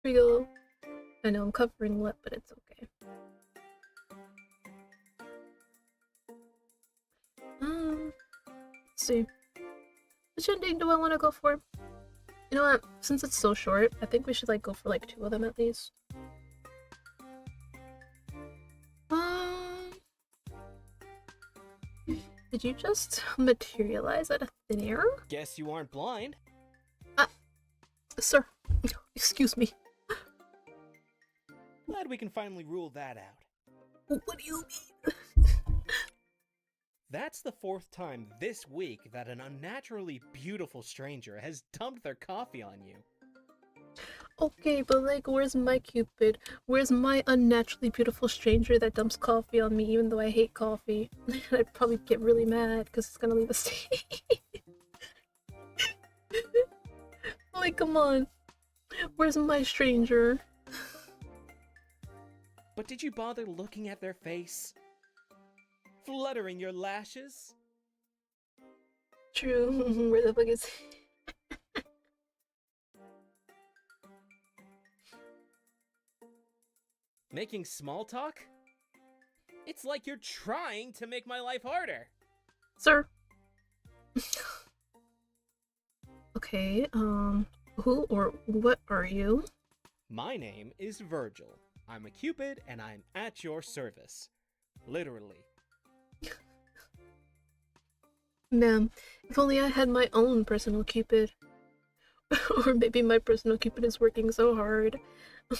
S1: Here we go. I know I'm covering lip, but it's okay. Let's see. Which ending do I want to go for? You know what? Since it's so short, I think we should like go for like 2 of them at least. Um, did you just materialize out of thin air?
S4: Guess you aren't blind.
S1: Sir, excuse me.
S4: Glad we can finally rule that out.
S1: What do you mean?
S4: That's the 4th time this week that an unnaturally beautiful stranger has dumped their coffee on you.
S1: Okay, but like, where's my Cupid? Where's my unnaturally beautiful stranger that dumps coffee on me even though I hate coffee? I'd probably get really mad because it's gonna leave a stain. Like, come on. Where's my stranger?
S4: But did you bother looking at their face? Fluttering your lashes?
S1: True. Where the fuck is he?
S4: Making small talk? It's like you're trying to make my life harder.
S1: Sir. Okay, who or what are you?
S4: My name is Virgil. I'm a Cupid and I'm at your service. Literally.
S1: Ma'am, if only I had my own personal Cupid. Or maybe my personal Cupid is working so hard,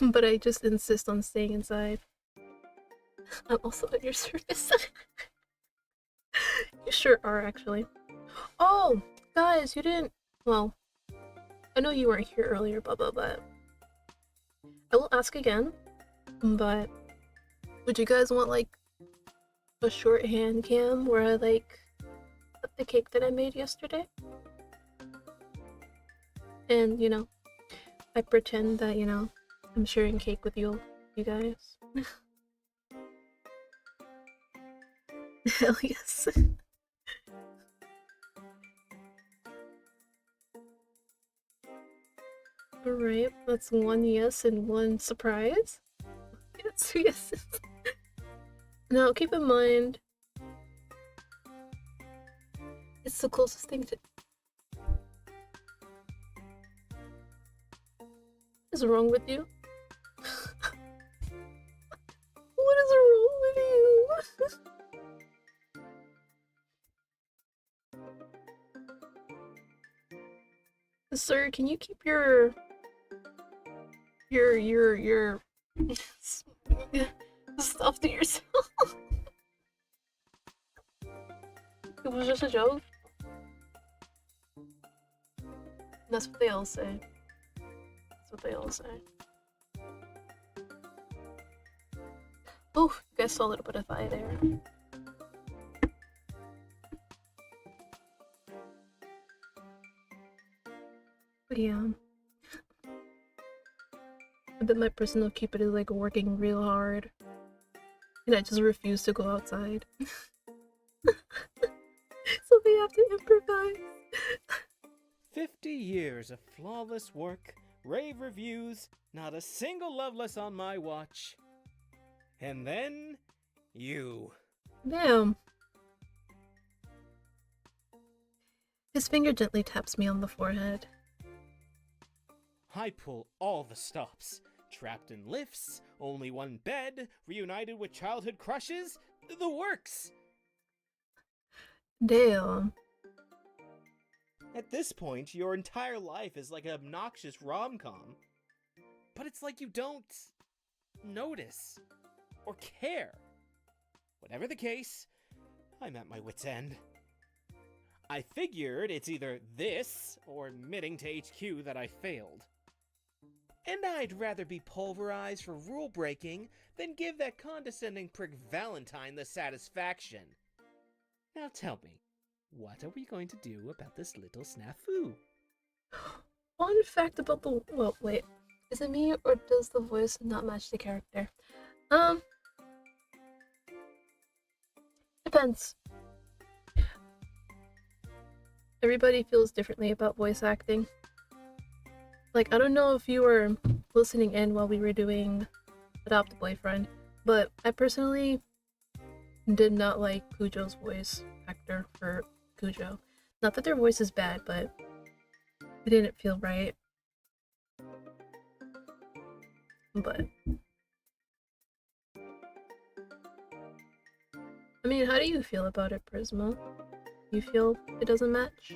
S1: but I just insist on staying inside. I'm also at your service. You sure are, actually. Oh, guys, you didn't... Well, I know you weren't here earlier, but I will ask again, but would you guys want, like, a shorthand cam where I, like, put the cake that I made yesterday? And, you know, I pretend that, you know, I'm sharing cake with you guys. Hell yes. Alright, that's 1 yes and 1 surprise. Yes, yes. Now, keep in mind, it's the closest thing to... What is wrong with you? What is wrong with you? Sir, can you keep your stuff to yourself? It was just a joke. That's what they all say. That's what they all say. Oh, you guys saw a little bit of eye there. But yeah. I bet my personal Cupid is like working real hard. And I just refuse to go outside. So they have to improvise.
S4: 50 years of flawless work, rave reviews, not a single loveless on my watch. And then, you.
S1: Damn. His finger gently taps me on the forehead.
S4: I pull all the stops. Trapped in lifts, only one bed, reunited with childhood crushes, the works.
S1: Damn.
S4: At this point, your entire life is like an obnoxious rom-com. But it's like you don't notice or care. Whatever the case, I'm at my wit's end. I figured it's either this or admitting to HQ that I failed. And I'd rather be pulverized for rule breaking than give that condescending prick Valentine the satisfaction. Now tell me, what are we going to do about this little snafu?
S1: Fun fact about the... Well, wait. Is it me or does the voice not match the character? Depends. Everybody feels differently about voice acting. Like, I don't know if you were listening in while we were doing Adopt a Boyfriend, but I personally did not like Cujo's voice actor for Cujo. Not that their voice is bad, but it didn't feel right. But I mean, how do you feel about it, Prisma? You feel it doesn't match?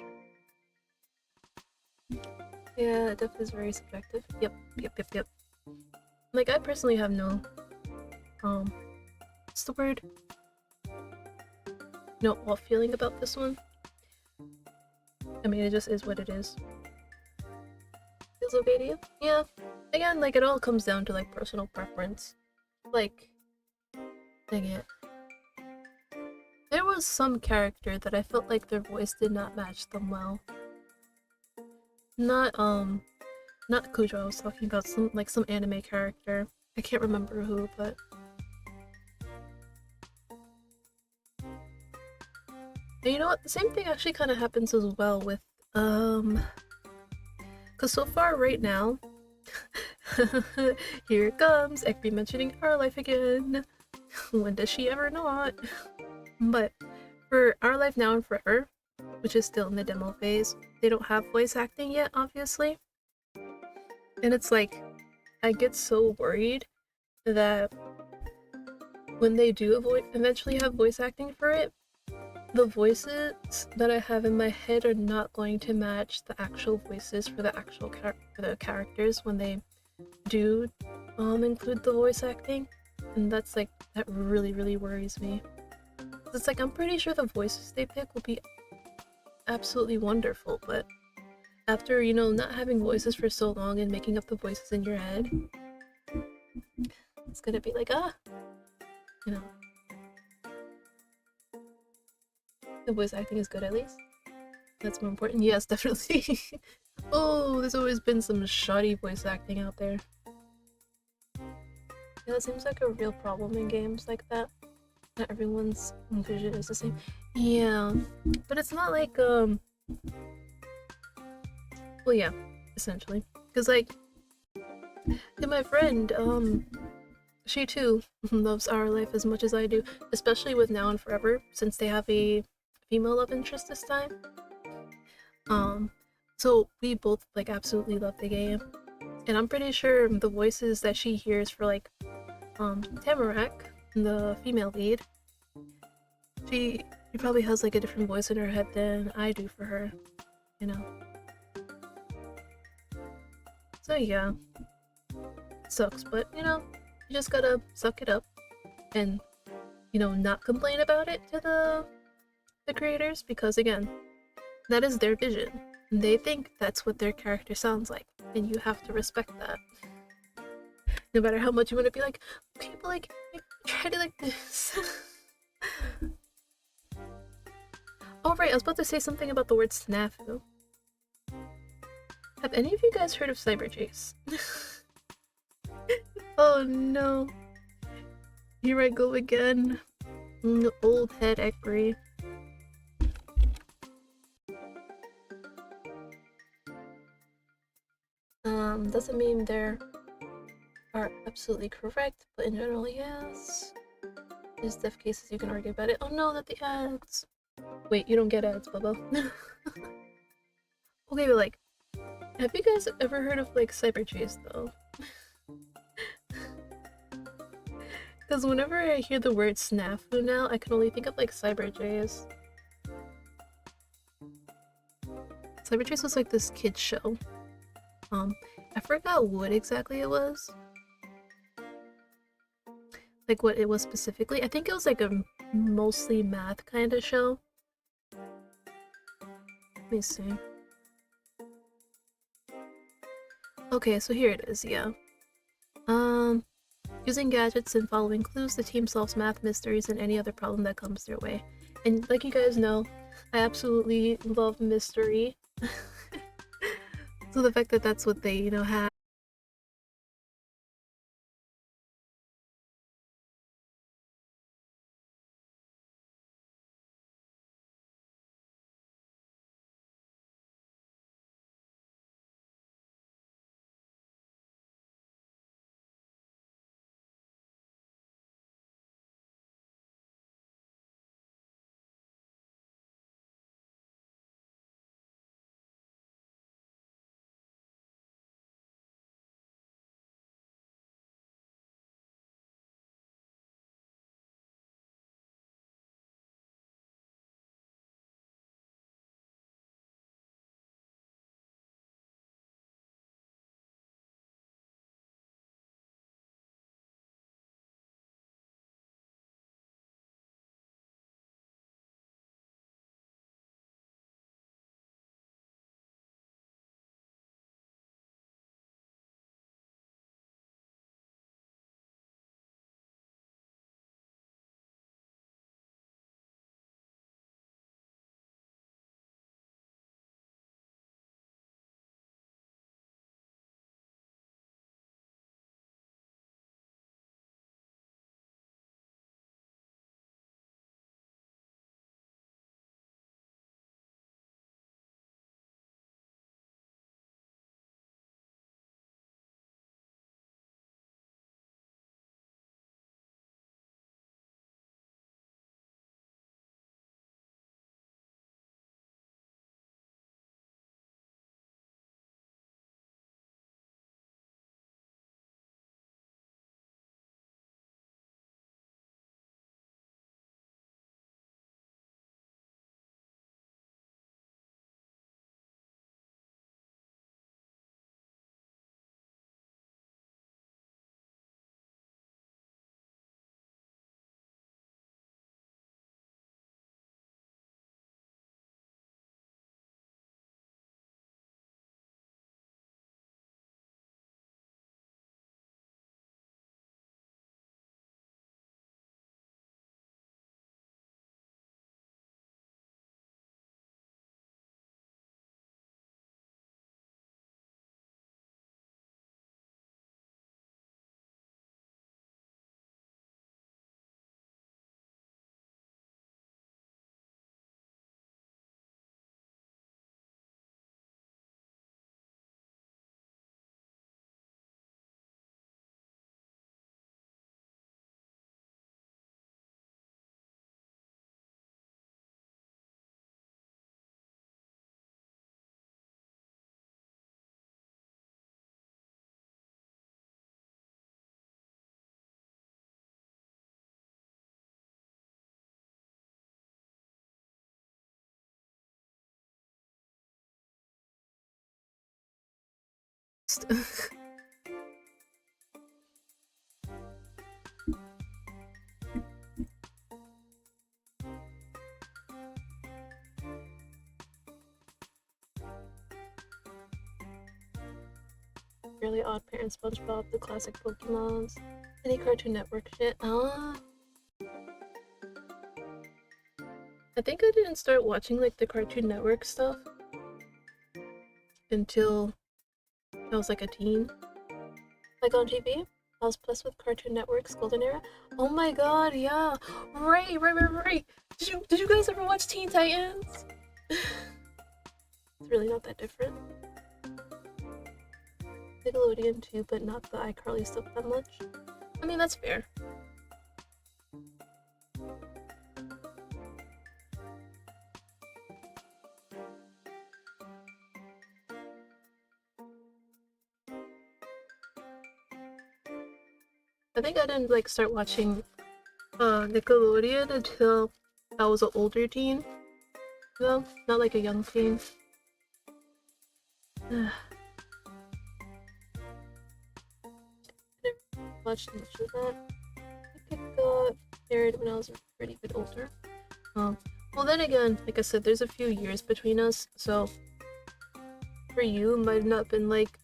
S1: Yeah, it definitely is very subjective. Yep. Like, I personally have no, what's the word? No off feeling about this one. I mean, it just is what it is. Feels okay to you? Yeah. Again, like, it all comes down to, like, personal preference. Like, dang it. There was some character that I felt like their voice did not match them well. Not, not Cujo, I was talking about some anime character. I can't remember who, but... And you know what? The same thing actually kind of happens as well with, Because so far, right now... Here it comes, Ekby mentioning our life again. When does she ever not? But for Our Life Now and Forever, which is still in the demo phase, they don't have voice acting yet, obviously. And it's like, I get so worried that when they do eventually have voice acting for it, the voices that I have in my head are not going to match the actual voices for the actual characters when they do include the voice acting. And that's like, that really worries me. It's like, I'm pretty sure the voices they pick will be absolutely wonderful, but after, you know, not having voices for so long and making up the voices in your head, it's gonna be like, you know. The voice acting is good at least. That's more important. Yes, definitely. Oh, there's always been some shoddy voice acting out there. Yeah, it seems like a real problem in games like that. Not everyone's vision is the same. Yeah, but it's not like, well, yeah, essentially. Because, like, my friend, she too loves Our Life as much as I do, especially with Now and Forever, since they have a female love interest this time. So we both, like, absolutely love the game. And I'm pretty sure the voices that she hears for, like, Tamarack, the female lead, she probably has, like, a different voice in her head than I do for her, you know? So yeah, it sucks, but, you know, you just gotta suck it up and, you know, not complain about it to the creators, because, again, that is their vision. They think that's what their character sounds like, and you have to respect that. No matter how much you want to be like, okay, but like try to like this. Oh right, I was about to say something about the word snafu. Have any of you guys heard of Cyber Chase? Oh no. Here I go again. Old head Ekry. Doesn't mean they're are absolutely correct, but in general, yes. There's def cases you can argue about it. Oh no, not the ads. Wait, you don't get ads, Bubba. Okay, but like, have you guys ever heard of like Cyber Chase though? Because whenever I hear the word snafu now, I can only think of like Cyber Chase. Cyber Chase was like this kid show. I forgot what exactly it was. Like what it was specifically. I think it was like a mostly math kind of show. Let me see. Okay, so here it is, yeah. Using gadgets and following clues, the team solves math mysteries and any other problem that comes their way. And like you guys know, I absolutely love mystery. So the fact that that's what they, you know, have next. Really Odd Parents, SpongeBob, the classic Pokemons, any Cartoon Network shit. I think I didn't start watching like the Cartoon Network stuff until I was like a teen. Like on TV, I was blessed with Cartoon Network's golden era. Oh my god, yeah, right. Did you guys ever watch Teen Titans? It's really not that different. Nickelodeon too, but not the iCarly stuff that much. I mean, that's fair. I think I didn't like start watching Nickelodeon until I was an older teen. Well, not like a young teen. Watched much of that. I think I got married when I was a pretty bit older. Well then again, like I said, there's a few years between us, so for you it might have not been like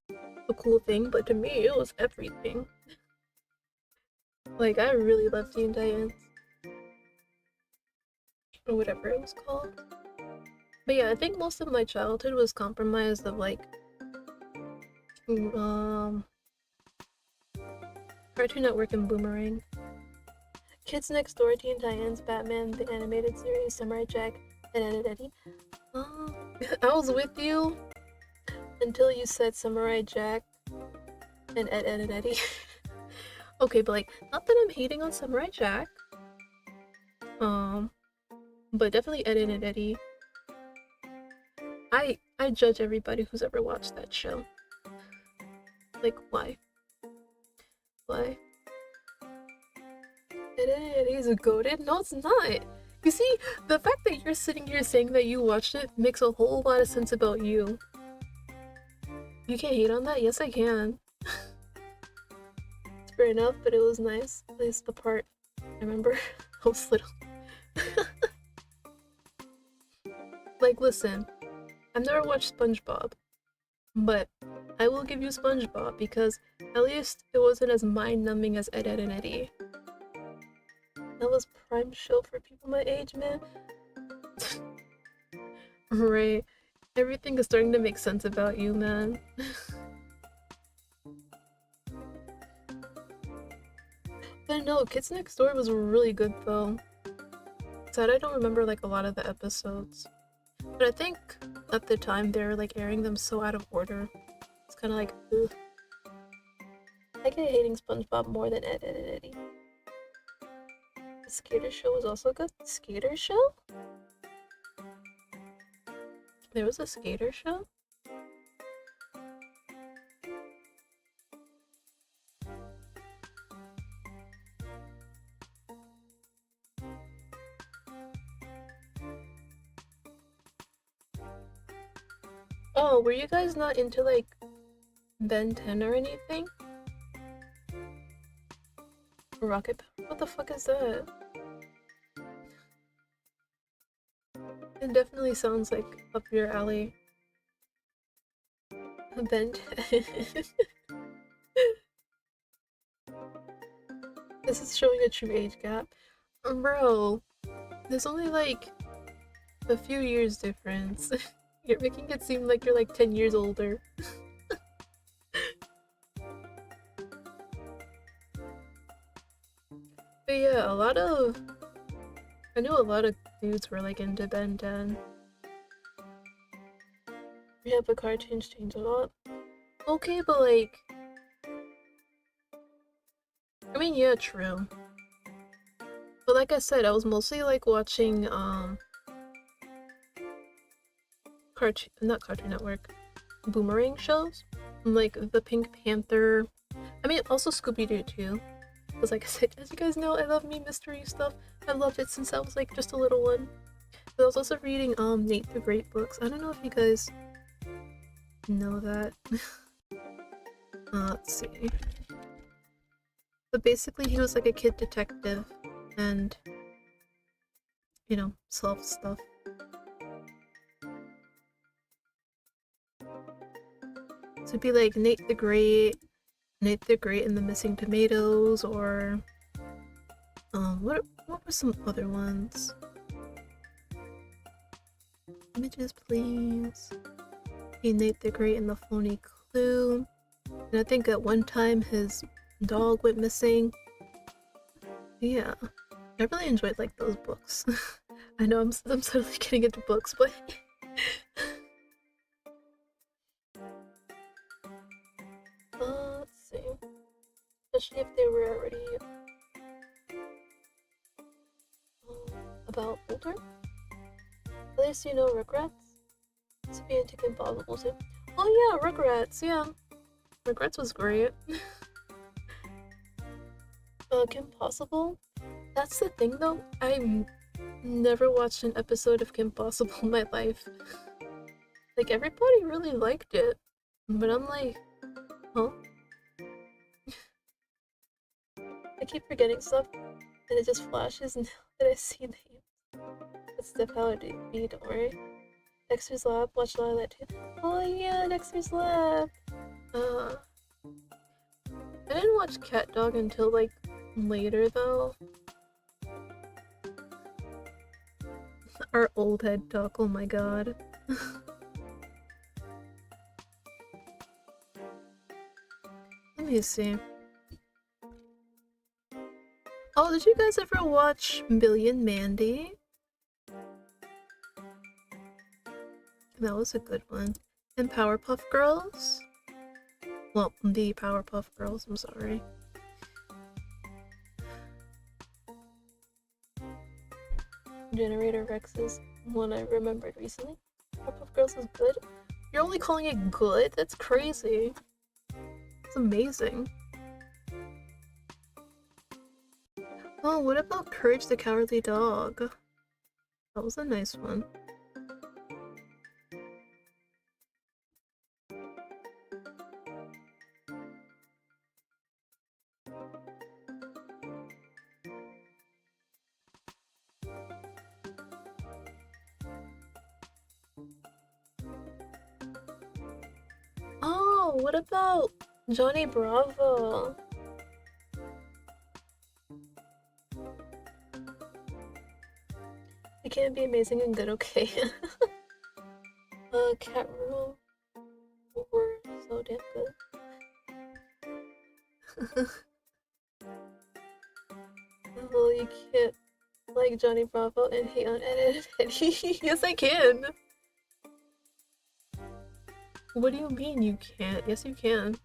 S1: a cool thing, but to me it was everything. Like I really loved Teen Titans. Or whatever it was called. But yeah, I think most of my childhood was compromised of like Cartoon Network and Boomerang. Kids Next Door, Teen Titans, Batman, the Animated Series, Samurai Jack, and Ed, Edd n Eddy. I was with you until you said Samurai Jack and Ed, Edd n Eddy. Okay, but like, not that I'm hating on Samurai Jack. But definitely Ed, Edd n Eddy. I judge everybody who's ever watched that show. Like, why? Why? Ed, Edd n Eddy is goated? No, it's not. You see, the fact that you're sitting here saying that you watched it makes a whole lot of sense about you. You can't hate on that? Yes, I can. It's fair enough, but it was nice. At least the part I remember. I was little. Like, listen, I've never watched SpongeBob, but I will give you SpongeBob because at least it wasn't as mind-numbing as Ed, Edd n Eddy. That was prime show for people my age, man. Right. Everything is starting to make sense about you, man. But no, Kids Next Door was really good though. Sad I don't remember like a lot of the episodes. But I think at the time they were like airing them so out of order. It's kind of like, ugh. I get hating SpongeBob more than Ed, Edd n Eddy. The Skater Show was also good. Skater Show? There was a Skater Show? Oh, were you guys not into like Ben 10 or anything? Rocket Power? What the fuck is that? It definitely sounds like up your alley. Ben 10. This is showing a true age gap. Bro, there's only like a few years difference. You're making it seem like you're like 10 years older. But yeah, I knew a lot of dudes were like into Ben 10. Yeah, but cartoons change a lot. Okay, but like, I mean, yeah, true. But like I said, I was mostly like watching not Cartoon Network, Boomerang shows, like the Pink Panther. I mean, also Scooby-Doo too. Because like I said, as you guys know, I love me mystery stuff. I've loved it since I was like just a little one. But I was also reading Nate the Great books. I don't know if you guys know that. Let's see. But basically, he was like a kid detective and, you know, solved stuff. So it'd be like Nate the Great and the Missing Tomatoes, or what were some other ones? Images, please. Hey, Nate the Great and the Phony Clue. And I think at one time his dog went missing. Yeah, I really enjoyed like those books. I know I'm suddenly getting into books, but let's see. Especially if they were already about older. At least you know Regrets. To be into Kim Possible too. Oh yeah, Regrets. Yeah, Regrets was great. Kim Possible. That's the thing though. I never watched an episode of Kim Possible in my life. Like everybody really liked it, but I'm like, huh? I keep forgetting stuff, and it just flashes now that I see names. That's the how it be, don't worry. Dexter's Lab, watched a lot of that too. Oh yeah, Dexter's Lab! I didn't watch Cat Dog until like later though. Our old head talk, oh my god. Let me see. Oh, did you guys ever watch Billy and Mandy? That was a good one. And Powerpuff Girls? Well, the Powerpuff Girls, I'm sorry. Generator Rex is one I remembered recently. Powerpuff Girls is good? You're only calling it good? That's crazy. It's amazing. Oh, what about Courage the Cowardly Dog? That was a nice one. Oh, what about Johnny Bravo? It can be amazing and good, okay. Cat Rule were so damn good. Well, you can't like Johnny Bravo and hate on Eddie. Yes, I can. What do you mean you can't? Yes, you can.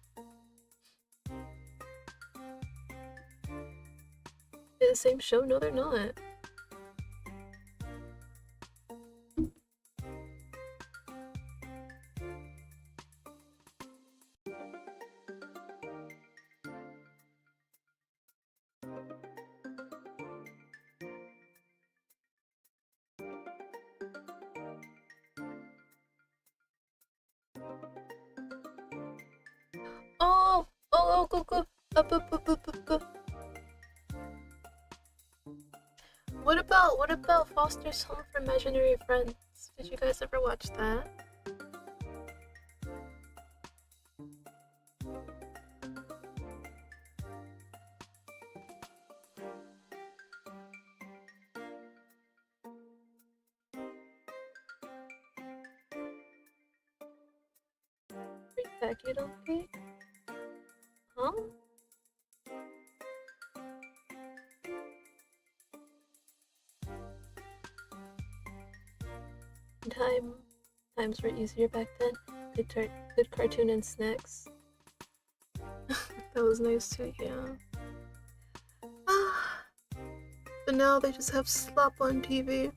S1: They're the same show? No, they're not. Go, go. Up. What about Foster's Home for Imaginary Friends? Did you guys ever watch that? Bring back you don't pay? Huh? Times were easier back then. Good cartoon and snacks. That was nice too, yeah. But now they just have slop on TV.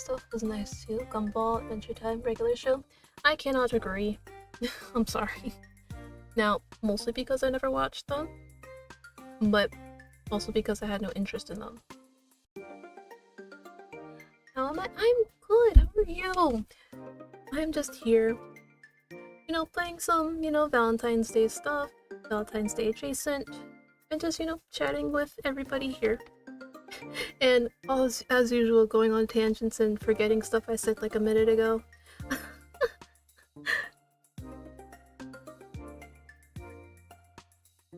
S1: stuff was nice too. Gumball, Adventure Time, regular show. I cannot agree. I'm sorry. Now, mostly because I never watched them, but also because I had no interest in them. How am I? I'm good. How are you? I'm just here, playing some, Valentine's Day stuff, Valentine's Day adjacent, and just, chatting with everybody here. And as usual, going on tangents and forgetting stuff I said like a minute ago.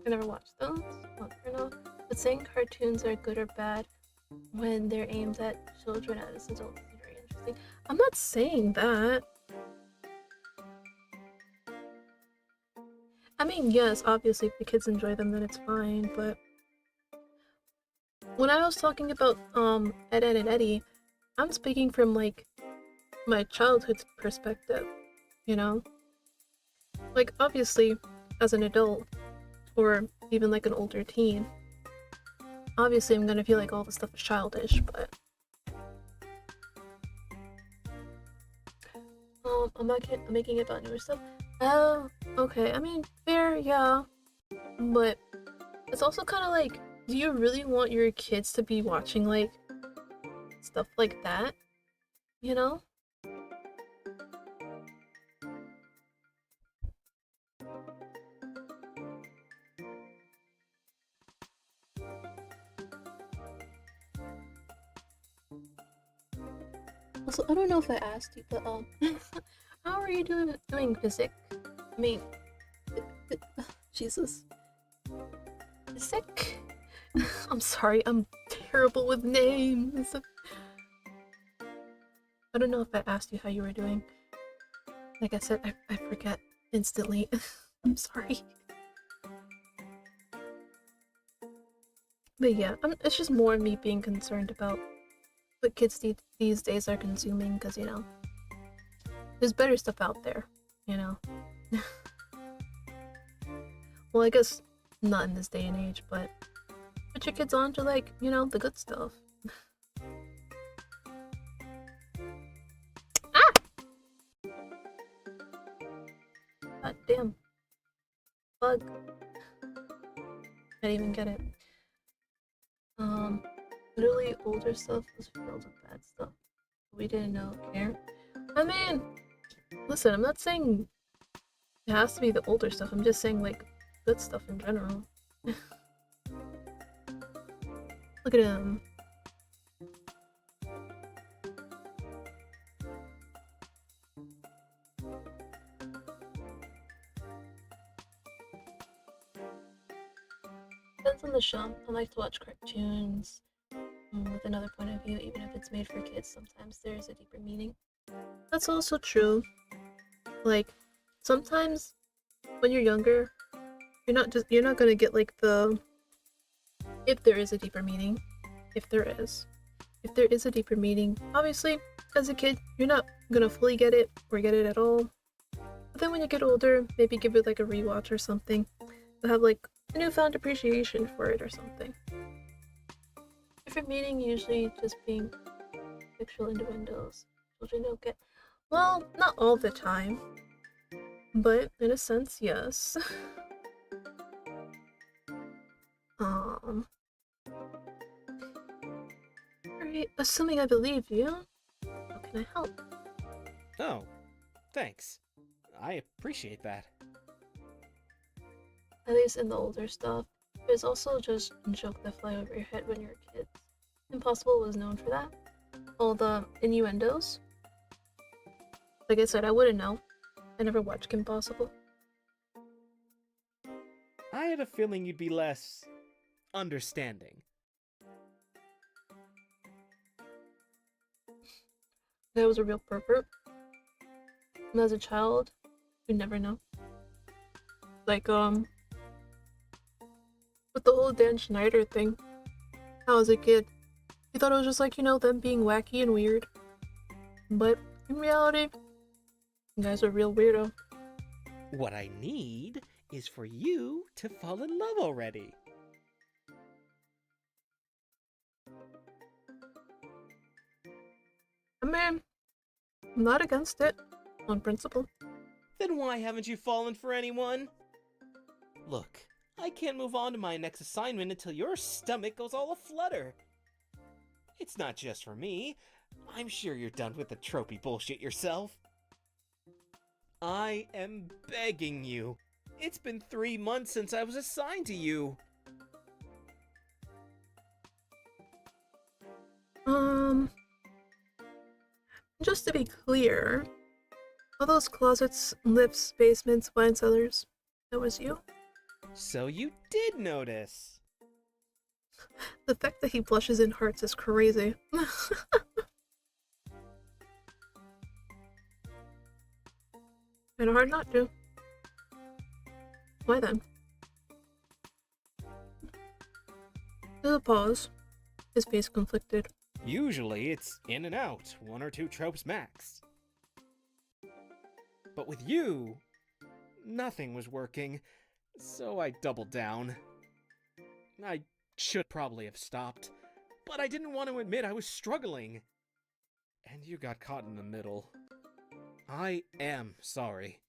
S1: I never watched those. Not fair enough. But saying cartoons are good or bad when they're aimed at children as adults is very interesting. I'm not saying that. I mean, yes, obviously if the kids enjoy them then it's fine, but when I was talking about Ed, Ed and Eddie, I'm speaking from like my childhood perspective, you know? Like obviously as an adult or even like an older teen, obviously I'm gonna feel like all the stuff is childish, but I'm making it about newer stuff. Oh, okay. I mean, fair, yeah, but it's also kind of like, do you really want your kids to be watching like stuff like that? You know? Also, I don't know if I asked you, but how are you doing physics? I mean, Jesus, physics. I'm sorry, I'm terrible with names. I don't know if I asked you how you were doing. Like I said, I forget instantly. I'm sorry. But yeah, it's just more me being concerned about what kids these days are consuming, because, there's better stuff out there, you know? Well, I guess not in this day and age, but put your kids on to, like, the good stuff. Ah! God damn. Bug. I didn't even get it. Literally older stuff was filled with bad stuff. We didn't know care. I mean, listen, I'm not saying it has to be the older stuff. I'm just saying like good stuff in general. Look at him. Depends on the show. I like to watch cartoons with another point of view, even if it's made for kids. Sometimes there's a deeper meaning. That's also true. Like sometimes when you're younger, you're not gonna get like the, if there is a deeper meaning, if there is a deeper meaning, obviously as a kid you're not gonna fully get it or get it at all. But then when you get older, maybe give it like a rewatch or something. You'll have like a newfound appreciation for it or something. Different meaning usually just being sexual innuendos. Children don't get. Well, not all the time, but in a sense, yes. Alright, assuming I believe you, how can I help?
S4: Oh, thanks. I appreciate that.
S1: At least in the older stuff. There's also just joke that fly over your head when you're kids. Impossible was known for that. All the innuendos. Like I said, I wouldn't know. I never watched Kim Possible.
S4: I had a feeling you'd be less understanding.
S1: I was a real pervert. And as a child, you never know. Like, with the whole Dan Schneider thing. I was a kid. You thought it was just like, them being wacky and weird. But in reality, you guys are a real weirdo.
S4: What I need is for you to fall in love already.
S1: mean, I'm not against it, on principle.
S4: Then why haven't you fallen for anyone? Look, I can't move on to my next assignment until your stomach goes all aflutter. It's not just for me. I'm sure you're done with the tropey bullshit yourself. I am begging you. It's been 3 months since I was assigned to you.
S1: Just to be clear, all those closets, lifts, basements, wine cellars, that was you?
S4: So you did notice.
S1: The fact that he blushes in hearts is crazy. Kinda hard not to. Why then? There's a pause. His face conflicted.
S4: Usually it's in and out, 1 or 2 tropes max. But with you, nothing was working, so I doubled down. I should probably have stopped, but I didn't want to admit I was struggling. And you got caught in the middle. I am sorry.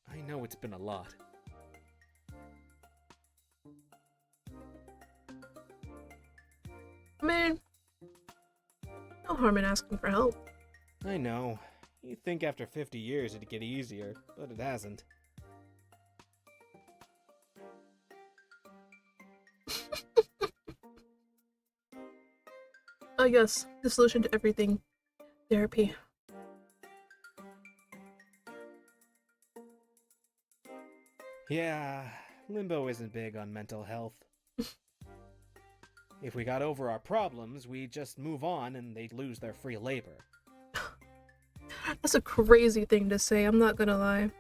S4: I know it's been a lot.
S1: I mean, no harm in asking for help.
S4: I know. You'd think after 50 years it'd get easier, but it hasn't.
S1: Oh yes, the solution to everything. Therapy.
S4: Yeah, Limbo isn't big on mental health. If we got over our problems, we'd just move on and they'd lose their free labor.
S1: That's a crazy thing to say, I'm not gonna lie.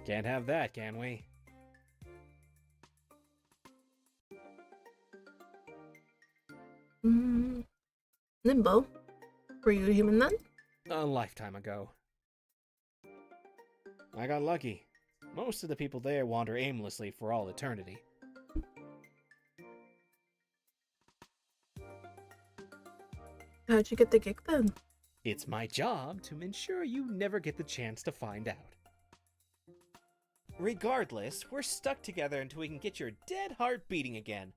S4: Can't have that, can we?
S1: Limbo? Were you a human then?
S4: A lifetime ago. I got lucky. Most of the people there wander aimlessly for all eternity.
S1: How'd you get the gig then?
S4: It's my job to ensure you never get the chance to find out. Regardless, we're stuck together until we can get your dead heart beating again.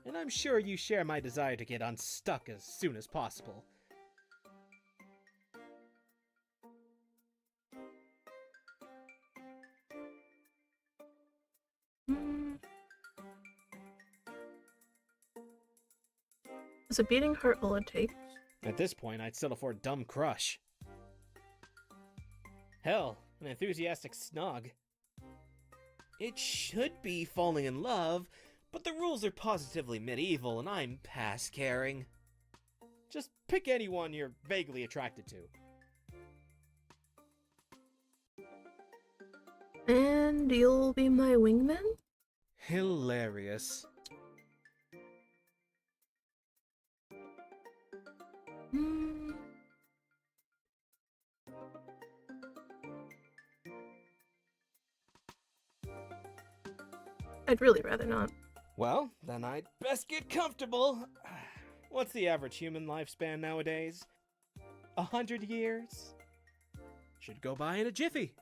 S4: And I'm sure you share my desire to get unstuck as soon as possible.
S1: Is a beating heart all it takes?
S4: At this point, I'd settle for a dumb crush. Hell, an enthusiastic snog. It should be falling in love, but the rules are positively medieval and I'm past caring. Just pick anyone you're vaguely attracted to.
S1: And you'll be my wingman?
S4: Hilarious.
S1: I'd really rather not.
S4: Well, then I'd best get comfortable. What's the average human lifespan nowadays? 100 years? Should go by in a jiffy.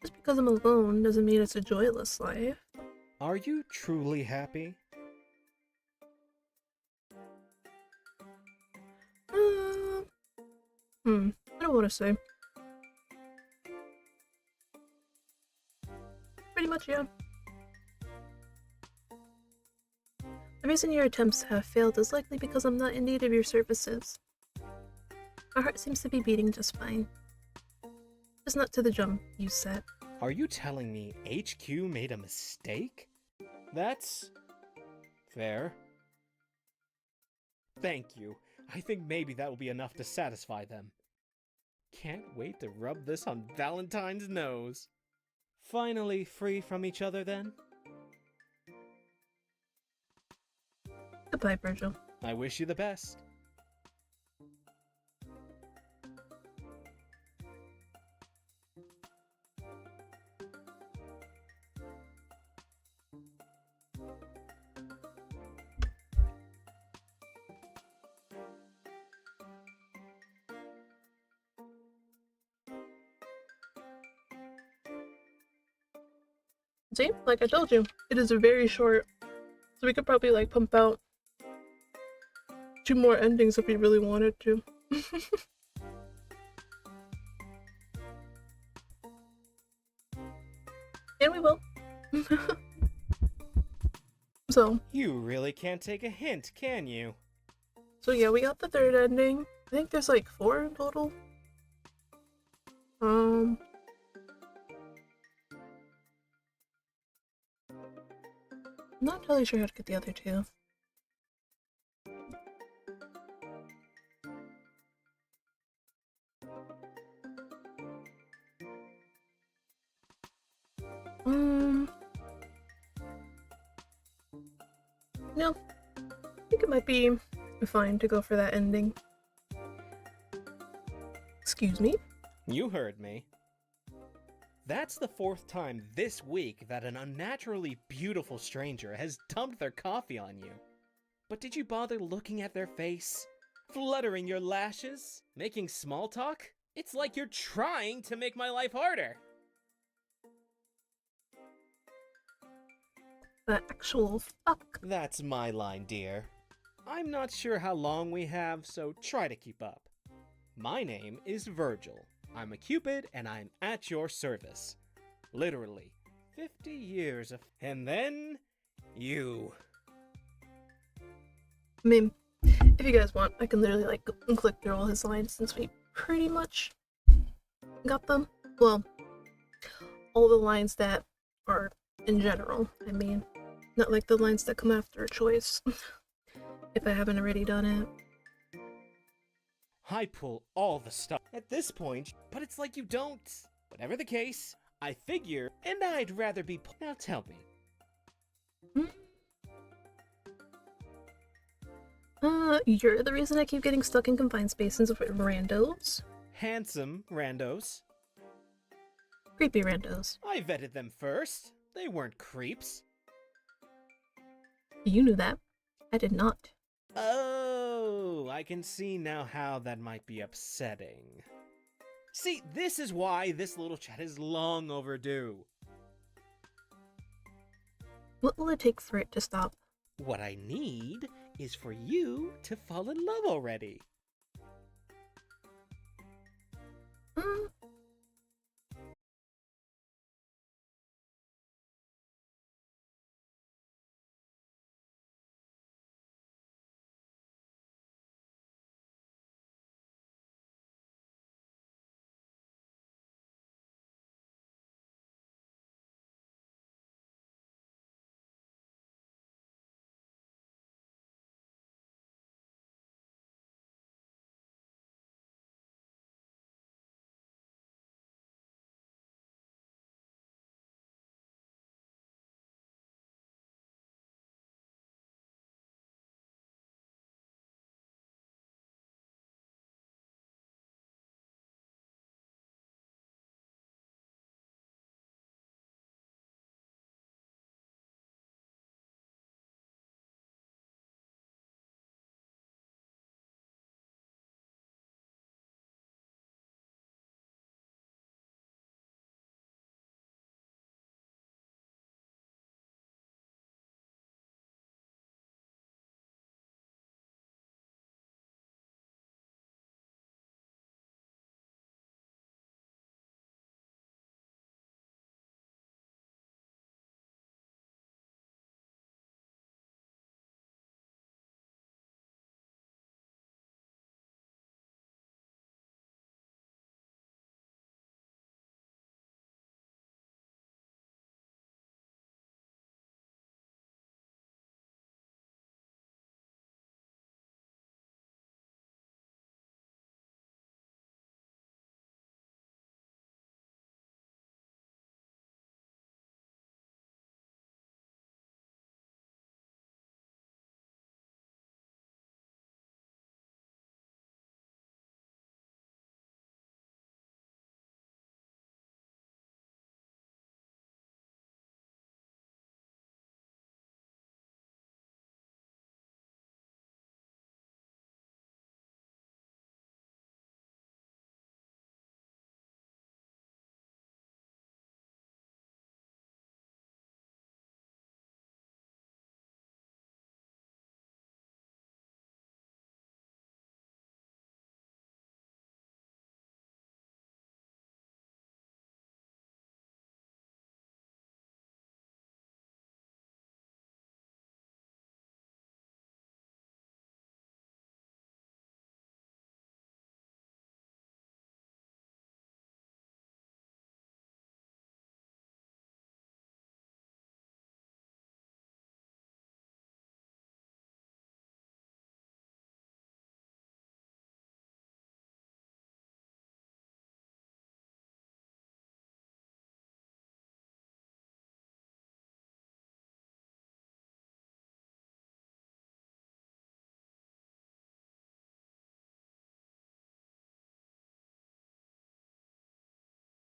S1: Just because I'm alone doesn't mean it's a joyless life.
S4: Are you truly happy?
S1: I don't want to say. Pretty much, yeah. The reason your attempts have failed is likely because I'm not in need of your services. My heart seems to be beating just fine. Just not to the drum you set.
S4: Are you telling me HQ made a mistake? That's fair. Thank you. I think maybe that will be enough to satisfy them. Can't wait to rub this on Valentine's nose. Finally free from each other then?
S1: Goodbye, Virgil.
S4: I wish you the best.
S1: See, like I told you, it is very short. So we could probably like pump out 2 more endings if we really wanted to. And we will. So
S4: You really can't take a hint, can you?
S1: yeah, we got the 3rd ending. I think there's like 4 in total. I'm not totally sure how to get the other 2. No, I think it might be fine to go for that ending. Excuse me?
S4: You heard me. That's the 4th time this week that an unnaturally beautiful stranger has dumped their coffee on you. But did you bother looking at their face? Fluttering your lashes? Making small talk? It's like you're trying to make my life harder.
S1: The actual fuck.
S4: That's my line, dear. I'm not sure how long we have, so try to keep up. My name is Virgil. I'm a Cupid and I'm at your service. Literally, 50 years of. And then. You.
S1: I mean, if you guys want, I can literally like click through all his lines since we pretty much got them. Well, all the lines that are in general, I mean. Not like the lines that come after a choice. If I haven't already done it.
S4: I pull all the stuff at this point, but it's like you don't. Whatever the case, I figure, and I'd rather be. Now tell me.
S1: You're the reason I keep getting stuck in confined spaces with randos.
S4: Handsome randos.
S1: Creepy randos.
S4: I vetted them first. They weren't creeps.
S1: You knew that. I did not.
S4: Oh, I can see now how that might be upsetting. See, this is why this little chat is long overdue.
S1: What will it take for it to stop?
S4: What I need is for you to fall in love already.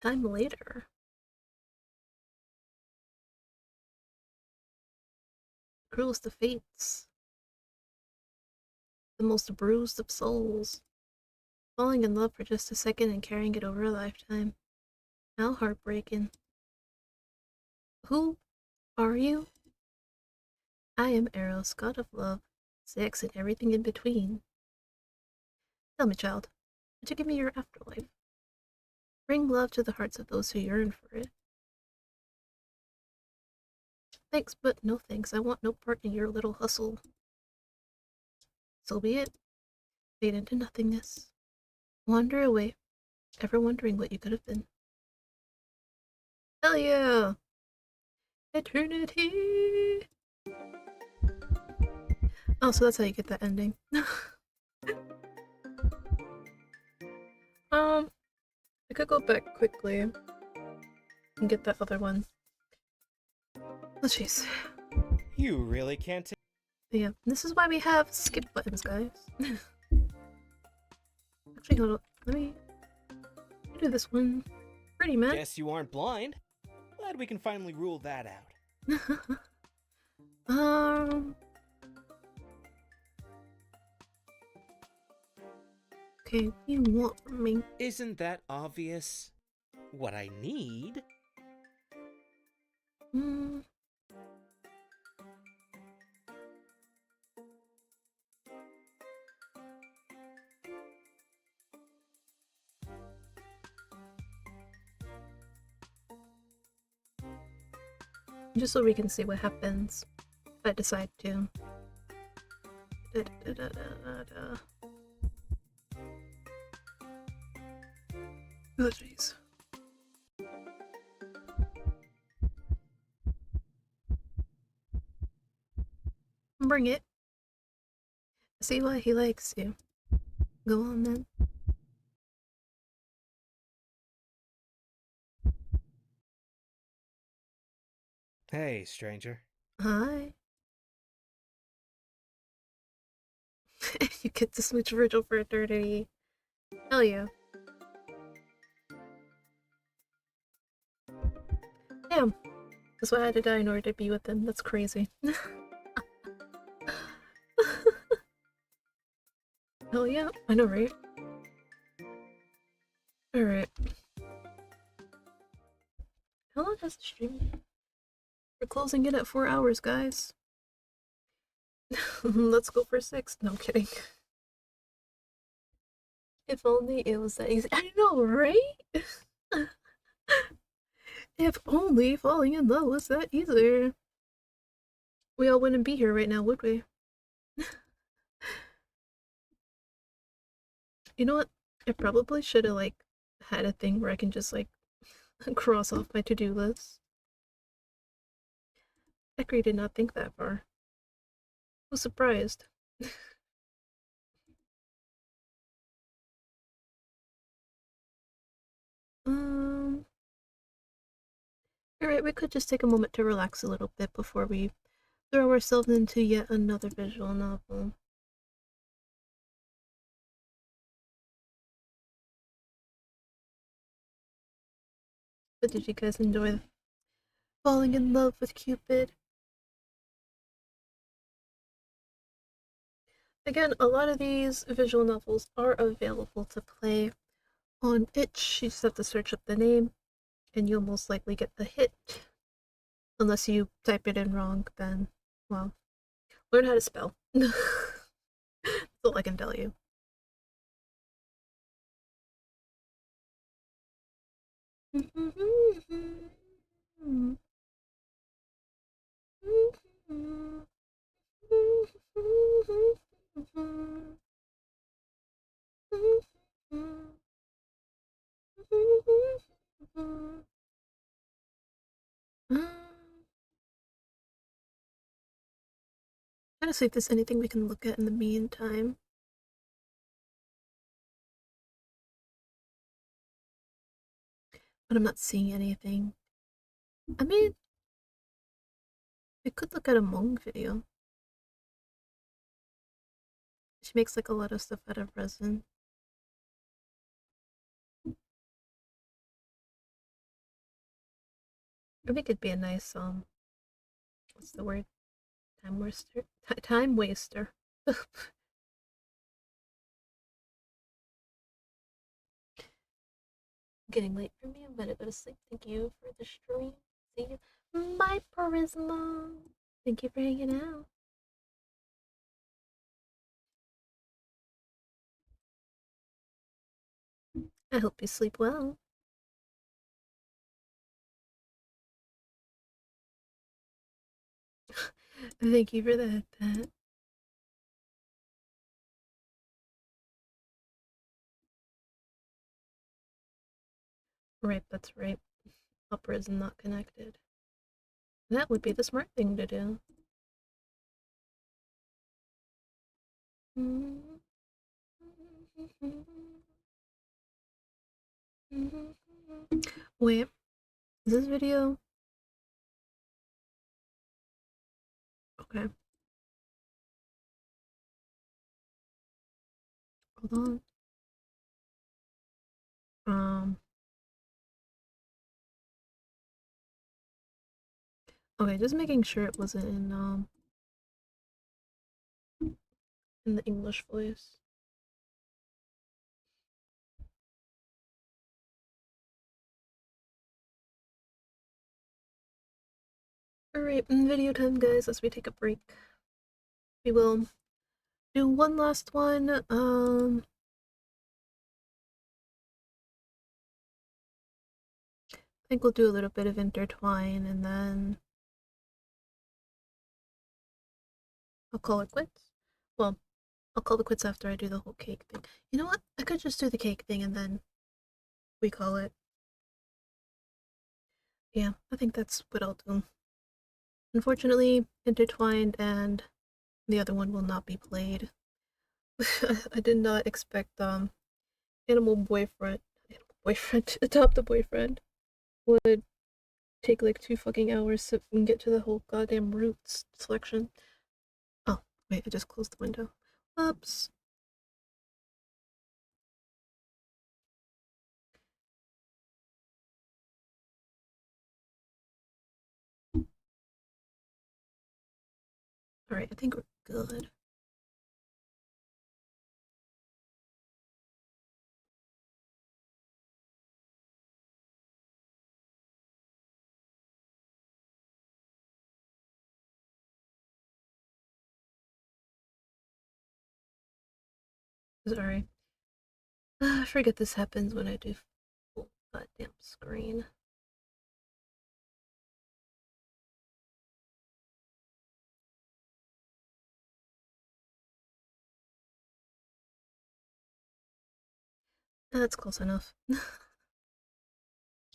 S1: time later. Cruelest of fates. The most bruised of souls. Falling in love for just a second and carrying it over a lifetime. How heartbreaking. Who are you? I am Eros, god of love, sex, and everything in between. Tell me, child, would you give me your afterlife? Bring love to the hearts of those who yearn for it. Thanks, but no thanks. I want no part in your little hustle. So be it. Fade into nothingness. Wander away, ever wondering what you could have been. Hell yeah! Eternity! Oh, so that's how you get that ending. I could go back quickly and get that other one. Oh, jeez.
S4: You really can't take.
S1: Yeah, this is why we have skip buttons, guys. Actually, hold on. Let me do this one. Pretty man.
S4: Guess you aren't blind. Glad we can finally rule that out.
S1: um. Okay, what do you want from me?
S4: Isn't that obvious? What I need?
S1: Hmm. Just so we can see what happens if I decide to. Da, da, da, da, da. Oh, jeez. Bring it. See why he likes you. Go on then.
S4: Hey, stranger.
S1: Hi. You get to smooch Virgil for eternity. Hell yeah. Damn. That's why I had to die in order to be with him. That's crazy. Hell yeah. I know, right? Alright. How long has the stream been? We're closing it at 4 hours, guys. Let's go for 6. No, I'm kidding. If only it was that easy. I know, right? If only falling in love was that easier. We all wouldn't be here right now, would we? You know what? I probably should have, like, had a thing where I can just, like, cross off my to-do list. Ekri did not think that far. Was surprised. um. Alright, we could just take a moment to relax a little bit before we throw ourselves into yet another visual novel. But did you guys enjoy falling in love with Cupid? Again, a lot of these visual novels are available to play on itch. You just have to search up the name, and you'll most likely get the hit. Unless you type it in wrong, then, well, learn how to spell. That's all I can tell you. Trying to see if there's anything we can look at in the meantime. But I'm not seeing anything. I mean, we could look at a Hmong video. She makes like a lot of stuff out of resin. I think it'd be a nice what's the word? Time waster. Time waster. Getting late for me. I'm gonna go to sleep. Thank you for the stream. See you. My charisma. Thank you for hanging out. I hope you sleep well. Thank you for that, Pat. Right, that's right. Upper is not connected. That would be the smart thing to do. Wait, is this video? Okay, hold on. Um, okay, just making sure it wasn't in the English voice. Alright, video time, guys, as we take a break. We will do one last one. I think we'll do a little bit of intertwine and then I'll call it quits. Well, I'll call it quits after I do the whole cake thing. You know what? I could just do the cake thing and then we call it. Yeah, I think that's what I'll do. Unfortunately, intertwined and the other one will not be played. I did not expect animal boyfriend, adopt a boyfriend would take like 2 fucking hours to get to the whole goddamn roots selection. Oh, wait, I just closed the window. Oops. Alright, I think we're good. Sorry. I forget this happens when I do full goddamn screen. That's close enough. Man,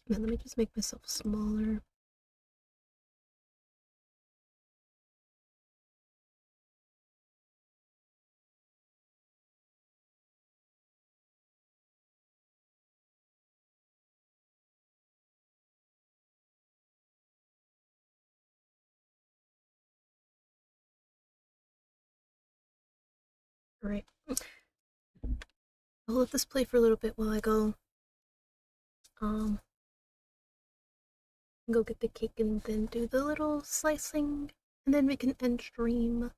S1: let me just make myself smaller. Alright. I'll let this play for a little bit while I um go get the cake and then do the little slicing and then we can end stream.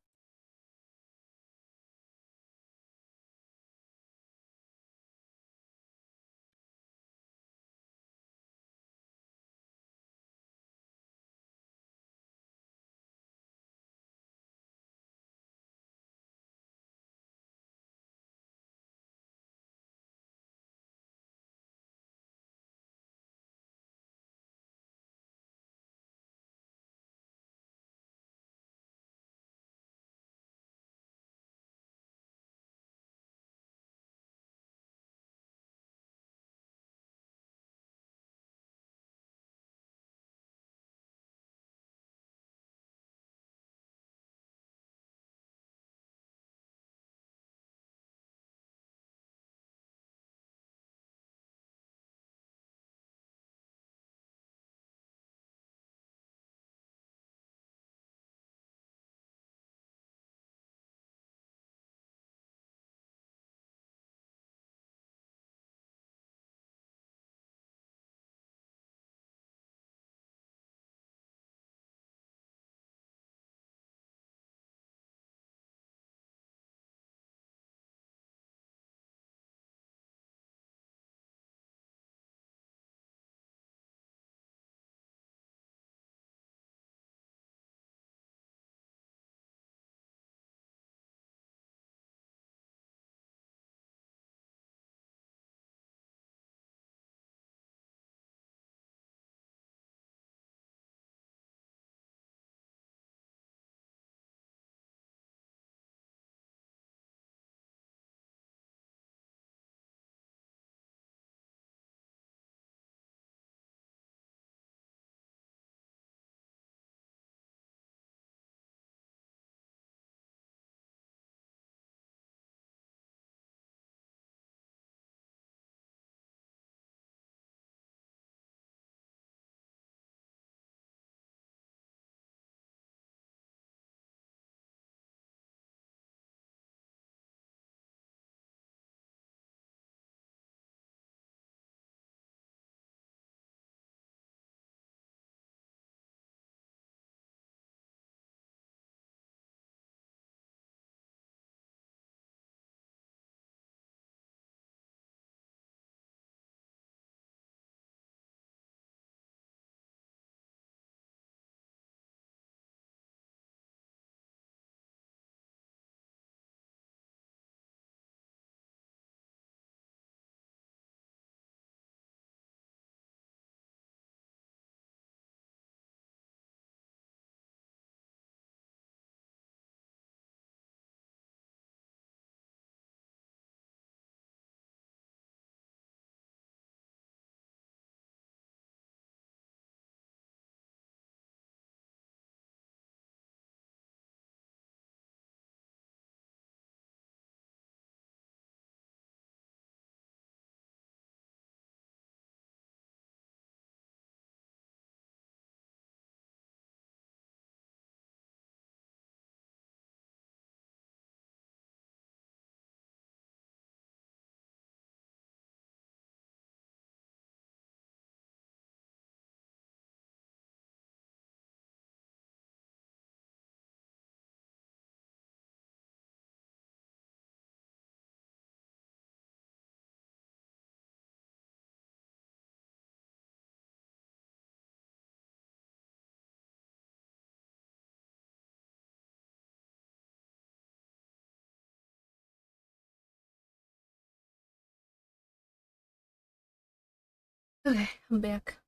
S1: Okay, I'm back.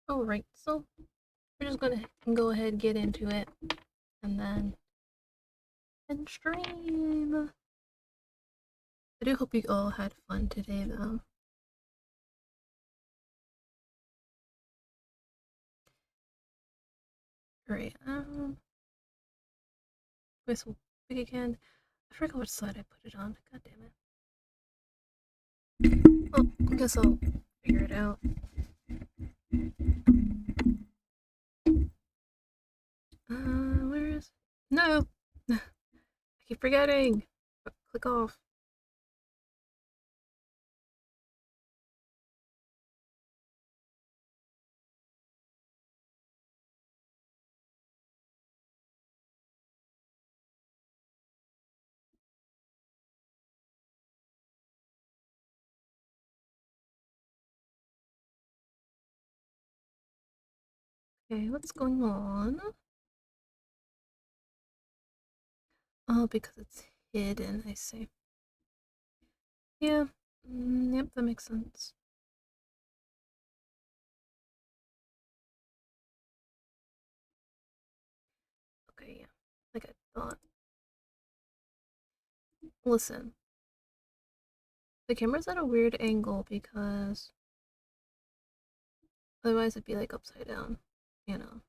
S1: Alright, so we're just gonna go ahead and get into it and then end stream. I do hope you all had fun today though. Alright, this big again. I forgot what slide I put it on. God damn it. Well, I guess I'll figure it out. Where is it? No! I keep forgetting! Click off. Okay, what's going on? Oh, because it's hidden, I see. Yeah, yep, that makes sense. Okay, yeah, like I thought. Listen, the camera's at a weird angle because otherwise it'd be like upside down, you know.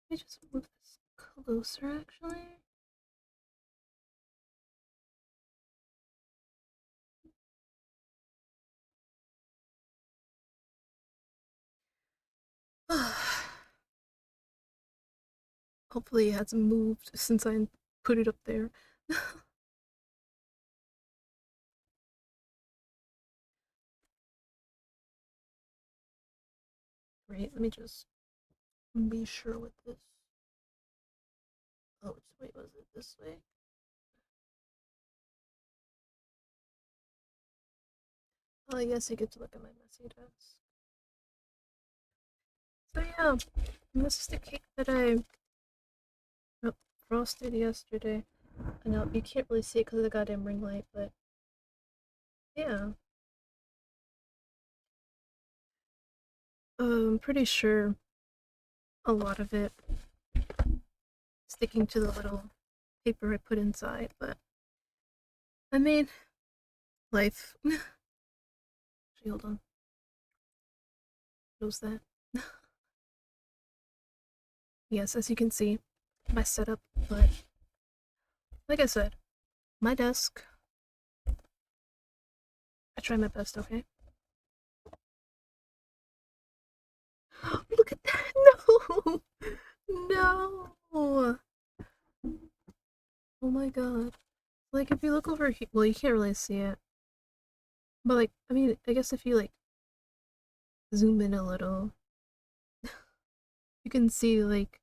S1: Let me just move this closer actually. Hopefully it hasn't moved since I put it up there. Great, let me just be sure with this. Oh, which way was it? This way? Oh, yes, you get to look at my messy desk. So yeah, this is the cake that I frosted yesterday. I know you can't really see it because of the goddamn ring light, but yeah. I'm pretty sure a lot of it sticking to the little paper I put inside, but I mean, life. Actually, hold on. Close that. Yes, as you can see, my setup, but like I said, my desk. I try my best, okay? Look at that! No! No! Oh my god. Like, if you look over here, well, you can't really see it. But, like, I mean, I guess if you, like, zoom in a little, you can see, like,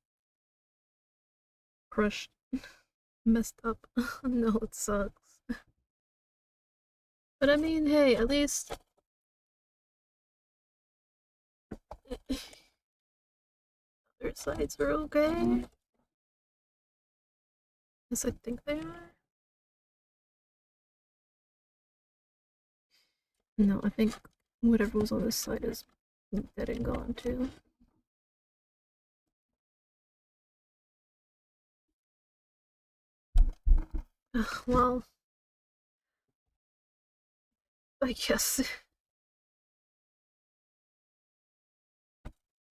S1: crushed, messed up. No, it sucks. But I mean, hey, at least. Other sides are okay. Yes, I think they are. No, I think whatever was on this side is dead and gone too. Well, I guess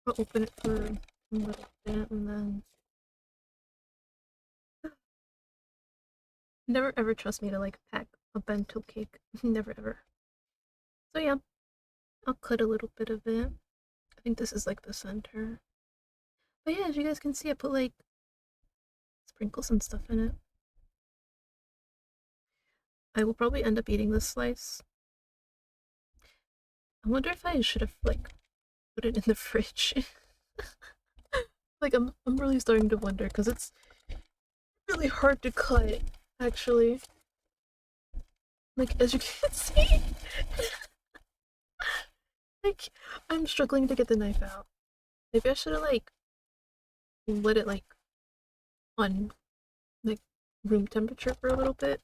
S1: I'll open it for a little bit and then. Never ever trust me to like pack a bento cake. Never ever. So yeah, I'll cut a little bit of it. I think this is like the center. But yeah, as you guys can see, I put like sprinkles and stuff in it. I will probably end up eating this slice. I wonder if I should have like put it in the fridge. Like I'm really starting to wonder because it's really hard to cut actually. Like as you can see, like I'm struggling to get the knife out. Maybe I should have like let it like on like room temperature for a little bit.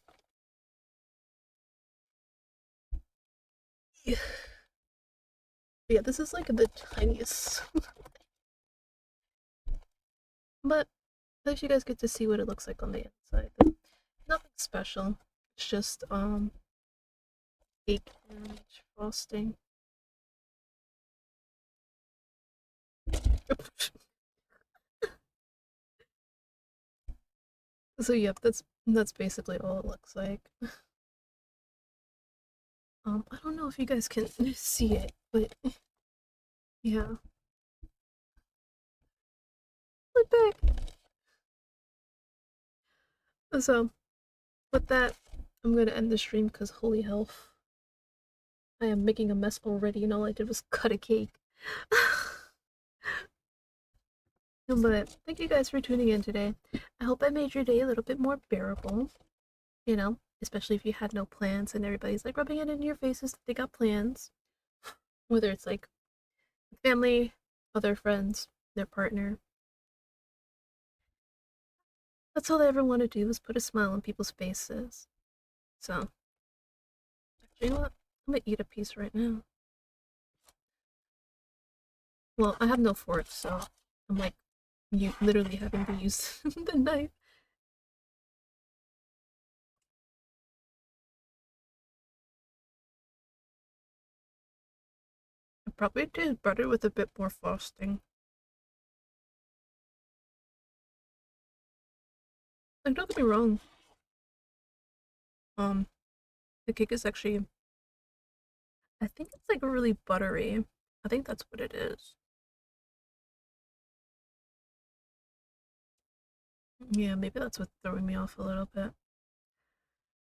S1: Yeah, this is like the tiniest. But at least you guys get to see what it looks like on the inside. Nothing special. It's just cake and frosting. So yep, that's basically all it looks like. I don't know if you guys can see it, but yeah. Look back. So with that, I'm gonna end the stream because holy hell, I am making a mess already, and all I did was cut a cake. But thank you guys for tuning in today. I hope I made your day a little bit more bearable. Especially if you had no plans and everybody's like rubbing it in your faces that they got plans. Whether it's like family, other friends, their partner. That's all I ever want to do is put a smile on people's faces. So, actually, you know what? I'm gonna eat a piece right now. Well, I have no fork, so I'm like, you literally having to use the knife. I probably did better with a bit more frosting. Like, don't get me wrong. Um, the cake is actually, I think it's like really buttery. I think that's what it is. Yeah, maybe that's what's throwing me off a little bit.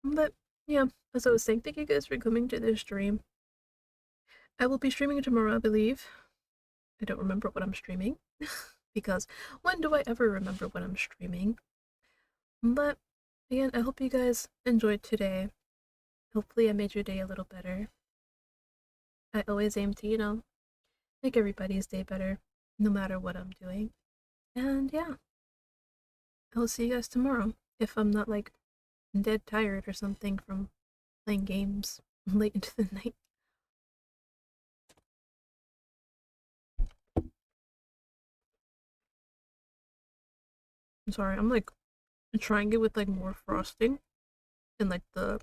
S1: But yeah, as I was saying, thank you guys for coming to this stream. I will be streaming tomorrow, I believe. I don't remember what I'm streaming because when do I ever remember what I'm streaming? But again, I hope you guys enjoyed today. Hopefully, I made your day a little better. I always aim to, make everybody's day better, no matter what I'm doing. And yeah, I'll see you guys tomorrow if I'm not like dead tired or something from playing games late into the night. I'm sorry, I'm like trying it with like more frosting and like the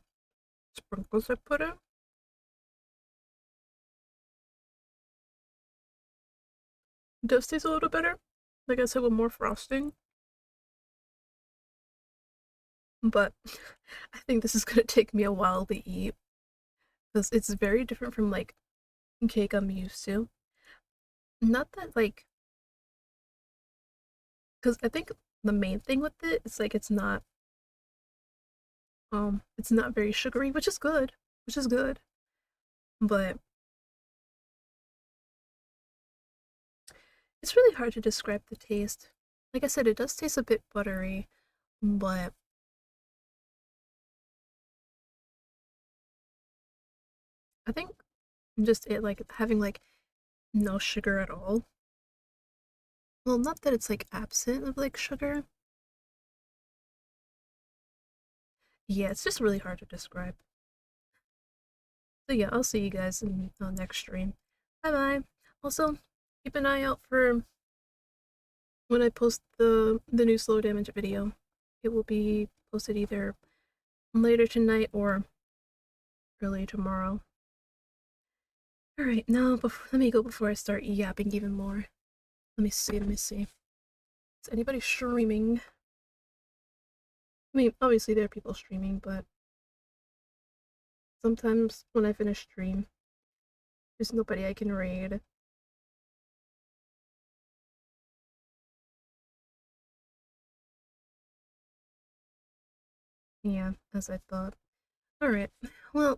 S1: sprinkles I put in. It does taste a little better, like I said, with more frosting. But I think this is gonna take me a while to eat because it's very different from like cake I'm used to. Not that like, because I think the main thing with it is like it's not very sugary, which is good, which is good. But it's really hard to describe the taste. Like I said, it does taste a bit buttery, but I think just it like having like no sugar at all. Well, not that it's like absent of like sugar. Yeah, it's just really hard to describe. So yeah, I'll see you guys in the next stream. Bye bye. Also, keep an eye out for when I post the new slow damage video. It will be posted either later tonight or early tomorrow. All right, now let me go before I start yapping even more. Let me see. Let me see. Is anybody streaming? I mean, obviously there are people streaming, but sometimes when I finish stream, there's nobody I can raid. Yeah, as I thought. Alright, well,